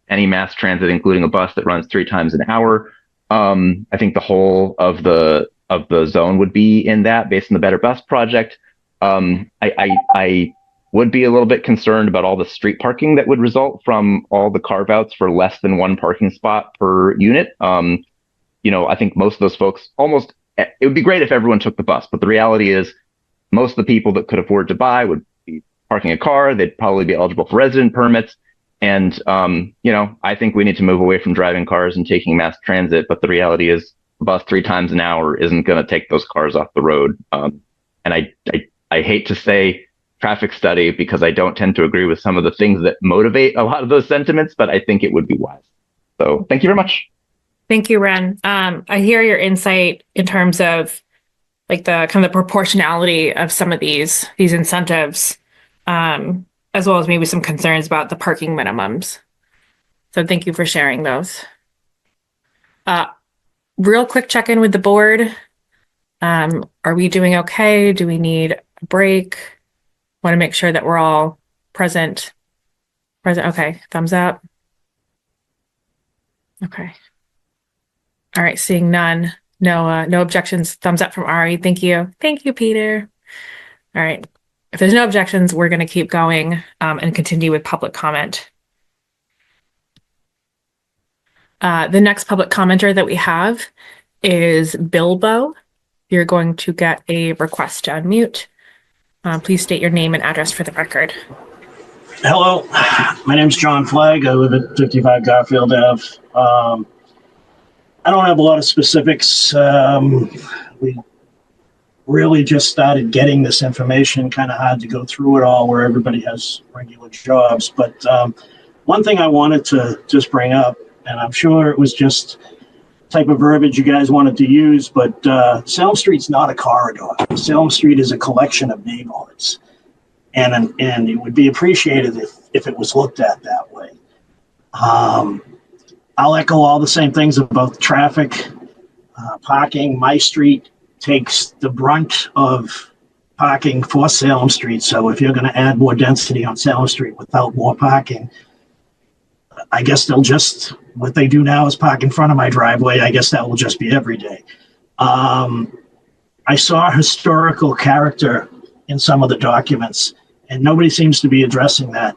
any mass transit, including a bus that runs 3 times an hour. I think the whole of the zone would be in that based on the Better Bus project. I would be a little bit concerned about all the street parking that would result from all the carve outs for less than 1 parking spot per unit. I think most of those folks it would be great if everyone took the bus, but the reality is most of the people that could afford to buy would be parking a car. They'd probably be eligible for resident permits. And, I think we need to move away from driving cars and taking mass transit. But the reality is the bus 3 times an hour isn't going to take those cars off the road. And I hate to say traffic study because I don't tend to agree with some of the things that motivate a lot of those sentiments, but I think it would be wise. So thank you very much. Thank you, Ren. I hear your insight in terms of like the kind of proportionality of some of these incentives, as well as maybe some concerns about the parking minimums. So thank you for sharing those. Real quick check-in with the board. Are we doing okay? Do we need a break? Want to make sure that we're all present. Okay, thumbs up. Okay. All right, seeing none. No objections. Thumbs up from Ari. Thank you. Thank you, Peter. All right. If there's no objections, we're going to keep going and continue with public comment. The next public commenter that we have is Bilbo. You're going to get a request to unmute. Please state your name and address for the record. Hello, my name's John Flagg. I live at 55 Garfield Ave. I don't have a lot of specifics. We really just started getting this information, kind of hard to go through it all where everybody has regular jobs. But one thing I wanted to just bring up, and I'm sure it was just type of verbiage you guys wanted to use, but Salem Street's not a corridor. Salem Street is a collection of neighborhoods. And it would be appreciated if it was looked at that way. I'll echo all the same things about traffic, parking. My street takes the brunt of parking for Salem Street. So if you're going to add more density on Salem Street without more parking, I guess what they do now is park in front of my driveway. I guess that will just be every day. I saw historical character in some of the documents, and nobody seems to be addressing that.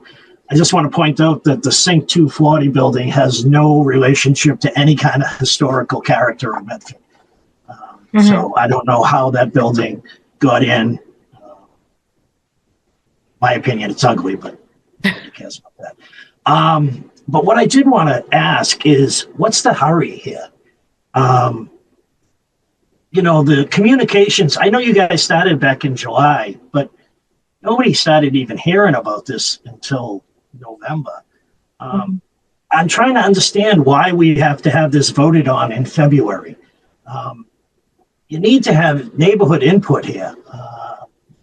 I just want to point out that the Sync 240 building has no relationship to any kind of historical character in Medford. So I don't know how that building got in. My opinion, it's ugly, but nobody cares about that. But what I did want to ask is, what's the hurry here? The communications, I know you guys started back in July, but nobody started even hearing about this until November. I'm trying to understand why we have to have this voted on in February. You need to have neighborhood input here.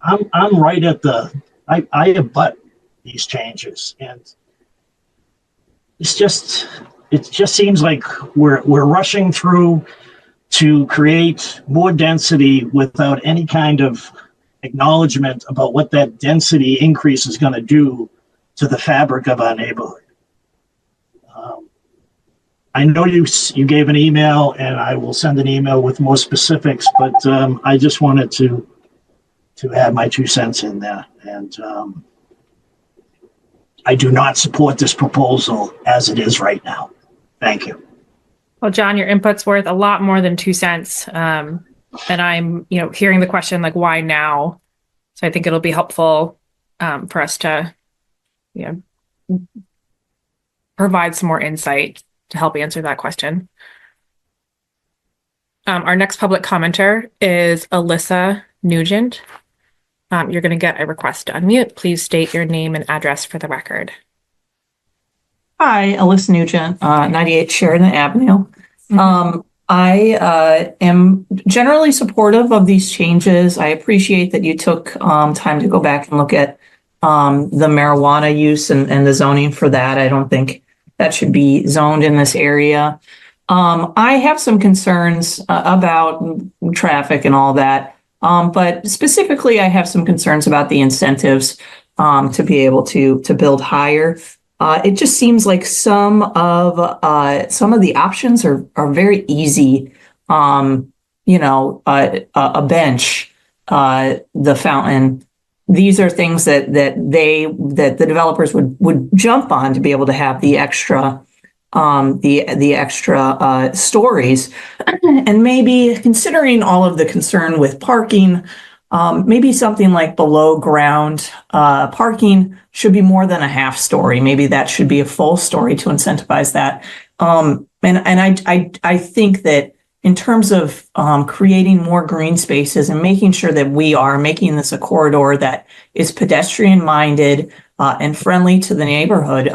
I'm right at I abut these changes, and it just seems like we're rushing through to create more density without any kind of acknowledgement about what that density increase is going to do to the fabric of our neighborhood. I know you gave an email, and I will send an email with more specifics, but I just wanted to add my 2 cents in there. And I do not support this proposal as it is right now. Thank you. Well, John, your input's worth a lot more than 2 cents. And I'm, hearing the question, like, why now? So I think it'll be helpful for us to, provide some more insight to help answer that question. Our next public commenter is Alyssa Nugent. You're going to get a request to unmute. Please state your name and address for the record. Hi, Alyssa Nugent, 98 Sheridan Avenue. I am generally supportive of these changes. I appreciate that you took time to go back and look at the marijuana use and the zoning for that. I don't think that should be zoned in this area. I have some concerns about traffic and all that, but specifically I have some concerns about the incentives to be able to build higher. It just seems like some of the options are very easy. A bench, the fountain. These are things that the developers would jump on to be able to have the extra stories, and maybe considering all of the concern with parking, maybe something like below ground parking should be more than a half story. Maybe that should be a full story to incentivize that. And I think that in terms of creating more green spaces and making sure that we are making this a corridor that is pedestrian minded and friendly to the neighborhood,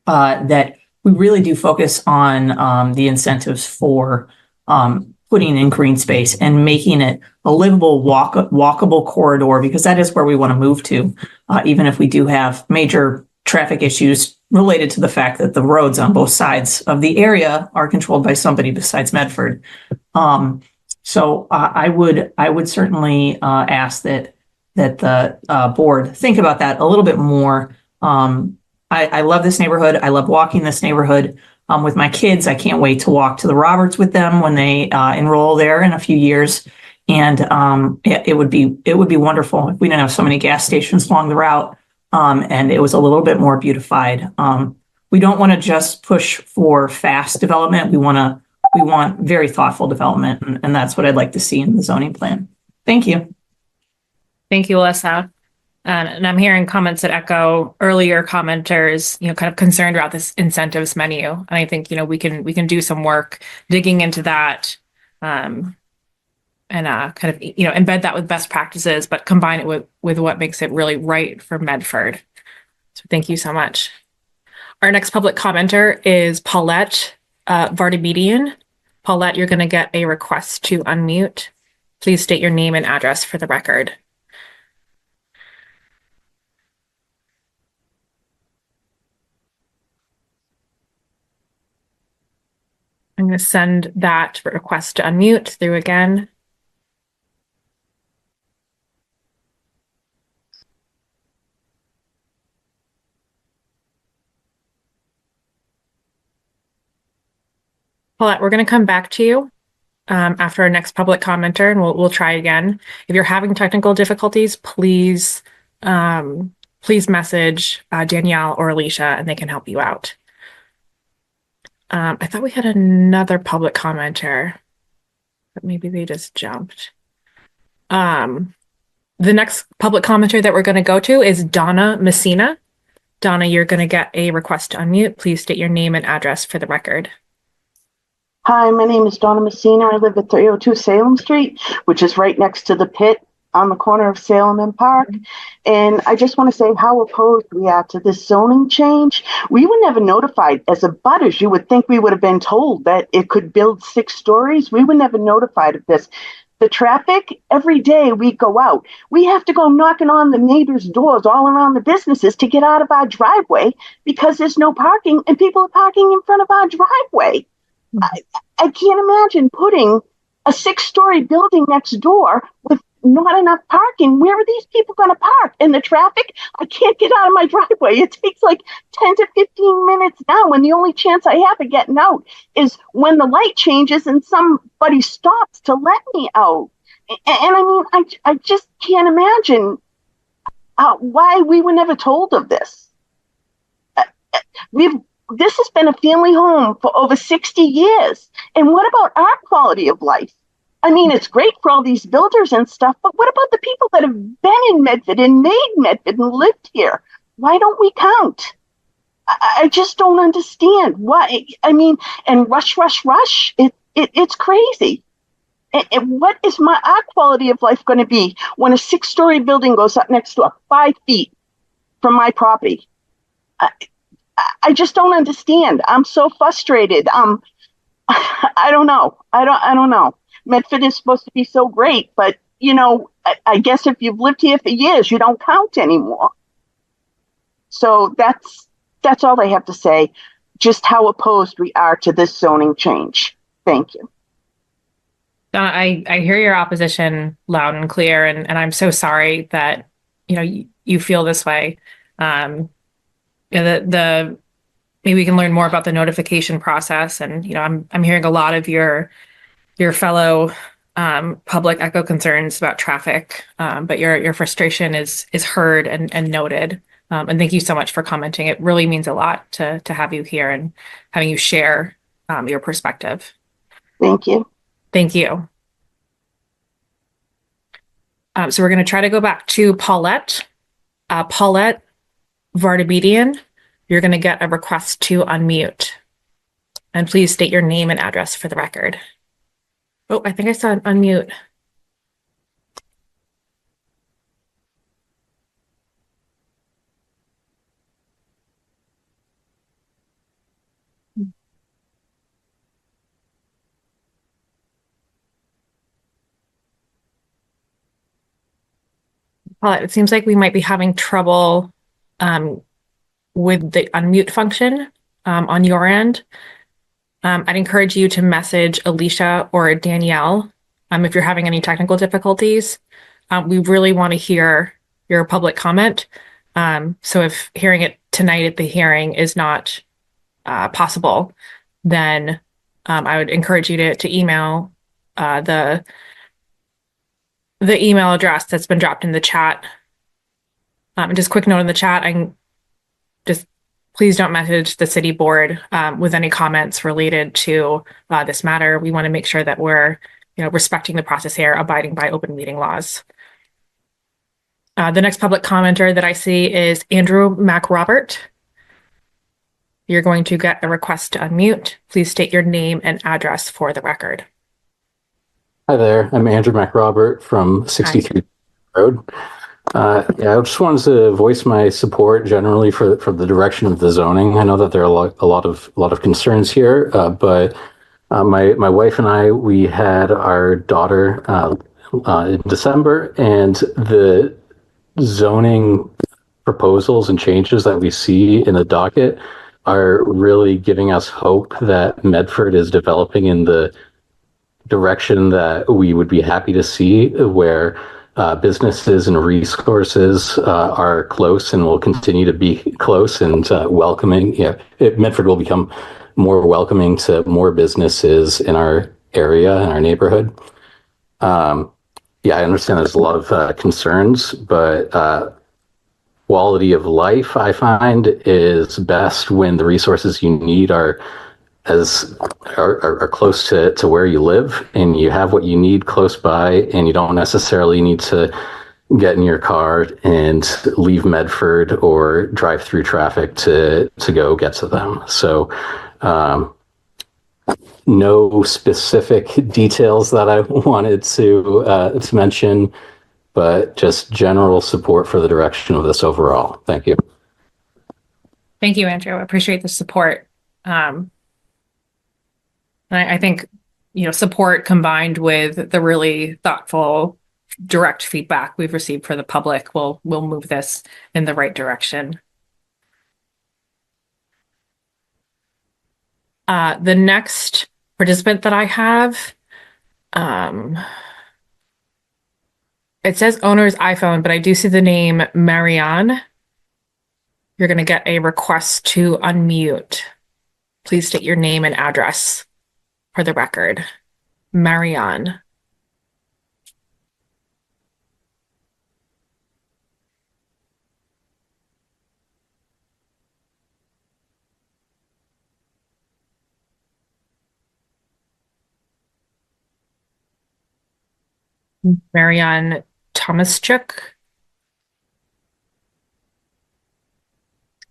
that we really do focus on the incentives for putting in green space and making it a livable, walkable corridor, because that is where we want to move to, even if we do have major traffic issues related to the fact that the roads on both sides of the area are controlled by somebody besides Medford. So I would certainly ask that the board think about that a little bit more. I love this neighborhood. I love walking this neighborhood with my kids. I can't wait to walk to the Roberts with them when they enroll there in a few years. And it would be wonderful if we didn't have so many gas stations along the route. And it was a little bit more beautified. We don't want to just push for fast development. We want very thoughtful development, and that's what I'd like to see in the zoning plan. Thank you. Thank you, Alyssa. And I'm hearing comments that echo earlier commenters, kind of concerned about this incentives menu. And I think, we can do some work digging into that, and kind of, embed that with best practices, but combine it with what makes it really right for Medford. So thank you so much. Our next public commenter is Paulette Vardimedian. Paulette, you're going to get a request to unmute. Please state your name and address for the record. I'm going to send that request to unmute through again. Paulette, we're going to come back to you after our next public commenter, and we'll try again. If you're having technical difficulties, please message Danielle or Alicia, and they can help you out. I thought we had another public commenter. but maybe they just jumped. The next public commenter that we're going to go to is Donna Messina. Donna, you're going to get a request to unmute. Please state your name and address for the record. Hi, my name is Donna Messina. I live at 302 Salem Street, which is right next to the pit on the corner of Salem and Park. And I just want to say how opposed we are to this zoning change. We were never notified as abutters. You would think we would have been told that it could build 6 stories. We were never notified of this. The traffic, every day we go out, we have to go knocking on the neighbors' doors all around the businesses to get out of our driveway because there's no parking and people are parking in front of our driveway. I can't imagine putting a 6-story building next door with not enough parking. Where are these people going to park? And the traffic, I can't get out of my driveway. It takes like 10 to 15 minutes now, and the only chance I have of getting out is when the light changes and somebody stops to let me out. And I mean, I just can't imagine why we were never told of this. This has been a family home for over 60 years. And what about our quality of life? I mean, it's great for all these builders and stuff, but what about the people that have been in Medford and made Medford and lived here? Why don't we count? I just don't understand why. I mean, and rush. It's crazy. And what is our quality of life going to be when a 6-story building goes up next door 5 feet from my property? I just don't understand. I'm so frustrated. I don't know. I don't know. Medford is supposed to be so great, but you know, I guess if you've lived here for years, you don't count anymore. So that's all I have to say. Just how opposed we are to this zoning change. Thank you. Donna, I hear your opposition loud and clear, and I'm so sorry that you feel this way. Maybe we can learn more about the notification process, and I'm hearing a lot of your fellow public echo concerns about traffic, but your frustration is heard and noted. And thank you so much for commenting. It really means a lot to have you here and having you share your perspective. Thank you. Thank you. So we're going to try to go back to Paulette. Paulette Vardabedian, you're going to get a request to unmute. And please state your name and address for the record. Oh, I think I saw an unmute. Paulette, it seems like we might be having trouble with the unmute function on your end. I'd encourage you to message Alicia or Danielle if you're having any technical difficulties. We really want to hear your public comment. So if hearing it tonight at the hearing is not possible, then I would encourage you to email the email address that's been dropped in the chat. And just quick note in the chat, please don't message the city board with any comments related to this matter. We want to make sure that we're respecting the process here, abiding by open meeting laws. The next public commenter that I see is Andrew MacRobert. You're going to get a request to unmute. Please state your name and address for the record. Hi there, I'm Andrew MacRobert from 63 Road. I just wanted to voice my support generally for the direction of the zoning. I know that there are a lot of concerns here, but my wife and I, we had our daughter in December, and the zoning proposals and changes that we see in the docket are really giving us hope that Medford is developing in the direction that we would be happy to see, where businesses and resources are close and will continue to be close and welcoming. Medford will become more welcoming to more businesses in our area, in our neighborhood. I understand there's a lot of concerns, but quality of life, I find, is best when the resources you need are as are close to where you live, and you have what you need close by, and you don't necessarily need to get in your car and leave Medford or drive through traffic to go get to them. So no specific details that I wanted to mention, but just general support for the direction of this overall. Thank you. Thank you, Andrew. I appreciate the support. I think, support combined with the really thoughtful, direct feedback we've received for the public will move this in the right direction. The next participant that I have, it says owner's iPhone, but I do see the name Marianne. You're going to get a request to unmute. Please state your name and address for the record. Marianne. Marianne Tomaschuk.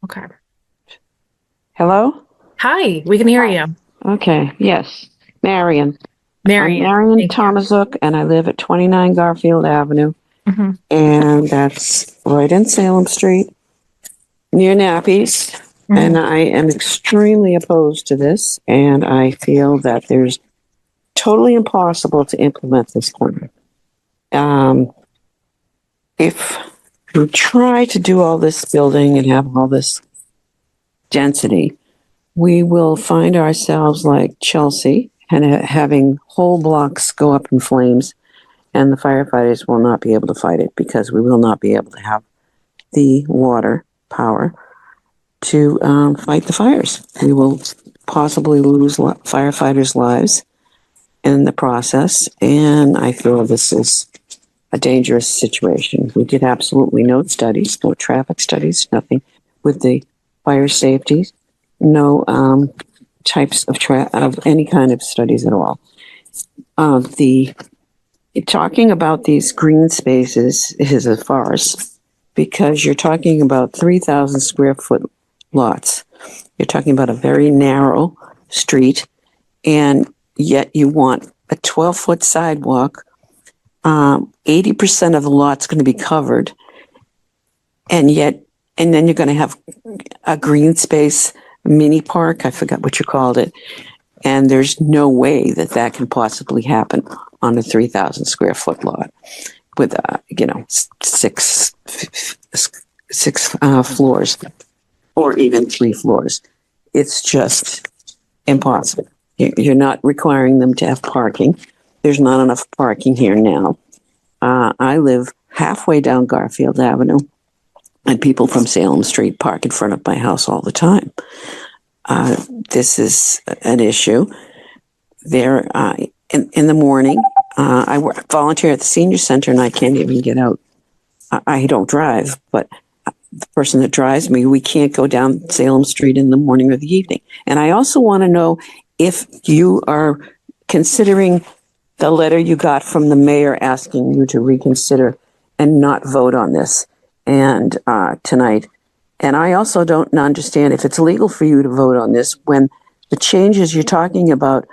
Okay. Hello? Hi, we can hear you. Okay, yes. Marion. Marion. I'm Marion Tomaszuk, and I live at 29 Garfield Avenue. Mhm. And that's right in Salem Street, near Nappies. And I am extremely opposed to this, and I feel that there's totally impossible to implement this plan. If we try to do all this building and have all this density, we will find ourselves like Chelsea and having whole blocks go up in flames, and the firefighters will not be able to fight it because we will not be able to have the water power to fight the fires. We will possibly lose firefighters' lives in the process, and I feel this is a dangerous situation. We did absolutely no studies, no traffic studies, nothing with the fire safety, no types of any kind of studies at all. Talking about these green spaces is a farce because you're talking about 3,000 square foot lots. You're talking about a very narrow street, and yet you want a 12-foot sidewalk. 80% of the lot's going to be covered, and then you're going to have a green space mini park. I forgot what you called it. And there's no way that can possibly happen on a 3,000 square foot lot with, six floors or even 3 floors. It's just impossible. You're not requiring them to have parking. There's not enough parking here now. I live halfway down Garfield Avenue, and people from Salem Street park in front of my house all the time. This is an issue. There, in the morning, I volunteer at the senior center, and I can't even get out. I don't drive, but the person that drives me, we can't go down Salem Street in the morning or the evening. And I also want to know if you are considering the letter you got from the mayor asking you to reconsider and not vote on this and tonight. And I also don't understand if it's legal for you to vote on this when the changes you're talking about,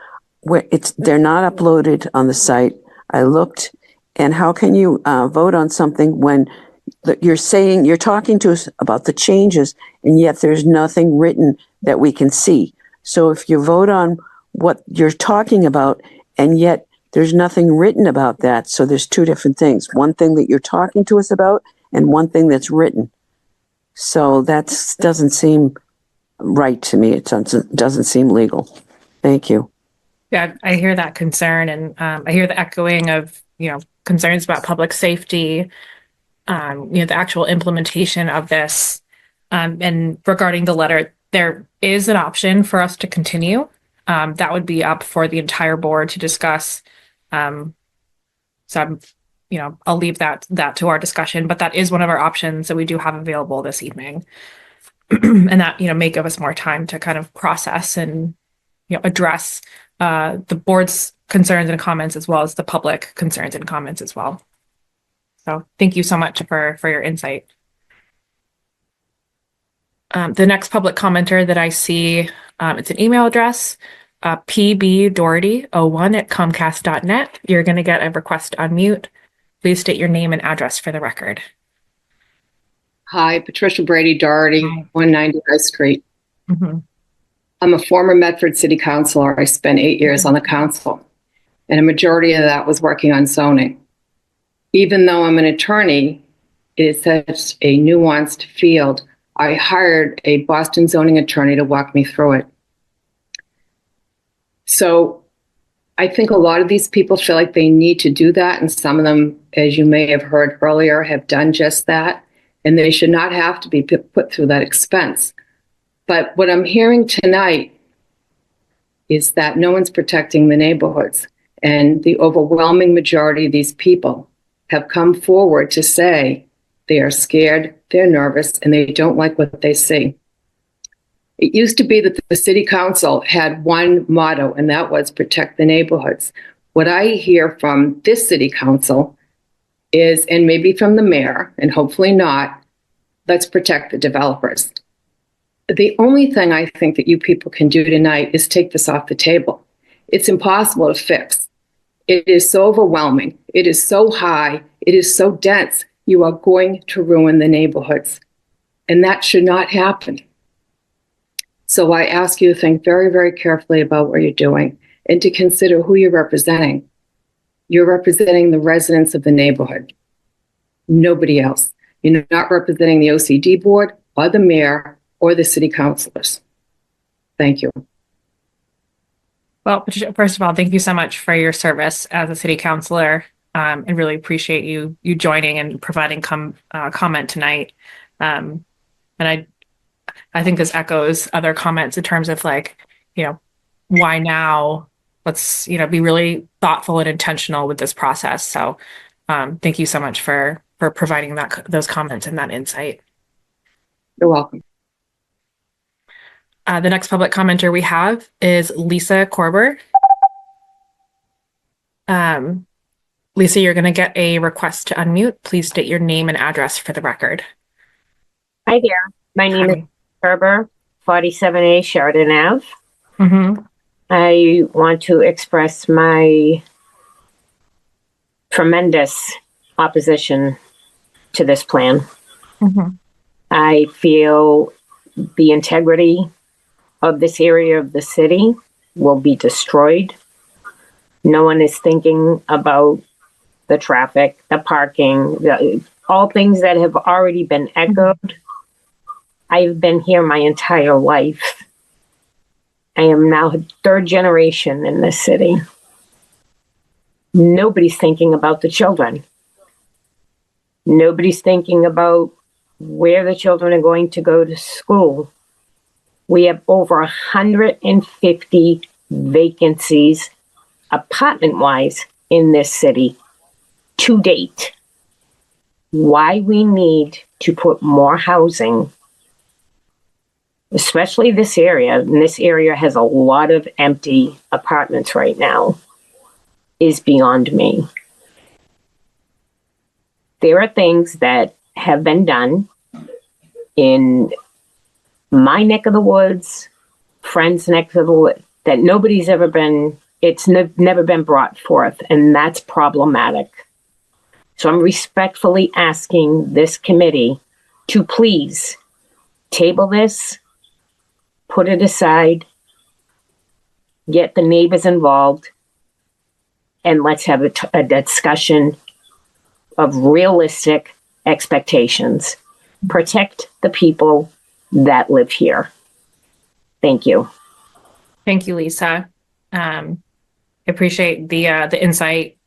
they're not uploaded on the site. I looked, and how can you vote on something when you're talking to us about the changes, and yet there's nothing written that we can see. So if you vote on what you're talking about, and yet there's nothing written about that, so there's two different things. One thing that you're talking to us about, and one thing that's written. So that doesn't seem right to me. It doesn't seem legal. Thank you. Yeah, I hear that concern, and I hear the echoing of concerns about public safety, the actual implementation of this, and regarding the letter, there is an option for us to continue. That would be up for the entire board to discuss. So I'm, I'll leave that to our discussion, but that is one of our options that we do have available this evening. And that, may give us more time to kind of process and address the board's concerns and comments as well as the public concerns and comments as well. So thank you so much for your insight. The next public commenter that I see, it's an email address, pbdoherty01@comcast.net. You're going to get a request to unmute. Please state your name and address for the record. Hi, Patricia Brady Doherty, 190 High Street. Mm-hmm. I'm a former Medford City Councilor. I spent 8 years on the council, and a majority of that was working on zoning. Even though I'm an attorney, it is such a nuanced field. I hired a Boston zoning attorney to walk me through it. So I think a lot of these people feel like they need to do that, and some of them, as you may have heard earlier, have done just that, and they should not have to be put through that expense. But what I'm hearing tonight is that no one's protecting the neighborhoods, and the overwhelming majority of these people have come forward to say they are scared, they're nervous, and they don't like what they see. It used to be that the city council had one motto, and that was protect the neighborhoods. What I hear from this city council is, and maybe from the mayor, and hopefully not, let's protect the developers. The only thing I think that you people can do tonight is take this off the table. It's impossible to fix. It is so overwhelming. It is so high. It is so dense. You are going to ruin the neighborhoods. And that should not happen. So I ask you to think very, very carefully about what you're doing and to consider who you're representing. You're representing the residents of the neighborhood, nobody else. You're not representing the OCD board or the mayor or the city councilors. Thank you. Well, Patricia, first of all, thank you so much for your service as a city councilor, and really appreciate you joining and providing comment tonight. And I think this echoes other comments in terms of why now? Let's be really thoughtful and intentional with this process. So thank you so much for providing those comments and that insight. You're welcome. The next public commenter we have is Lisa Korber. Lisa, you're going to get a request to unmute. Please state your name and address for the record. Hi there. My name is Kerber, 47A Sheridan Ave. Mm-hmm. I want to express my tremendous opposition to this plan. Mm-hmm. I feel the integrity of this area of the city will be destroyed. No one is thinking about the traffic, the parking, all things that have already been echoed. I've been here my entire life. I am now third generation in this city. Nobody's thinking about the children. Nobody's thinking about where the children are going to go to school. We have over 150 vacancies, apartment-wise, in this city to date. Why we need to put more housing, especially this area, and this area has a lot of empty apartments right now, is beyond me. There are things that have been done in my neck of the woods, friends' neck of the woods, that nobody's ever been, it's never been brought forth, and that's problematic. So I'm respectfully asking this committee to please table this, put it aside, get the neighbors involved, and let's have a discussion of realistic expectations. Protect the people that live here. Thank you. Thank you, Lisa. I appreciate the insight,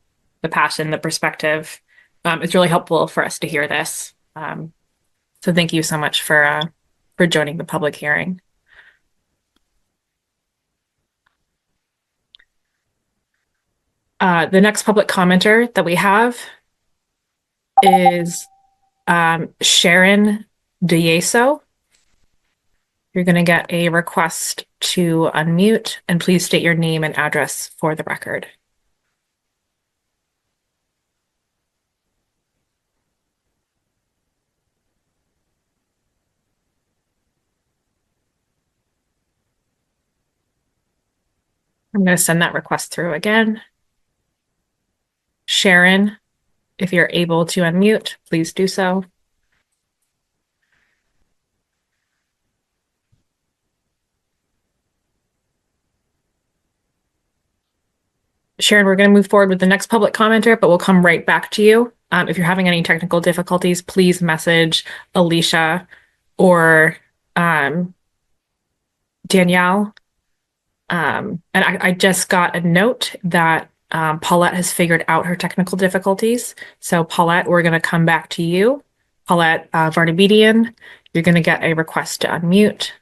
the passion, the perspective. It's really helpful for us to hear this. So thank you so much for joining the public hearing. The next public commenter that we have is Sharon DeYeso. You're going to get a request to unmute, and please state your name and address for the record. I'm going to send that request through again. Sharon, if you're able to unmute, please do so. Sharon, we're going to move forward with the next public commenter, but we'll come right back to you. If you're having any technical difficulties, please message Alicia or Danielle. And I just got a note that Paulette has figured out her technical difficulties. So Paulette, we're going to come back to you. Paulette Varnabedian, you're going to get a request to unmute.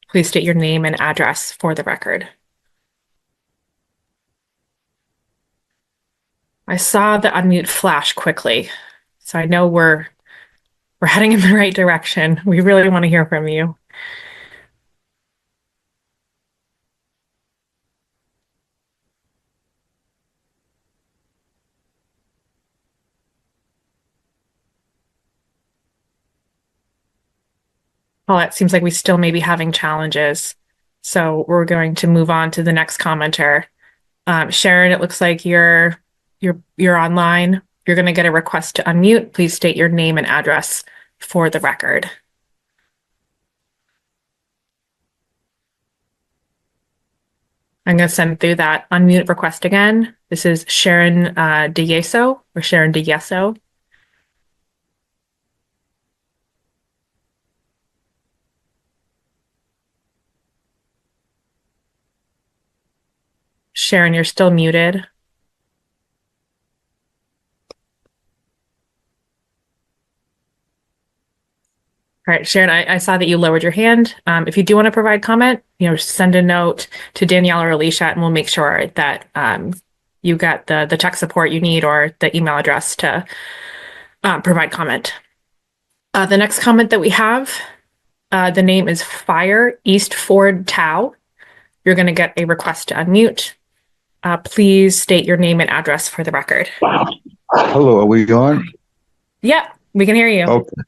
Please state your name and address for the record. I saw the unmute flash quickly, so I know we're heading in the right direction. We really want to hear from you. Well, it seems like we still may be having challenges, so we're going to move on to the next commenter. Sharon, it looks like you're online. You're going to get a request to unmute. Please state your name and address for the record. I'm going to send through that unmute request again. This is Sharon DeYeso or Sharon DeYeso. Sharon, you're still muted. All right, Sharon, I saw that you lowered your hand. If you do want to provide comment, send a note to Danielle or Alicia, and we'll make sure that you got the tech support you need or the email address to provide comment. The next comment that we have, the name is Fire East Ford Tau. You're going to get a request to unmute. Please state your name and address for the record. Hello, are we on? Yeah, we can hear you. Okay.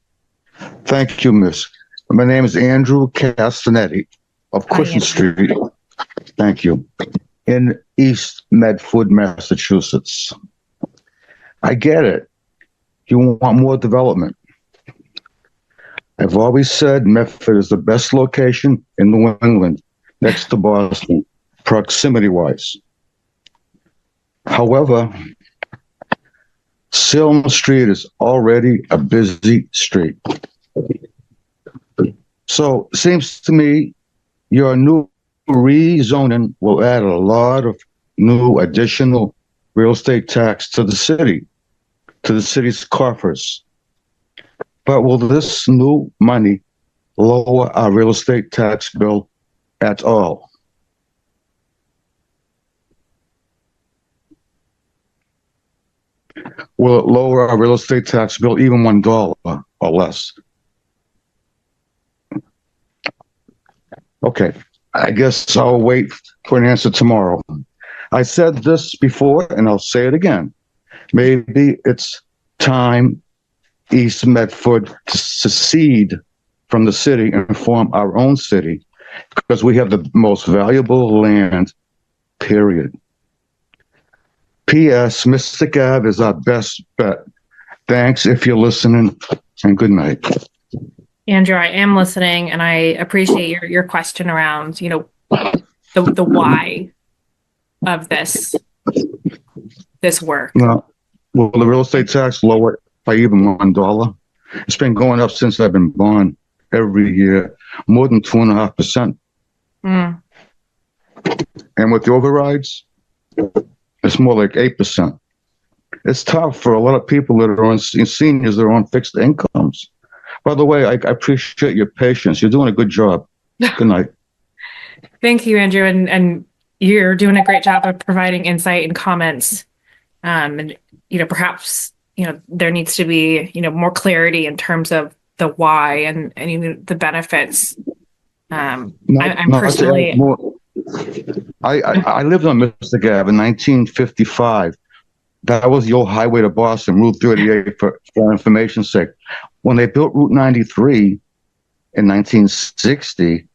Thank you, Miss. My name is Andrew Castanetti of Cushing Street. Thank you. In East Medford, Massachusetts. I get it. You want more development. I've always said Medford is the best location in New England, next to Boston, proximity-wise. However, Salem Street is already a busy street. So it seems to me your new rezoning will add a lot of new additional real estate tax to the city's coffers. But will this new money lower our real estate tax bill at all? Will it lower our real estate tax bill even $1 or less? Okay, I guess I'll wait for an answer tomorrow. I said this before, and I'll say it again. Maybe it's time East Medford to secede from the city and form our own city, because we have the most valuable land, period. P.S. Mystic Ave is our best bet. Thanks if you're listening, and good night. Andrew, I am listening, and I appreciate your question around, the why of this work. Will the real estate tax lower it by even $1? It's been going up since I've been born every year, more than 2.5%. And with the overrides, it's more like 8%. It's tough for a lot of people that are on seniors that are on fixed incomes. By the way, I appreciate your patience. You're doing a good job. Good night. Thank you, Andrew. And you're doing a great job of providing insight and comments. And, perhaps, there needs to be, more clarity in terms of the why and the benefits Not- I'm not to add personally, more- I lived on Mystic Ave in 1955. That was the old highway to Boston, Route 38, for information's sake. When they built Route 93 in 1960,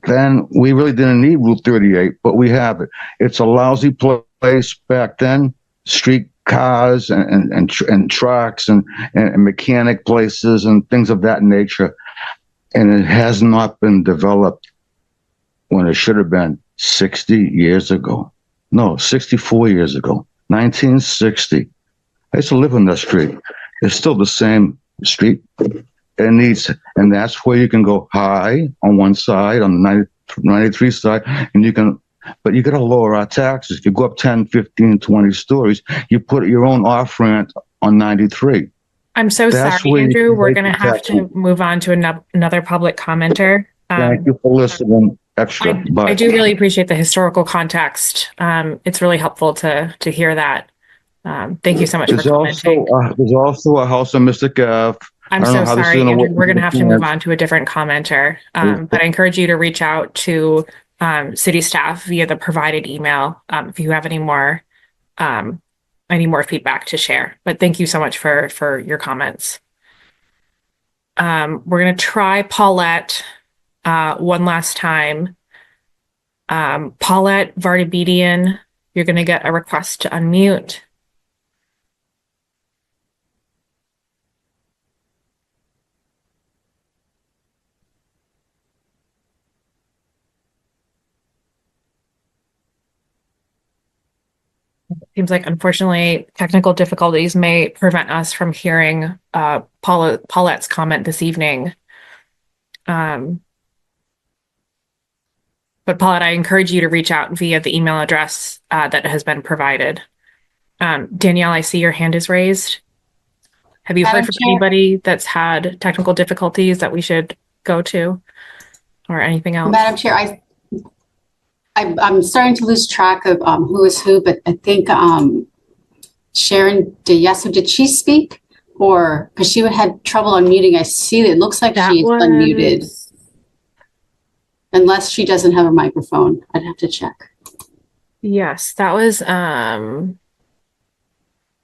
then we really didn't need Route 38, but we have it. It's a lousy place back then. Street cars and trucks and mechanic places and things of that nature. And it has not been developed when it should have been 60 years ago. No, 64 years ago, 1960. I used to live on that street. It's still the same street. It needs, and that's where you can go high on one side, on the 93 side, and you can, but you got to lower our taxes. If you go up 10, 15, 20 stories, you put your own off ramp on 93. I'm so That's sorry, where you Andrew. can We're make going to the have to tax. move on to another public commenter. Thank you for listening extra. I do really appreciate the historical context. It's really helpful to hear that. Thank you so much for commenting. There's also a house on Mystic Ave. I'm so sorry, Andrew. We're going to have to move on to a different commenter. But I encourage you to reach out to city staff via the provided email if you have any more feedback to share. But thank you so much for your comments. We're going to try Paulette one last time. Paulette Vardabedian, you're going to get a request to unmute. Seems like, unfortunately, technical difficulties may prevent us from hearing Paulette's comment this evening. But Paulette, I encourage you to reach out via the email address that has been provided. Danielle, I see your hand is raised. Have you heard from anybody that's had technical difficulties that we should go to, or anything else? Madam Chair, I'm starting to lose track of who is who, but I think Sharon DeYeso, did she speak? Or, because she had trouble unmuting. I see that it looks like she's unmuted. Unless she doesn't have a microphone, I'd have to check. Yes, that was,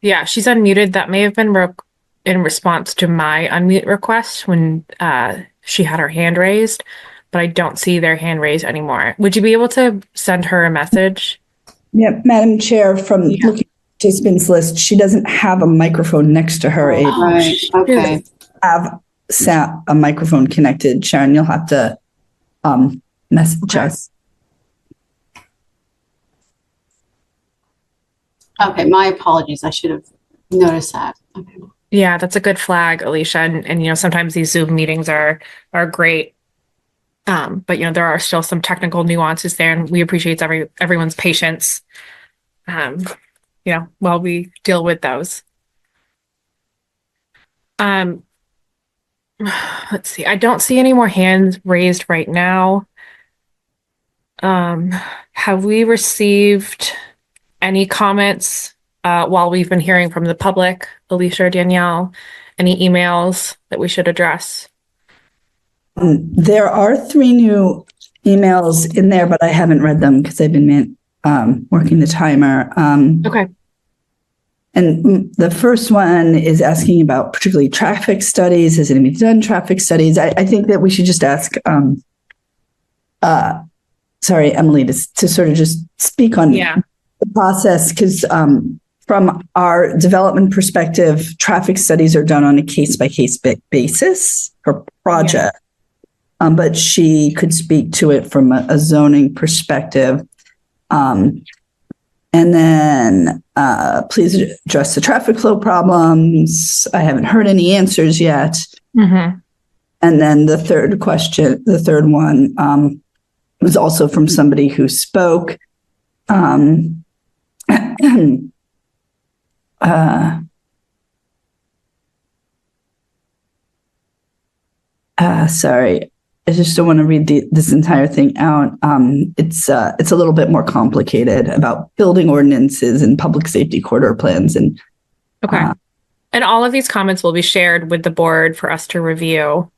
yeah, she's unmuted. That may have been in response to my unmute request when she had her hand raised, but I don't see their hand raised anymore. Would you be able to send her a message? Yeah, Madam Chair, from looking at the participants list, she doesn't have a microphone next to her. Right, okay. Have a microphone connected. Sharon, you'll have to message us. Okay, my apologies. I should have noticed that. Okay. Yeah, that's a good flag, Alicia. And sometimes these Zoom meetings are great. But there are still some technical nuances there, and we appreciate everyone's patience. While we deal with those. Let's see. I don't see any more hands raised right now. Have we received any comments while we've been hearing from the public, Alicia or Danielle? Any emails that we should address? There are 3 new emails in there, but I haven't read them because I've been working the timer. Okay. And the first one is asking about particularly traffic studies. Has anybody done traffic studies? I think that we should just ask, Emily, to sort of just speak on the process, because from our development perspective, traffic studies are done on a case-by-case basis per project. But she could speak to it from a zoning perspective. And then please address the traffic flow problems. I haven't heard any answers yet. Mm-hmm. And then the third one was also from somebody who spoke. Sorry. I just don't want to read this entire thing out. It's a little bit more complicated about building ordinances and public safety corridor plans. And okay. And all of these comments will be shared with the board for us to review.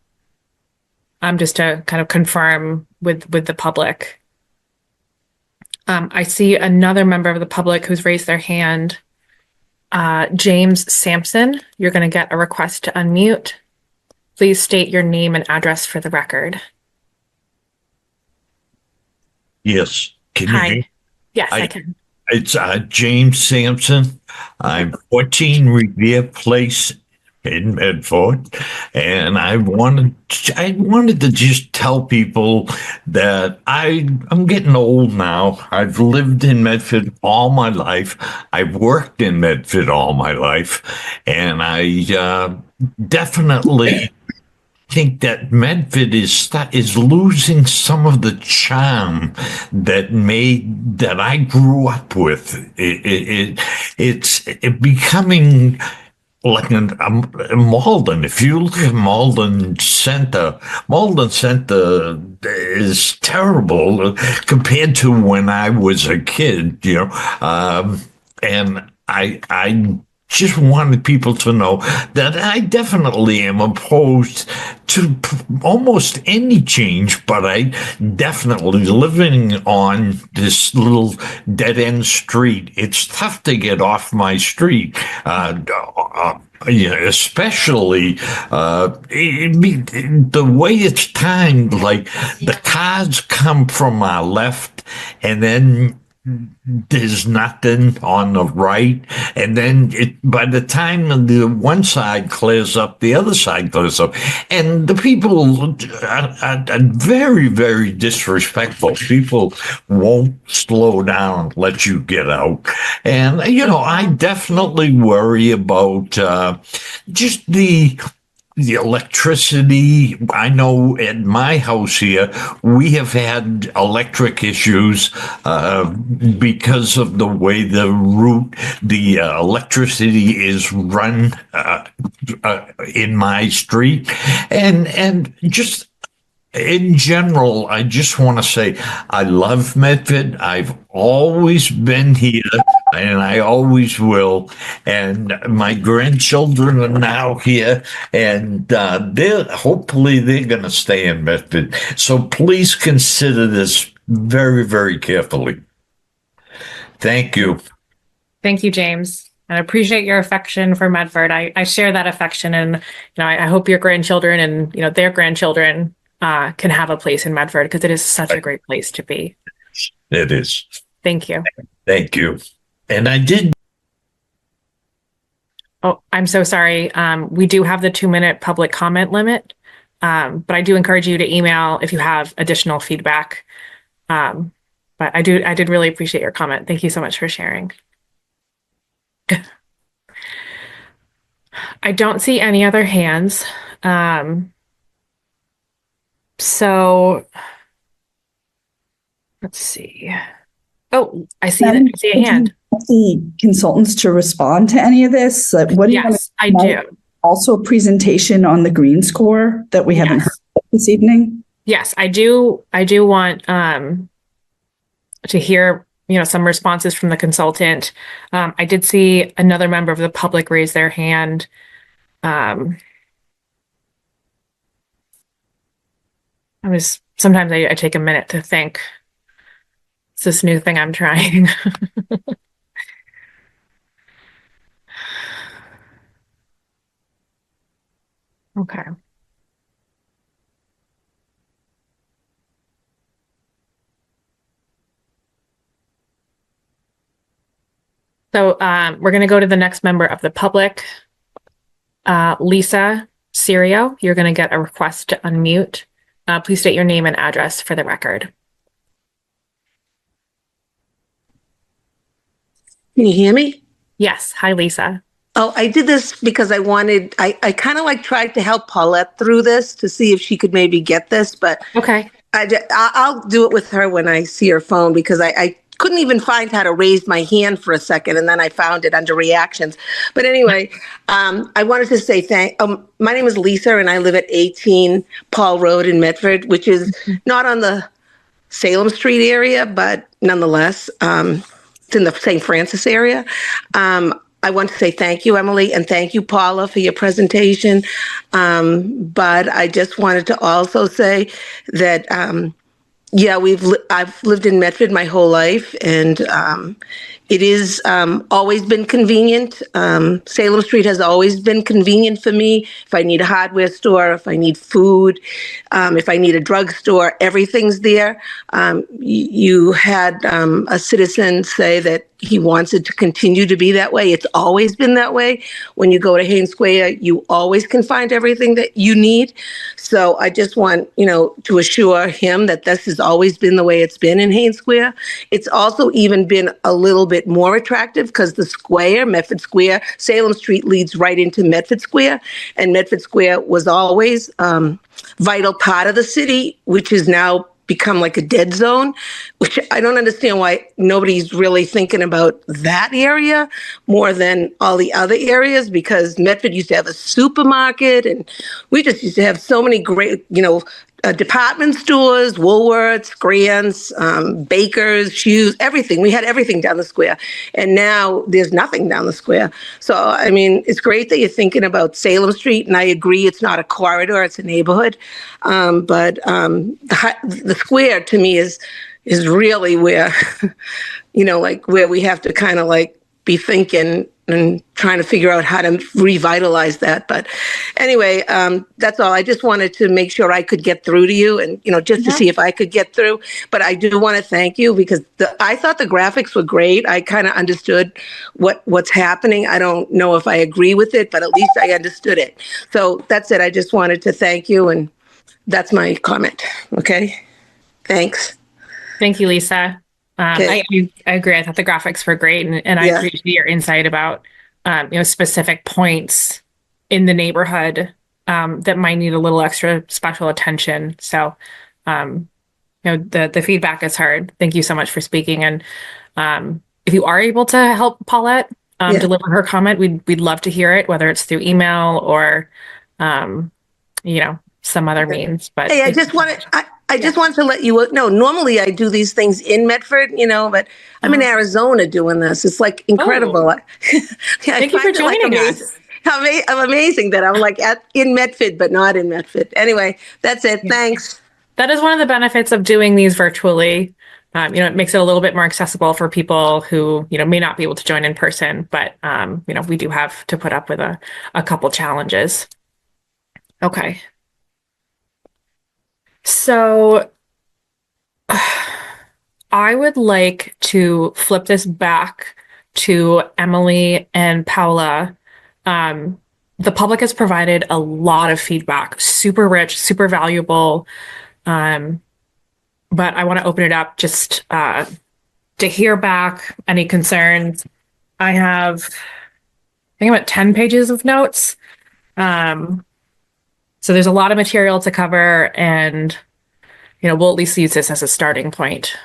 just to kind of confirm with the public. I see another member of the public who's raised their hand. James Sampson, you're going to get a request to unmute. Please state your name and address for the record. Yes. Can you Hi. hear me? Yes, I can. It's James Sampson. I'm 14 Revere Place in Medford, and I wanted to just tell people that I'm getting old now. I've lived in Medford all my life. I've worked in Medford all my life, and I definitely think that Medford is losing some of the charm that I grew up with. It's becoming like a Malden. If you look at Malden Center is terrible compared to when I was a kid, and I just wanted people to know that I definitely am opposed to almost any change, but I definitely, living on this little dead-end street, it's tough to get off my street. Especially the way it's timed, like the cars come from our left and then there's nothing on the right, and then by the time the one side clears up, the other side clears up, and the people are very, very disrespectful. People won't slow down, let you get out, and I definitely worry about just the electricity. I know at my house here, we have had electric issues because of the way the electricity is run in my street. And just in general, I just want to say I love Medford. I've always been here, and I always will. And my grandchildren are now here, and hopefully they're going to stay in Medford. So please consider this very, very carefully. Thank you. Thank you, James. I appreciate your affection for Medford. I share that affection, and I hope your grandchildren and their grandchildren can have a place in Medford, because it is such a great place to be. It is. Thank you. Thank you. And I did. Oh, I'm so sorry. We do have the 2-minute public comment limit, but I do encourage you to email if you have additional feedback. But I did really appreciate your comment. Thank you so much for sharing. I don't see any other hands. So let's see. Oh, I see a hand. The consultants to respond to any of this? What do you want? Yes, I do. Also a presentation on the green score that we haven't heard this evening. Yes, I do want to hear some responses from the consultant. I did see another member of the public raise their hand. Sometimes I take a minute to think. It's this new thing I'm trying. Okay. So we're going to go to the next member of the public. Lisa Serio, you're going to get a request to unmute. Please state your name and address for the record. Can you hear me? Yes. Hi, Lisa. Oh, I did this because I kind of tried to help Paulette through this to see if she could maybe get this, but okay. I'll do it with her when I see her phone, because I couldn't even find how to raise my hand for a second, and then I found it under reactions. But anyway, I wanted to say my name is Lisa, and I live at 18 Paul Road in Medford, which is not on the Salem Street area, but nonetheless, it's in the St. Francis area. I want to say thank you, Emily, and thank you, Paula, for your presentation. But I just wanted to also say that, yeah, I've lived in Medford my whole life, and it is always been convenient. Salem Street has always been convenient for me. If I need a hardware store, if I need food, if I need a drugstore, everything's there. You had a citizen say that he wants it to continue to be that way. It's always been that way. When you go to Haynes Square, you always can find everything that you need. So I just want, to assure him that this has always been the way it's been in Haynes Square. It's also even been a little bit more attractive because the square, Medford Square, Salem Street leads right into Medford Square. And Medford Square was always vital part of the city, which is now become like a dead zone, which I don't understand why nobody's really thinking about that area more than all the other areas, because Medford used to have a supermarket and we just used to have so many great, department stores, Woolworths, Grants, Bakers, shoes, everything. We had everything down the square. And now there's nothing down the square. So, I mean, it's great that you're thinking about Salem Street. And I agree, it's not a corridor, it's a neighborhood. But the square to me is really where, where we have to kind of be thinking and trying to figure out how to revitalize that. But anyway, that's all. I just wanted to make sure I could get through to you and, just to see if I could get through. But I do want to thank you because I thought the graphics were great. I kind of understood what's happening. I don't know if I agree with it, but at least I understood it. So that's it. I just wanted to thank you. And that's my comment. Okay. Thanks. Thank you, Lisa. I agree. I thought the graphics were great, and I appreciate your insight about specific points in the neighborhood that might need a little extra special attention. So, the feedback is heard. Thank you so much for speaking. And if you are able to help Paulette deliver her comment, we'd love to hear it, whether it's through email or some other means. But hey, I just wanted to let you know, normally I do these things in Medford, but I'm in Arizona doing this. It's incredible. Thank you for joining us. I'm amazing that I'm in Medford, but not in Medford. Anyway, that's it. Thanks. That is one of the benefits of doing these virtually. It makes it a little bit more accessible for people who, may not be able to join in person, but, we do have to put up with a couple challenges. Okay. So I would like to flip this back to Emily and Paula. The public has provided a lot of feedback, super rich, super valuable. But I want to open it up just to hear back any concerns. I think about 10 pages of notes. So there's a lot of material to cover, and, we'll at least use this as a starting point.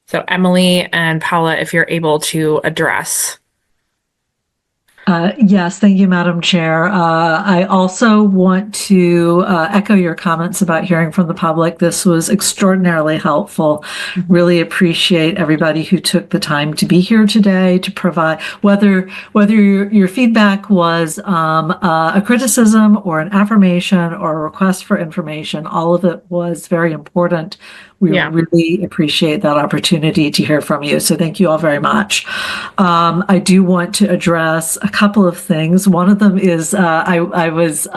So Emily and Paula, if you're able to address. Yes, thank you, Madam Chair. I also want to echo your comments about hearing from the public. This was extraordinarily helpful. Really appreciate everybody who took the time to be here today to provide, whether your feedback was a criticism or an affirmation or a request for information. All of it was very important. We really appreciate that opportunity to hear from you. So thank you all very much. I do want to address a couple of things. One of them is I was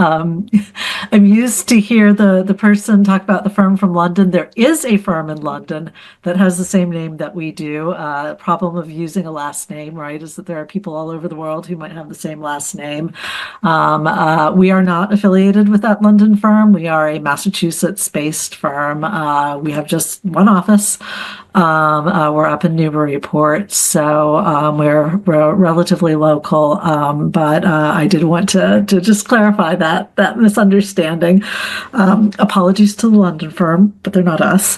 amused to hear the person talk about the firm from London. There is a firm in London that has the same name that we do. Problem of using a last name, right, is that there are people all over the world who might have the same last name. We are not affiliated with that London firm. We are a Massachusetts-based firm. We have just one office. We're up in Newburyport, so we're relatively local. But I did want to just clarify that misunderstanding. Apologies to the London firm, but they're not us.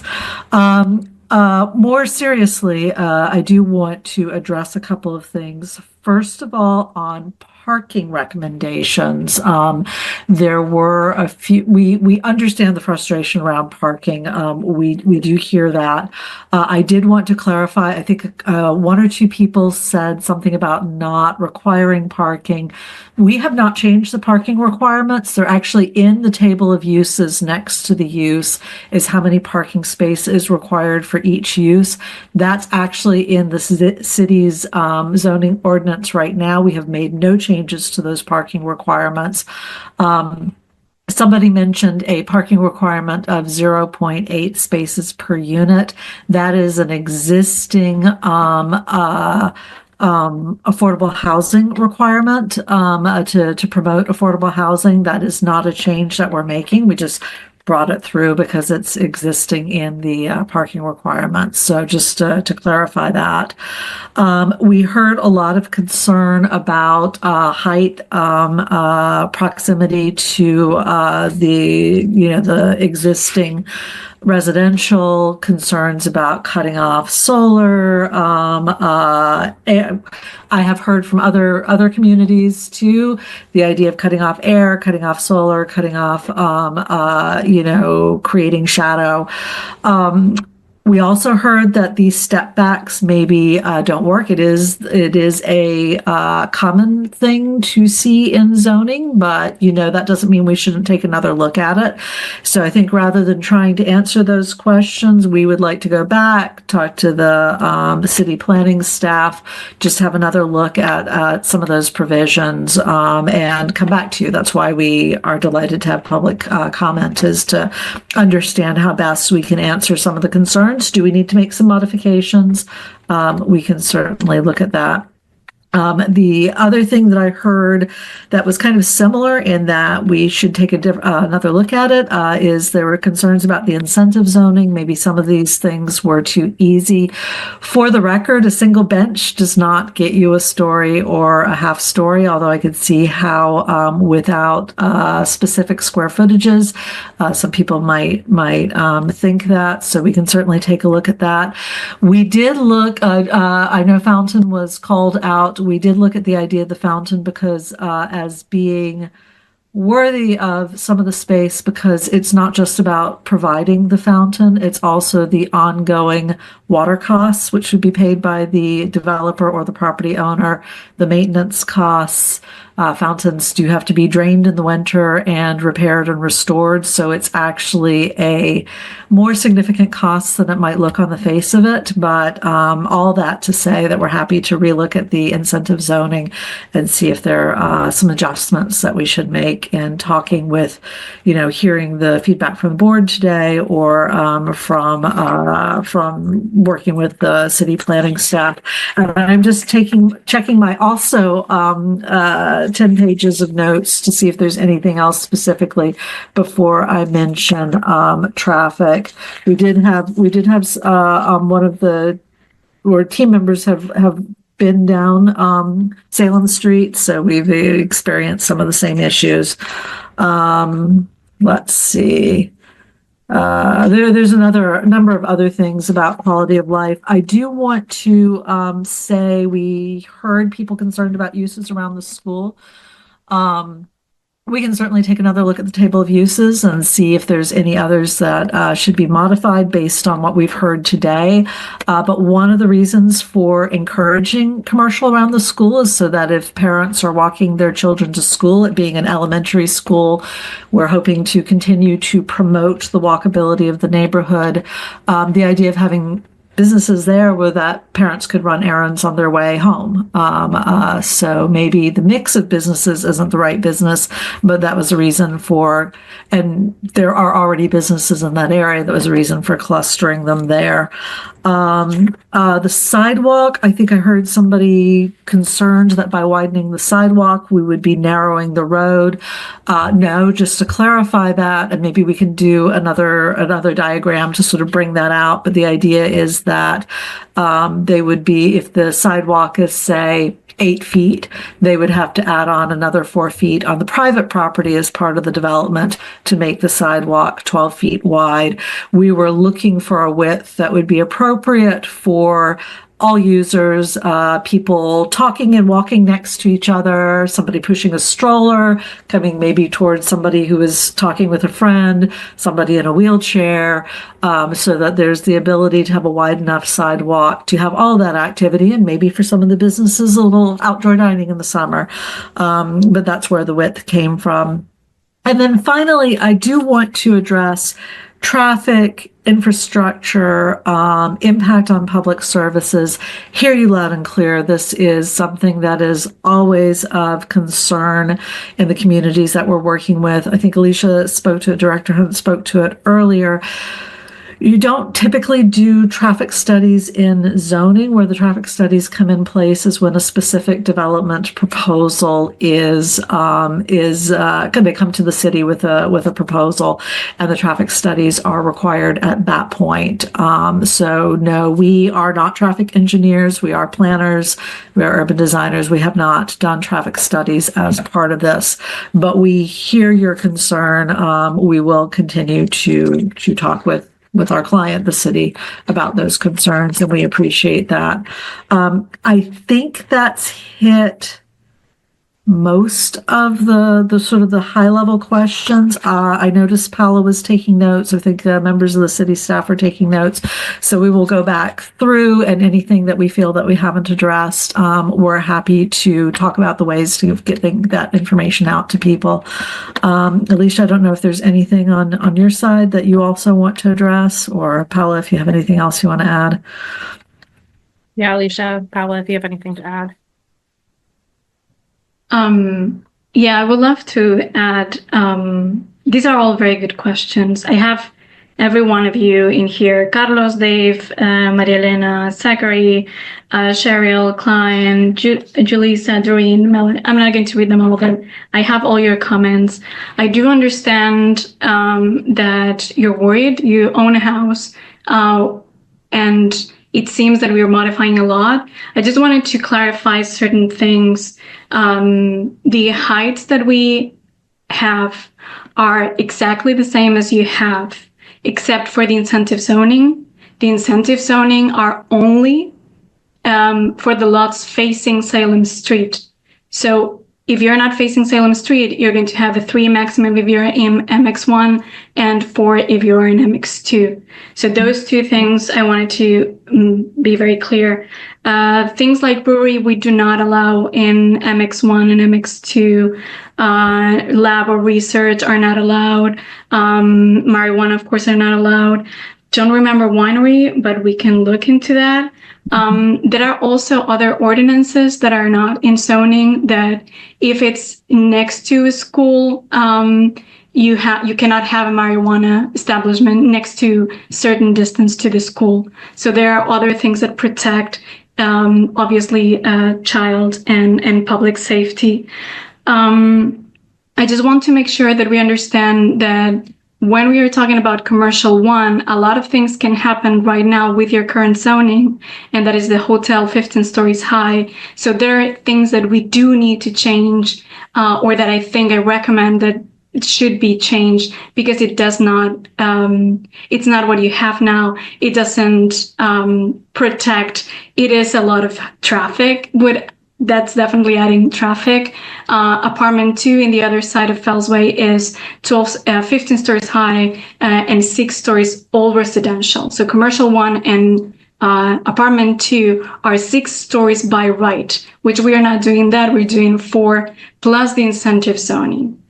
More seriously, I do want to address a couple of things. First of all, on parking recommendations. There were a few, we understand the frustration around parking. We do hear that. I did want to clarify, I think one or two people said something about not requiring parking. We have not changed the parking requirements. They're actually in the table of uses next to the use is how many parking spaces is required for each use. That's actually in the city's zoning ordinance right now. We have made no changes to those parking requirements. Somebody mentioned a parking requirement of 0.8 spaces per unit. That is an existing affordable housing requirement to promote affordable housing. That is not a change that we're making. We just brought it through because it's existing in the parking requirements. So just to clarify that. We heard a lot of concern about height, proximity to the existing residential, concerns about cutting off solar. I have heard from other communities too, the idea of cutting off air, cutting off solar, cutting off, creating shadow. We also heard that these step backs maybe don't work. It is a common thing to see in zoning, but that doesn't mean we shouldn't take another look at it. So I think rather than trying to answer those questions, we would like to go back, talk to the city planning staff, just have another look at some of those provisions and come back to you. That's why we are delighted to have public comment, is to understand how best we can answer some of the concerns. Do we need to make some modifications? We can certainly look at that. The other thing that I heard that was kind of similar in that we should take another look at it is there were concerns about the incentive zoning. Maybe some of these things were too easy. For the record, a single bench does not get you a story or a half story, although I could see how without specific square footages, some people might think that. So we can certainly take a look at that. We did look, I know Fountain was called out. We did look at the idea of the fountain because as being worthy of some of the space, because it's not just about providing the fountain, it's also the ongoing water costs, which should be paid by the developer or the property owner, the maintenance costs. Fountains do have to be drained in the winter and repaired and restored, so it's actually a more significant cost than it might look on the face of it. But all that to say that we're happy to relook at the incentive zoning and see if there are some adjustments that we should make in talking with, hearing the feedback from the board today or from working with the city planning staff. And I'm just checking my also 10 pages of notes to see if there's anything else specifically before I mention traffic. We did have one of the team members have been down Salem Street, so we've experienced some of the same issues. Let's see. There's a number of other things about quality of life. I do want to say we heard people concerned about uses around the school. We can certainly take another look at the table of uses and see if there's any others that should be modified based on what we've heard today. But one of the reasons for encouraging commercial around the school is so that if parents are walking their children to school, it being an elementary school, we're hoping to continue to promote the walkability of the neighborhood. The idea of having businesses there where that parents could run errands on their way home. So maybe the mix of businesses isn't the right business, but that was a reason for, and there are already businesses in that area, that was a reason for clustering them there. The sidewalk, I think I heard somebody concerned that by widening the sidewalk, we would be narrowing the road. No, just to clarify that, and maybe we can do another diagram to sort of bring that out. But the idea is that they would be, if the sidewalk is, say, 8 feet, they would have to add on another 4 feet on the private property as part of the development to make the sidewalk 12 feet wide. We were looking for a width that would be appropriate for all users, people talking and walking next to each other, somebody pushing a stroller, coming maybe towards somebody who is talking with a friend, somebody in a wheelchair, so that there's the ability to have a wide enough sidewalk to have all that activity, and maybe for some of the businesses, a little outdoor dining in the summer. But that's where the width came from. And then finally, I do want to address traffic, infrastructure, impact on public services. Hear you loud and clear. This is something that is always of concern in the communities that we're working with. I think Alicia spoke to it, Director Hunt spoke to it earlier. You don't typically do traffic studies in zoning. Where the traffic studies come in place is when a specific development proposal is they come to the city with a proposal, and the traffic studies are required at that point. So no, we are not traffic engineers. We are planners. We are urban designers. We have not done traffic studies as part of this, but we hear your concern. We will continue to talk with our client, the city, about those concerns, and we appreciate that. I think that's hit most of the sort of the high level questions. I noticed Paula was taking notes. I think members of the city staff are taking notes. So we will go back through, and anything that we feel that we haven't addressed, we're happy to talk about the ways to get that information out to people. Alicia, I don't know if there's anything on your side that you also want to address, or Paula, if you have anything else you want to add. Yeah, Alicia, Paula, if you have anything to add. Yeah, I would love to add, these are all very good questions. I have every one of you in here: Carlos, Dave, Maria Elena, Zachary, Cheryl, Klein, Julissa, Doreen, Melanie. I'm not going to read them all, but I have all your comments. I do understand that you're worried. You own a house, and it seems that we are modifying a lot. I just wanted to clarify certain things. The heights that we have are exactly the same as you have, except for the incentive zoning. The incentive zoning are only for the lots facing Salem Street. So if you're not facing Salem Street, you're going to have a 3 maximum if you're in MX1 and 4 if you're in MX2. So those two things I wanted to be very clear. Things like brewery, we do not allow in MX1 and MX2. Lab or research are not allowed. Marijuana, of course, are not allowed. Don't remember winery, but we can look into that. There are also other ordinances that are not in zoning that if it's next to a school, you cannot have a marijuana establishment next to certain distance to the school. So there are other things that protect, obviously, child and public safety. I just want to make sure that we understand that when we are talking about commercial 1, a lot of things can happen right now with your current zoning, and that is the hotel 15 stories high. So there are things that we do need to change, or that I recommend that it should be changed, because it does not, it's not what you have now. It doesn't protect. It is a lot of traffic. That's definitely adding traffic. Apartment 2 in the other side of Fellsway is 15 stories high and 6 stories all residential. So commercial 1 and apartment 2 are 6 stories by right, which we are not doing that. We're doing 4 plus the incentive zoning.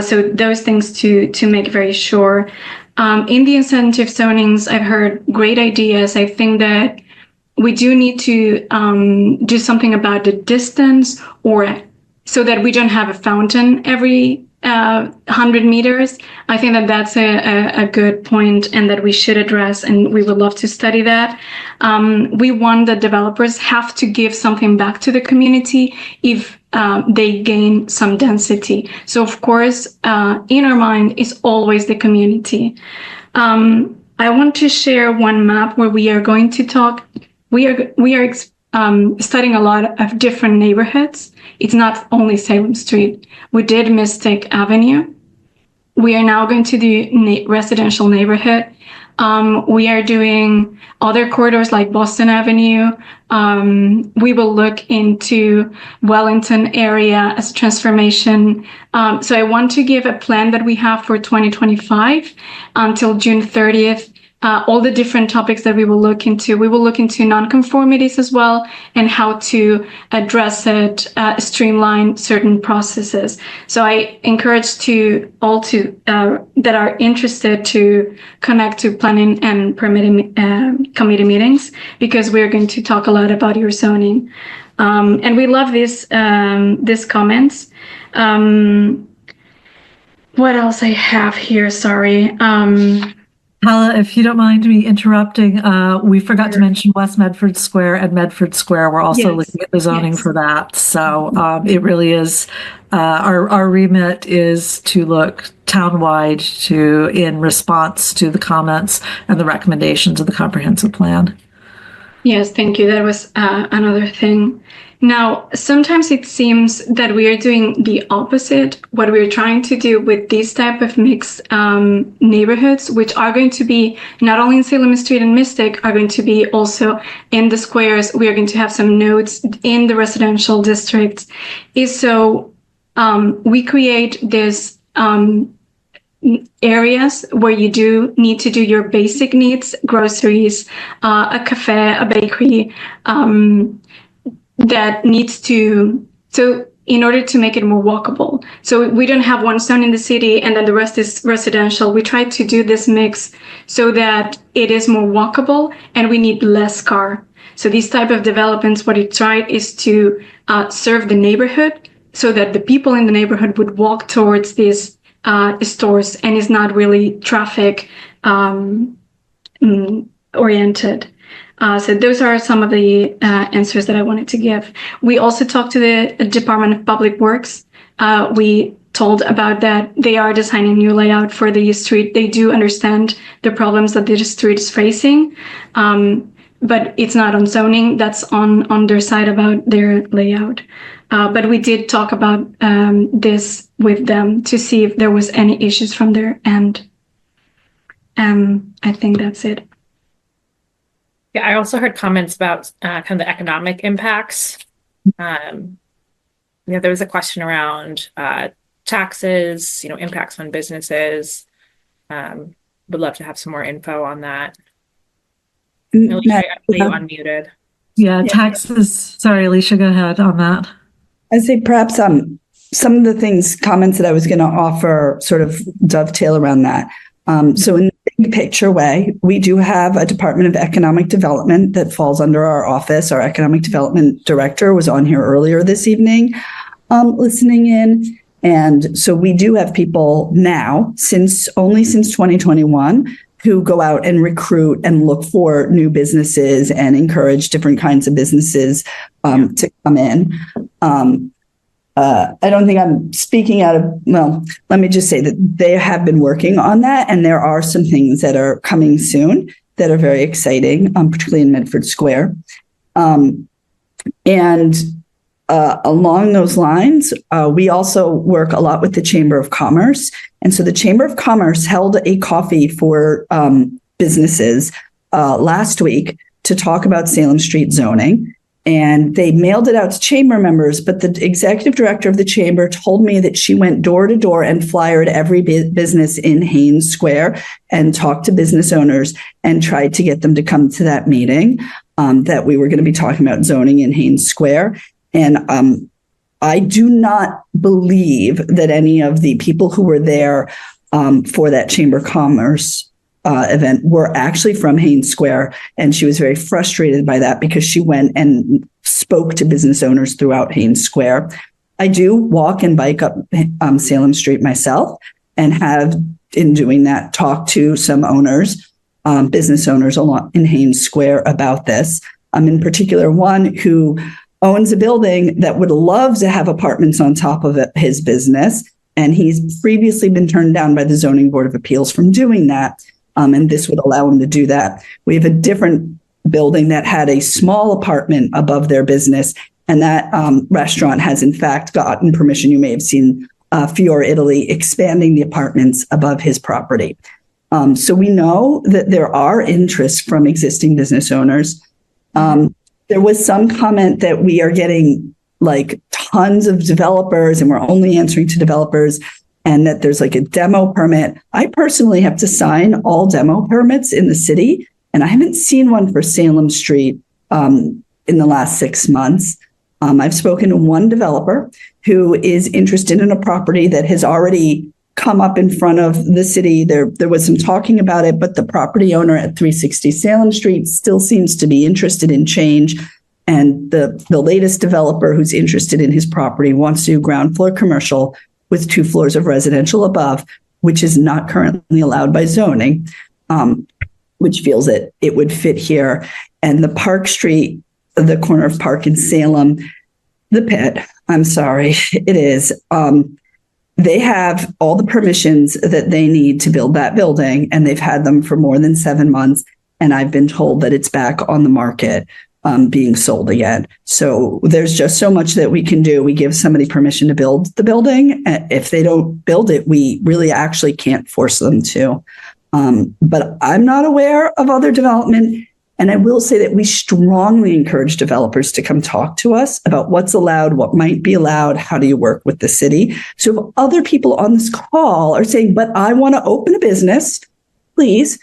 So those things to make very sure. In the incentive zonings, I've heard great ideas. I think that we do need to do something about the distance, or so that we don't have a fountain every 100 meters. I think that that's a good point, and that we should address, and we would love to study that. We want that developers have to give something back to the community if they gain some density. So of course, in our mind is always the community. I want to share one map where we are going to talk. We are studying a lot of different neighborhoods. It's not only Salem Street. We did Mystic Avenue. We are now going to do residential neighborhood. We are doing other corridors like Boston Avenue, We will look into Wellington area as transformation. So I want to give a plan that we have for 2025 until June 30th. All the different topics that we will look into. We will look into nonconformities as well and how to address it, streamline certain processes. So I encourage all that are interested to connect to planning and permitting committee meetings, because we're going to talk a lot about your zoning. And we love these comments. What else I have here? Sorry. Paula, if you don't mind me interrupting, we forgot to mention West Medford Square and Medford Square. We're also looking at the zoning for that. So it really is, our remit is to look townwide in response to the comments and the recommendations of the comprehensive plan. Yes, thank you. That was another thing. Now, sometimes it seems that we are doing the opposite. What we're trying to do with these type of mixed neighborhoods, which are going to be not only in Salem Street and Mystic, are going to be also in the squares. We are going to have some nodes in the residential districts. Is so we create this areas where you do need to do your basic needs, groceries, a cafe, a bakery, that needs to, so in order to make it more walkable. So we don't have one zone in the city and then the rest is residential. We try to do this mix so that it is more walkable and we need less car. So these type of developments, what it tried is to serve the neighborhood so that the people in the neighborhood would walk towards these stores and is not really traffic oriented. So those are some of the answers that I wanted to give. We also talked to the Department of Public Works. We told about that they are designing a new layout for the street. They do understand the problems that the street is facing, but it's not on zoning. That's on their side about their layout. But we did talk about this with them to see if there was any issues from their end. I think that's it. Yeah, I also heard comments about kind of the economic impacts. There was a question around taxes, impacts on businesses. Would love to have some more info on that. Alicia, I see you unmuted. Yeah, taxes. Sorry, Alicia, go ahead on that. I'd say perhaps some of the comments that I was going to offer sort of dovetail around that. So in the big picture way, we do have a Department of Economic Development that falls under our office. Our Economic Development Director was on here earlier this evening listening in. And so we do have people now, since 2021, who go out and recruit and look for new businesses and encourage different kinds of businesses to come in. I don't think I'm speaking let me just say that they have been working on that. And there are some things that are coming soon that are very exciting, particularly in Medford Square. And along those lines, we also work a lot with the Chamber of Commerce. And so the Chamber of Commerce held a coffee for businesses last week to talk about Salem Street zoning. And they mailed it out to chamber members, but the executive director of the chamber told me that she went door to door and flyered every business in Haynes Square and talked to business owners and tried to get them to come to that meeting that we were going to be talking about zoning in Haynes Square. And I do not believe that any of the people who were there for that Chamber of Commerce event were actually from Haynes Square. And she was very frustrated by that because she went and spoke to business owners throughout Haynes Square. I do walk and bike up Salem Street myself and have, in doing that, talked to some owners, business owners in Haynes Square about this. In particular, one who owns a building that would love to have apartments on top of his business. And he's previously been turned down by the Zoning Board of Appeals from doing that. And this would allow them to do that. We have a different building that had a small apartment above their business. And that restaurant has, in fact, gotten permission. You may have seen Fiore Italy expanding the apartments above his property. So we know that there are interests from existing business owners. there was some comment that we are getting like tons of developers and we're only answering to developers, and that there's like a demo permit. I personally have to sign all demo permits in the city, and I haven't seen one for Salem Street in the last 6 months. I've spoken to one developer who is interested in a property that has already come up in front of the city. There was some talking about it, but the property owner at 360 Salem Street still seems to be interested in change. And the latest developer who's interested in his property wants to do ground floor commercial with 2 floors of residential above, which is not currently allowed by zoning, which feels that it would fit here. And the Park Street, the corner of Park and Salem, the pit, I'm sorry, it is. They have all the permissions that they need to build that building, and they've had them for more than 7 months. And I've been told that it's back on the market, being sold again. So there's just so much that we can do. We give somebody permission to build the building. If they don't build it, we really actually can't force them to. But I'm not aware of other development. And I will say that we strongly encourage developers to come talk to us about what's allowed, what might be allowed, how do you work with the city. So if other people on this call are saying, but I want to open a business, please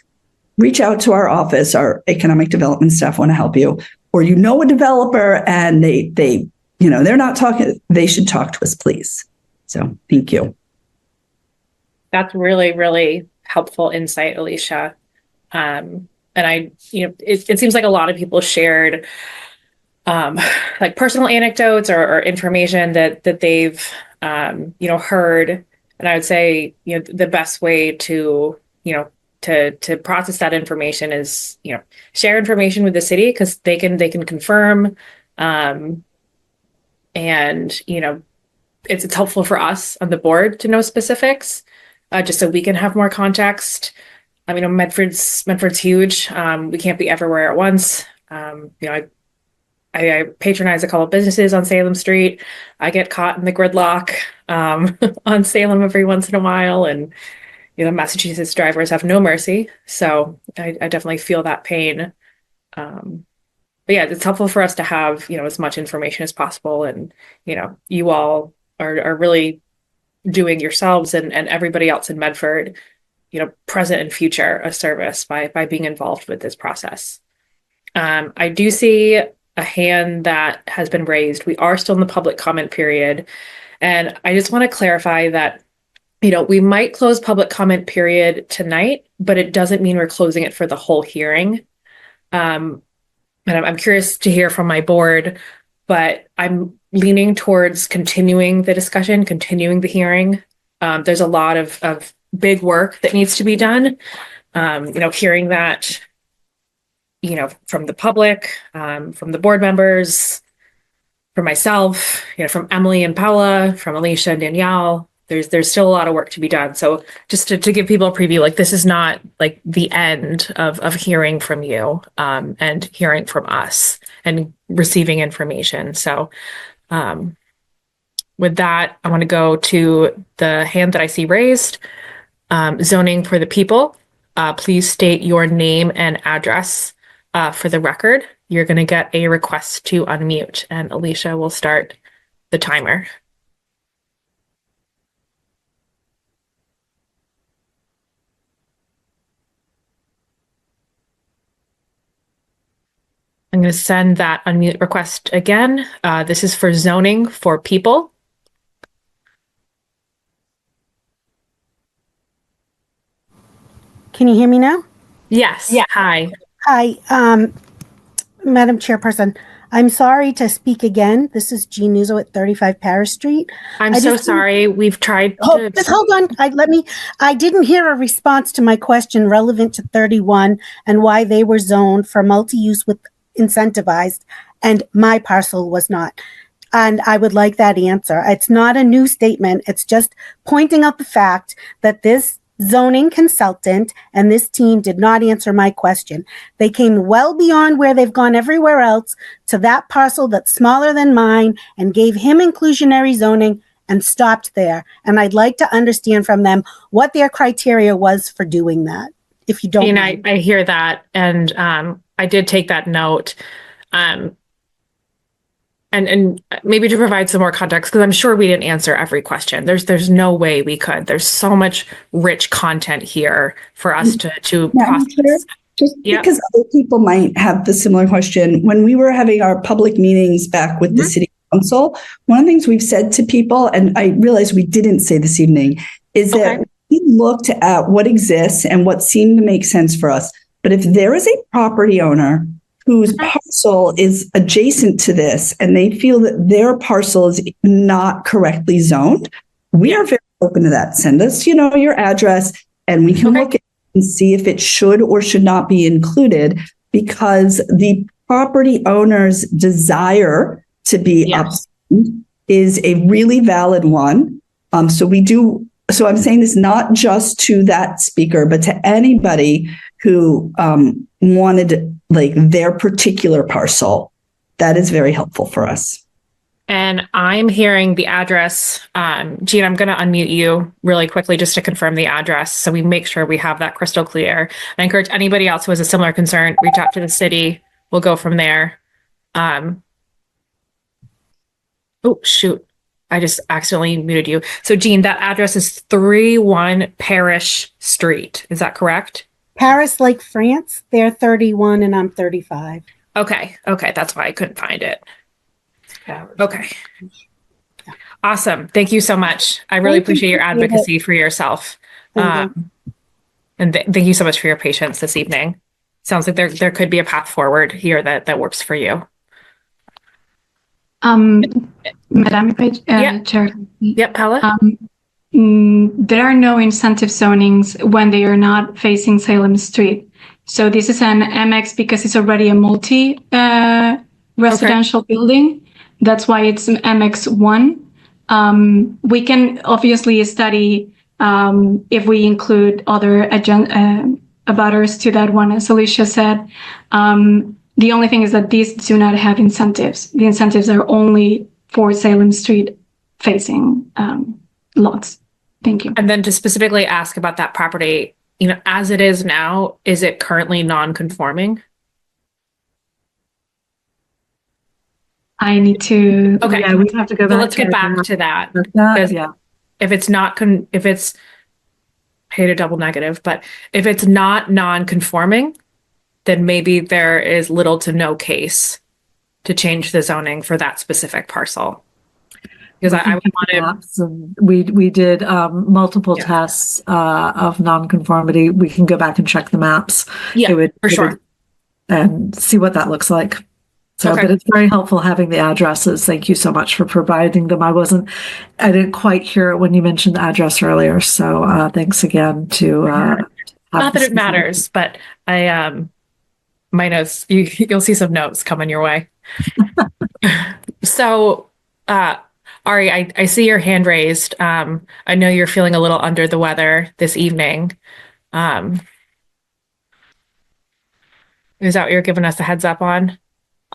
reach out to our office. Our economic development staff want to help you. Or you know a developer and they they're not talking, they should talk to us, please. So thank you. That's really, really helpful insight, Alicia. And it seems like a lot of people shared like personal anecdotes or information that they've heard. And I would say, the best way to process that information is, share information with the city, because they can confirm. And it's helpful for us on the board to know specifics, just so we can have more context. I mean, Medford's huge. We can't be everywhere at once. I patronize a couple of businesses on Salem Street. I get caught in the gridlock on Salem every once in a while, and Massachusetts drivers have no mercy. So I definitely feel that pain. But yeah, it's helpful for us to have as much information as possible, and you all are really doing yourselves and everybody else in Medford, present and future, a service by being involved with this process. I do see a hand that has been raised. We are still in the public comment period. And I just want to clarify that, we might close public comment period tonight, but it doesn't mean we're closing it for the whole hearing. And I'm curious to hear from my board, but I'm leaning towards continuing the discussion, continuing the hearing. There's a lot of big work that needs to be done. Hearing that, from the public, from the board members, from myself, from Emily and Paula, from Alicia and Danielle, there's still a lot of work to be done. So just to give people a preview, like, this is not like the end of hearing from you, and hearing from us and receiving information. So, with that, I want to go to the hand that I see raised. Zoning for the people. Please state your name and address for the record. You're going to get a request to unmute, and Alicia will start the timer. I'm going to send that unmute request again. This is for zoning for people. Can you hear me now? Yes. Yeah. Hi. Hi, Madam Chairperson. I'm sorry to speak again. This is Jean Nuzzo at 35 Paris Street. I'm so sorry. We've tried to... Just hold on. I didn't hear a response to my question relevant to 31 and why they were zoned for multi-use with incentivized and my parcel was not. And I would like that answer. It's not a new statement. It's just pointing out the fact that this zoning consultant and this team did not answer my question. They came well beyond where they've gone everywhere else to that parcel that's smaller than mine and gave him inclusionary zoning and stopped there. And I'd like to understand from them what their criteria was for doing that, if you don't mind. I hear that. And I did take that note. And maybe to provide some more context, because I'm sure we didn't answer every question. There's no way we could. There's so much rich content here for us to Madam Chair, process. just Yep. because other people might have the similar question, when we were having our public meetings back with the city council, one of the things we've said to people, and I realize we didn't say this evening, is that we looked at what exists and what seemed to make sense for us. But if there is a property owner whose parcel is adjacent to this and they feel that their parcel is not correctly zoned, we are very open to that. Send us, your address and we can look at it and see if it should or should not be included, because the property owner's desire to be upzoned is a really valid one. So I'm saying this not just to that speaker, but to anybody who wanted their particular parcel. That is very helpful for us. And I'm hearing the address. Jean, I'm going to unmute you really quickly just to confirm the address so we make sure we have that crystal clear. I encourage anybody else who has a similar concern, reach out to the city. We'll go from there. Oh, shoot. I just accidentally muted you. So Jean, that address is 31 Parish Street. Is that correct? Paris, like France, they're 31 and I'm 35. Okay. That's why I couldn't find it. Okay. Awesome. Thank you so much. I really appreciate your advocacy for yourself. And thank you so much for your patience this evening. Sounds like there could be a path forward here that works for you. Madam Chair. Yep, Paula. There are no incentive zonings when they are not facing Salem Street. So this is an MX because it's already a multi-residential building. That's why it's MX1. We can obviously study if we include other abutters to that one, as Alicia said. The only thing is that these do not have incentives. The incentives are only for Salem Street facing lots. Thank you. And then to specifically ask about that property, as it is now, is it currently non-conforming? I need to. Okay. Yeah, we have to go back. So let's get back to that. If it's not, I hate a double negative, but if it's not non-conforming, then maybe there is little to no case to change the zoning for that specific parcel. Because I would want to. We did multiple tests of nonconformity. We can go back and check the maps. Yeah, for sure. And see what that looks like. So, Okay. But it's very helpful having the addresses. Thank you so much for providing them. I didn't quite hear it when you mentioned the address earlier. So thanks again to. Not that it matters, but my notes, you'll see some notes coming your way. So, Ari, I see your hand raised. I know you're feeling a little under the weather this evening. Is that what you're giving us a heads up on?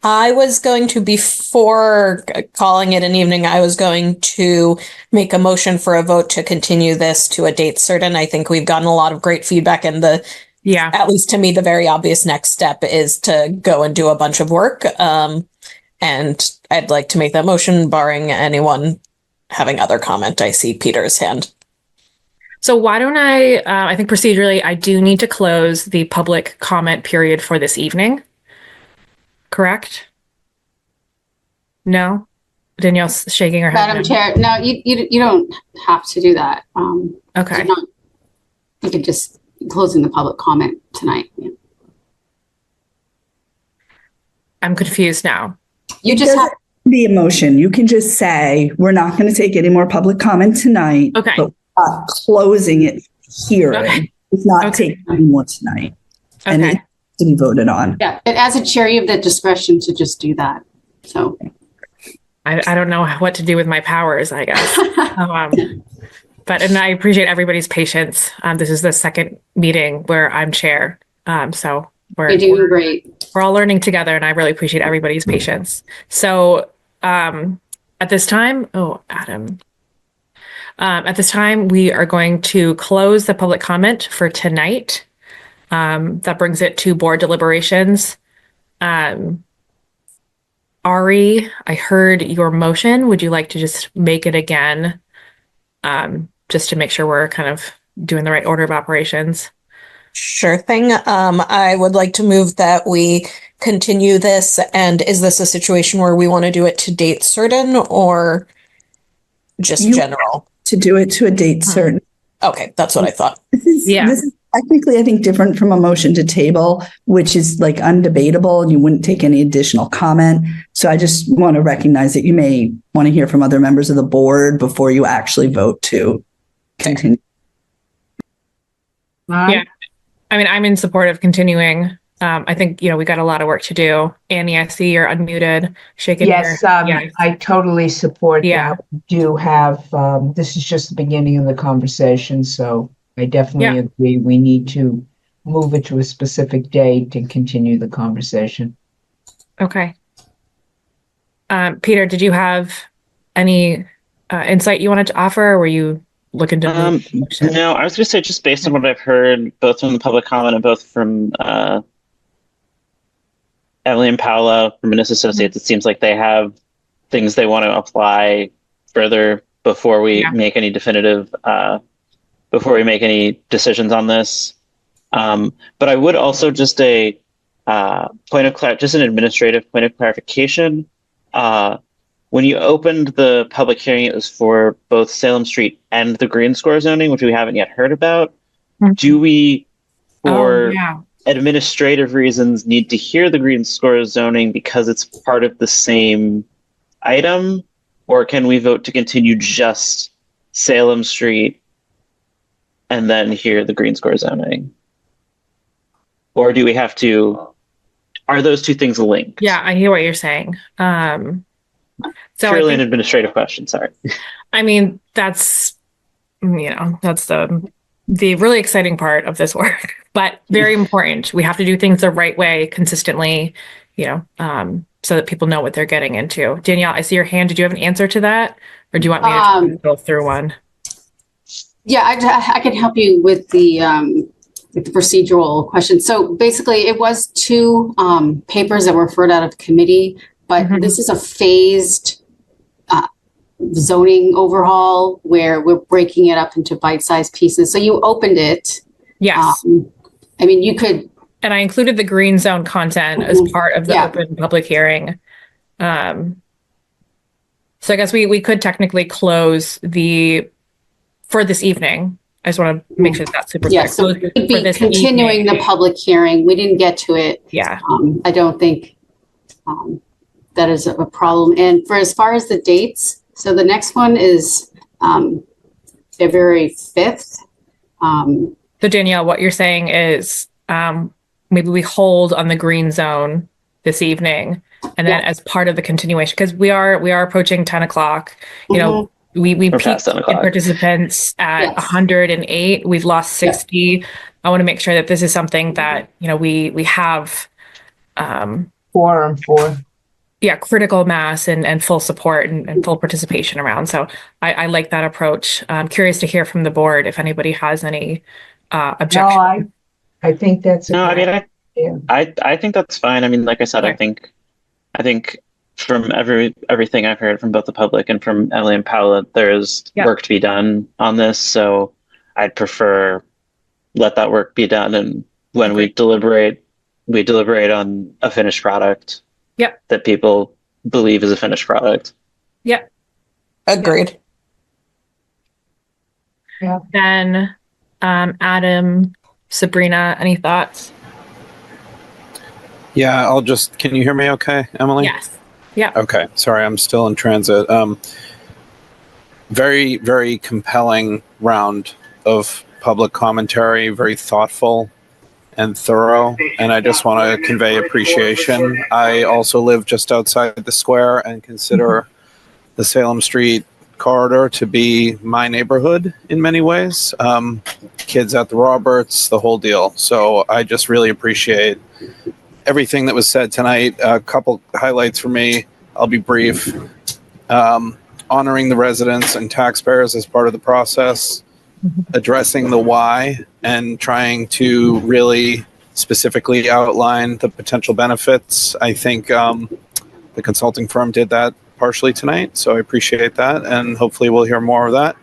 I was going to, before calling it an evening, I was going to make a motion for a vote to continue this to a date certain. I think we've gotten a lot of great feedback, and at least to me, the very obvious next step is to go and do a bunch of work. And I'd like to make that motion, barring anyone having other comment. I see Peter's hand. So why don't I think procedurally, I do need to close the public comment period for this evening. Correct? No? Danielle's shaking her head. Madam Chair, no, you don't have to do that. Okay. You could just closing the public comment tonight. Yeah. I'm confused now. You just have to be a motion. You can just say, we're not going to take any more public comment tonight. Okay. But we're not closing it here. Okay. It's not taking any more tonight. Okay. And it has to be voted on. Yeah. And as a chair, you have the discretion to just do that. So I don't know what to do with my powers, I guess. And I appreciate everybody's patience. This is the second meeting where I'm chair. So you're doing great. We're all learning together, and I really appreciate everybody's patience. So at this time, Adam. At this time, we are going to close the public comment for tonight. That brings it to board deliberations. Ari, Ari, I heard your motion. Would you like to just make it again? Just to make sure we're kind of doing the right order of operations. Sure thing. I would like to move that we continue this. And is this a situation where we want to do it to date certain or just general? To do it to a date certain. Okay, that's what I thought. This is technically, I think, different from a motion to table, which is like undebatable and you wouldn't take any additional comment. So I just want to recognize that you may want to hear from other members of the board before you actually vote to continue. Yeah. I mean, I'm in support of continuing. I think, we got a lot of work to do. Annie, I see you're unmuted, shaking Yes, your I totally support that. We do have, this is just the beginning of the conversation, so I definitely agree. We need to move it to a specific date and continue the conversation. Okay. Peter, did you have any insight you wanted to offer, or were you looking to No, I was going to say, just based on what I've heard, both from the public comment and both from Emily and Paula from Munis Associates, it seems like they have things they want to apply further before we make any definitive, before we make any decisions on this. But I would also just just an administrative point of clarification. When you opened the public hearing, it was for both Salem Street and the green score zoning, which we haven't yet heard about. Do we, for administrative reasons, need to hear the green score zoning because it's part of the same item? Or can we vote to continue just Salem Street and then hear the green score zoning? Or do we have to, are those two things linked? Yeah, I hear what you're saying. So Purely an administrative question, sorry. I mean, that's the really exciting part of this work, but very important. We have to do things the right way consistently, so that people know what they're getting into. Danielle, I see your hand. Did you have an answer to that? Or do you want me to go through one? Yeah, I can help you with the procedural question. So basically, it was two papers that were referred out of committee, but this is a phased zoning overhaul where we're breaking it up into bite-sized pieces. So you opened it. Yes. I mean, you could. And I included the green zone content as part of the open public hearing. So I guess we could technically close for this evening. I just want to make sure that's super clear. So we'd be continuing the public hearing. We didn't get to it. Yeah. I don't think that is a problem. And for as far as the dates, so the next one is February 5th. So Danielle, what you're saying is maybe we hold on the green zone this evening, and then as part of the continuation, because we are approaching 10 o'clock. We peaked in participants at 108. We've lost 60. I want to make sure that this is something that we have quorum for. Yeah, critical mass and full support and full participation around. So I like that approach. I'm curious to hear from the board if anybody has any objections. No, I think that's I think that's fine. I mean, like I said, I think from everything I've heard from both the public and from Emily and Paula, there's work to be done on this. So I'd prefer let that work be done, and when we deliberate on a finished product. Yep. That people believe is a finished product. Yep. Agreed. Yeah. Then, Adam, Sabrina, any thoughts? Yeah, can you hear me okay, Emily? Yes. Yeah. Okay. Sorry, I'm still in transit. Very, very compelling round of public commentary, very thoughtful and thorough, and I just want to convey appreciation. I also live just outside the square and consider the Salem Street corridor to be my neighborhood in many ways. Kids at the Roberts, the whole deal. So I just really appreciate everything that was said tonight. A couple highlights for me. I'll be brief. Honoring the residents and taxpayers as part of the process. Addressing the why and trying to really specifically outline the potential benefits. I think The consulting firm did that partially tonight, so I appreciate that, and hopefully we'll hear more of that.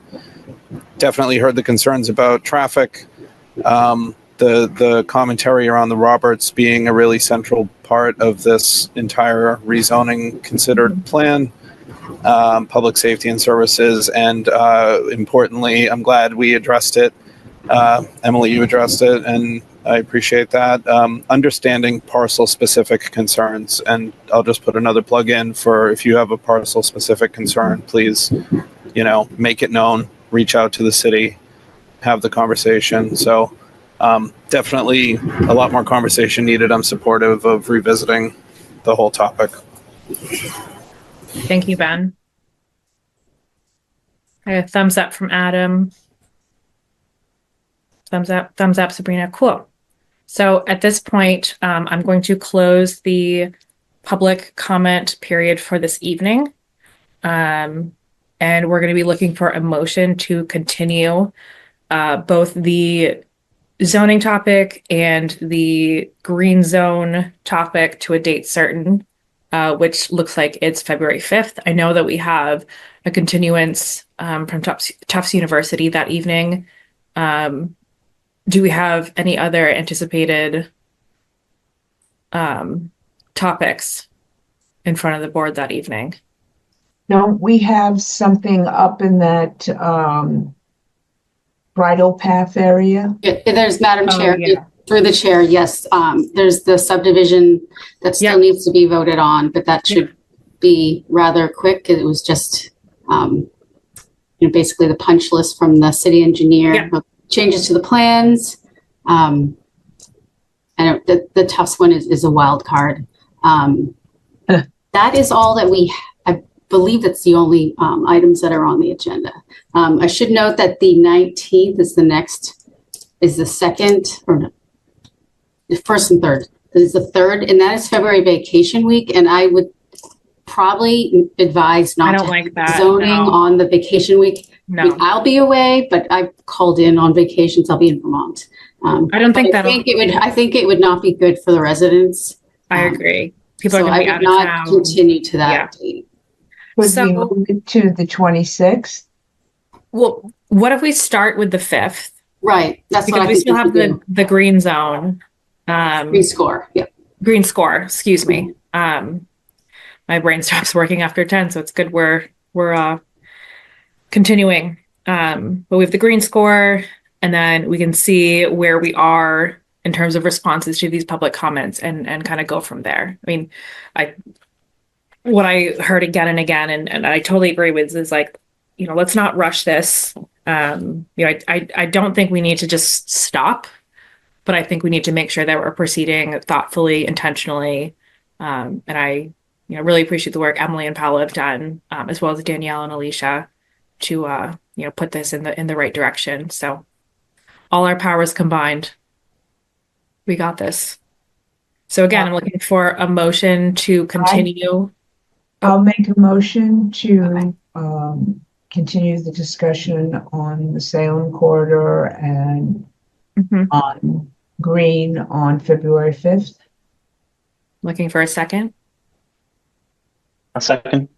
Definitely heard the concerns about traffic. The commentary around the Roberts being a really central part of this entire rezoning considered plan, public safety and services, and importantly, I'm glad we addressed it. Emily, you addressed it, and I appreciate that. Understanding parcel specific concerns, and I'll just put another plug in for if you have a parcel specific concern, please, make it known, reach out to the city, have the conversation. So definitely a lot more conversation needed. I'm supportive of revisiting the whole topic. Thank you, Ben. I have a thumbs up from Adam. Thumbs up, Sabrina. Cool. So at this point, I'm going to close the public comment period for this evening. And we're going to be looking for a motion to continue both the zoning topic and the green zone topic to a date certain, which looks like it's February 5th. I know that we have a continuance from Tufts University that evening. Do we have any other anticipated topics in front of the board that evening? Don't we have something up in that bridle path area? There's Madam Chair, yeah. through the chair, yes. There's the subdivision that still needs to be voted on, but that should be rather quick. It was just, basically the punch list from the city engineer, changes to the plans. And the Tufts one is a wild card. That is all that I believe that's the only items that are on the agenda. I should note that the 19th is the second, or no, the first and third. This is the third, and that is February vacation week. And I would probably advise not to like that, zoning on the vacation week. No. I mean, I'll be away, but I've called in on vacations. I'll be in Vermont. I don't think that. I think it would not be good for the residents. I agree. People are So going to be I out would of not town. continue to that date. Could we move it to the 26th? Well, what if we start with the 5th? Right. That's because what I we think still we have should the green zone. Green score. Yep. Green score. Excuse me. My brain stops working after 10, so it's good we're continuing. But we have the green score, and then we can see where we are in terms of responses to these public comments and kind of go from there. I mean, what I heard again and again, and I totally agree with, is like, let's not rush this. I don't think we need to just stop, but I think we need to make sure that we're proceeding thoughtfully, intentionally. And I really appreciate the work Emily and Paolo have done, as well as Danielle and Alicia, to put this in the right direction. So all our powers combined, we got this. So again, I'm looking for a motion to continue. I'll make a motion to continue the discussion on the Salem corridor and on green on February 5th. Looking for a second. A second.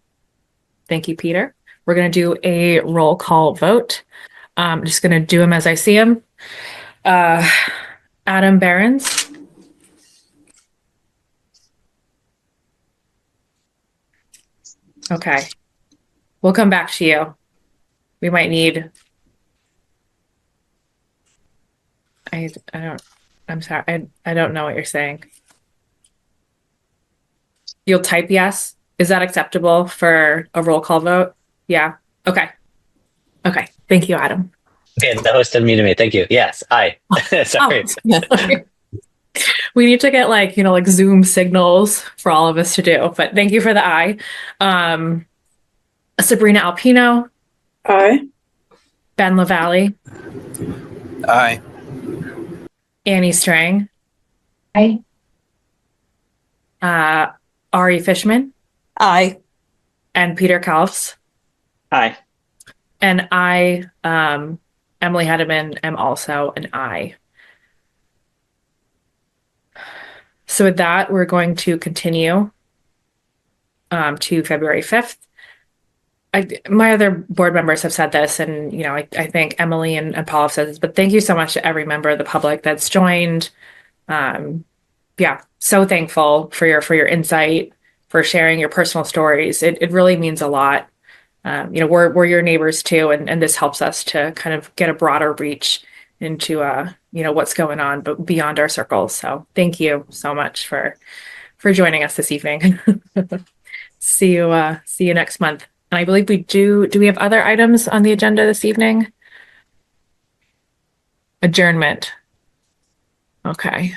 Thank you, Peter. We're going to do a roll call vote. I'm just going to do them as I see them. Adam Behrens. Okay. We'll come back to you. We might need. I'm sorry. I don't know what you're saying. You'll type yes. Is that acceptable for a roll call vote? Yeah. Okay. Okay. Thank you, Adam. Okay, the host unmuted me. Thank you. Yes, aye. Sorry. We need to get like Zoom signals for all of us to do, but thank you for the aye. Sabrina Alpino. Aye. Ben LaValle. Aye. Annie Strang. Aye. Ari Fishman. Aye. And Peter Kalfs. Aye. And I, Emily Hedeman, am also an aye. So with that, we're going to continue to February 5th. My other board members have said this, and I think Emily and Paul have said this, but thank you so much to every member of the public that's joined. So thankful for your insight, for sharing your personal stories. It really means a lot. We're your neighbors too, and this helps us to kind of get a broader reach into what's going on, but beyond our circles. So thank you so much for joining us this evening. See you next month. And I believe we do we have other items on the agenda this evening? Adjournment. Okay.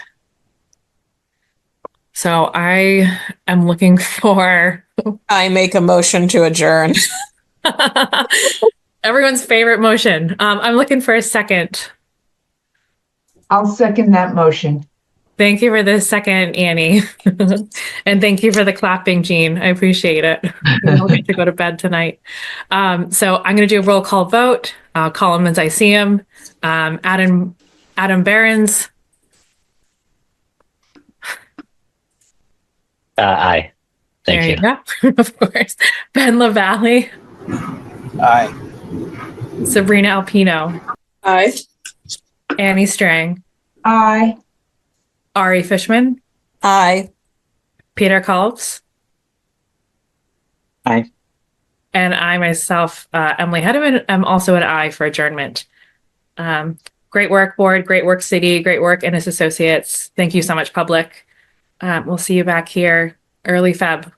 So I am looking for. I make a motion to adjourn. Everyone's favorite motion. I'm looking for a second. I'll second that motion. Thank you for the second, Annie. And thank you for the clapping, Jean. I appreciate it. I'll get to go to bed tonight. So I'm going to do a roll call vote. I'll call them as I see them. Adam Behrens. Aye. Thank There you go. Of course. Ben LaValle. Aye. Sabrina Alpino. Aye. Annie Strang. Aye. Ari Fishman. Aye. Peter Kalbs. Aye. And I myself, Emily Hedeman, am also an aye for adjournment. Great work, board. Great work, city. Great work, Ennis Associates. Thank you so much, public. We'll see you back here early Feb.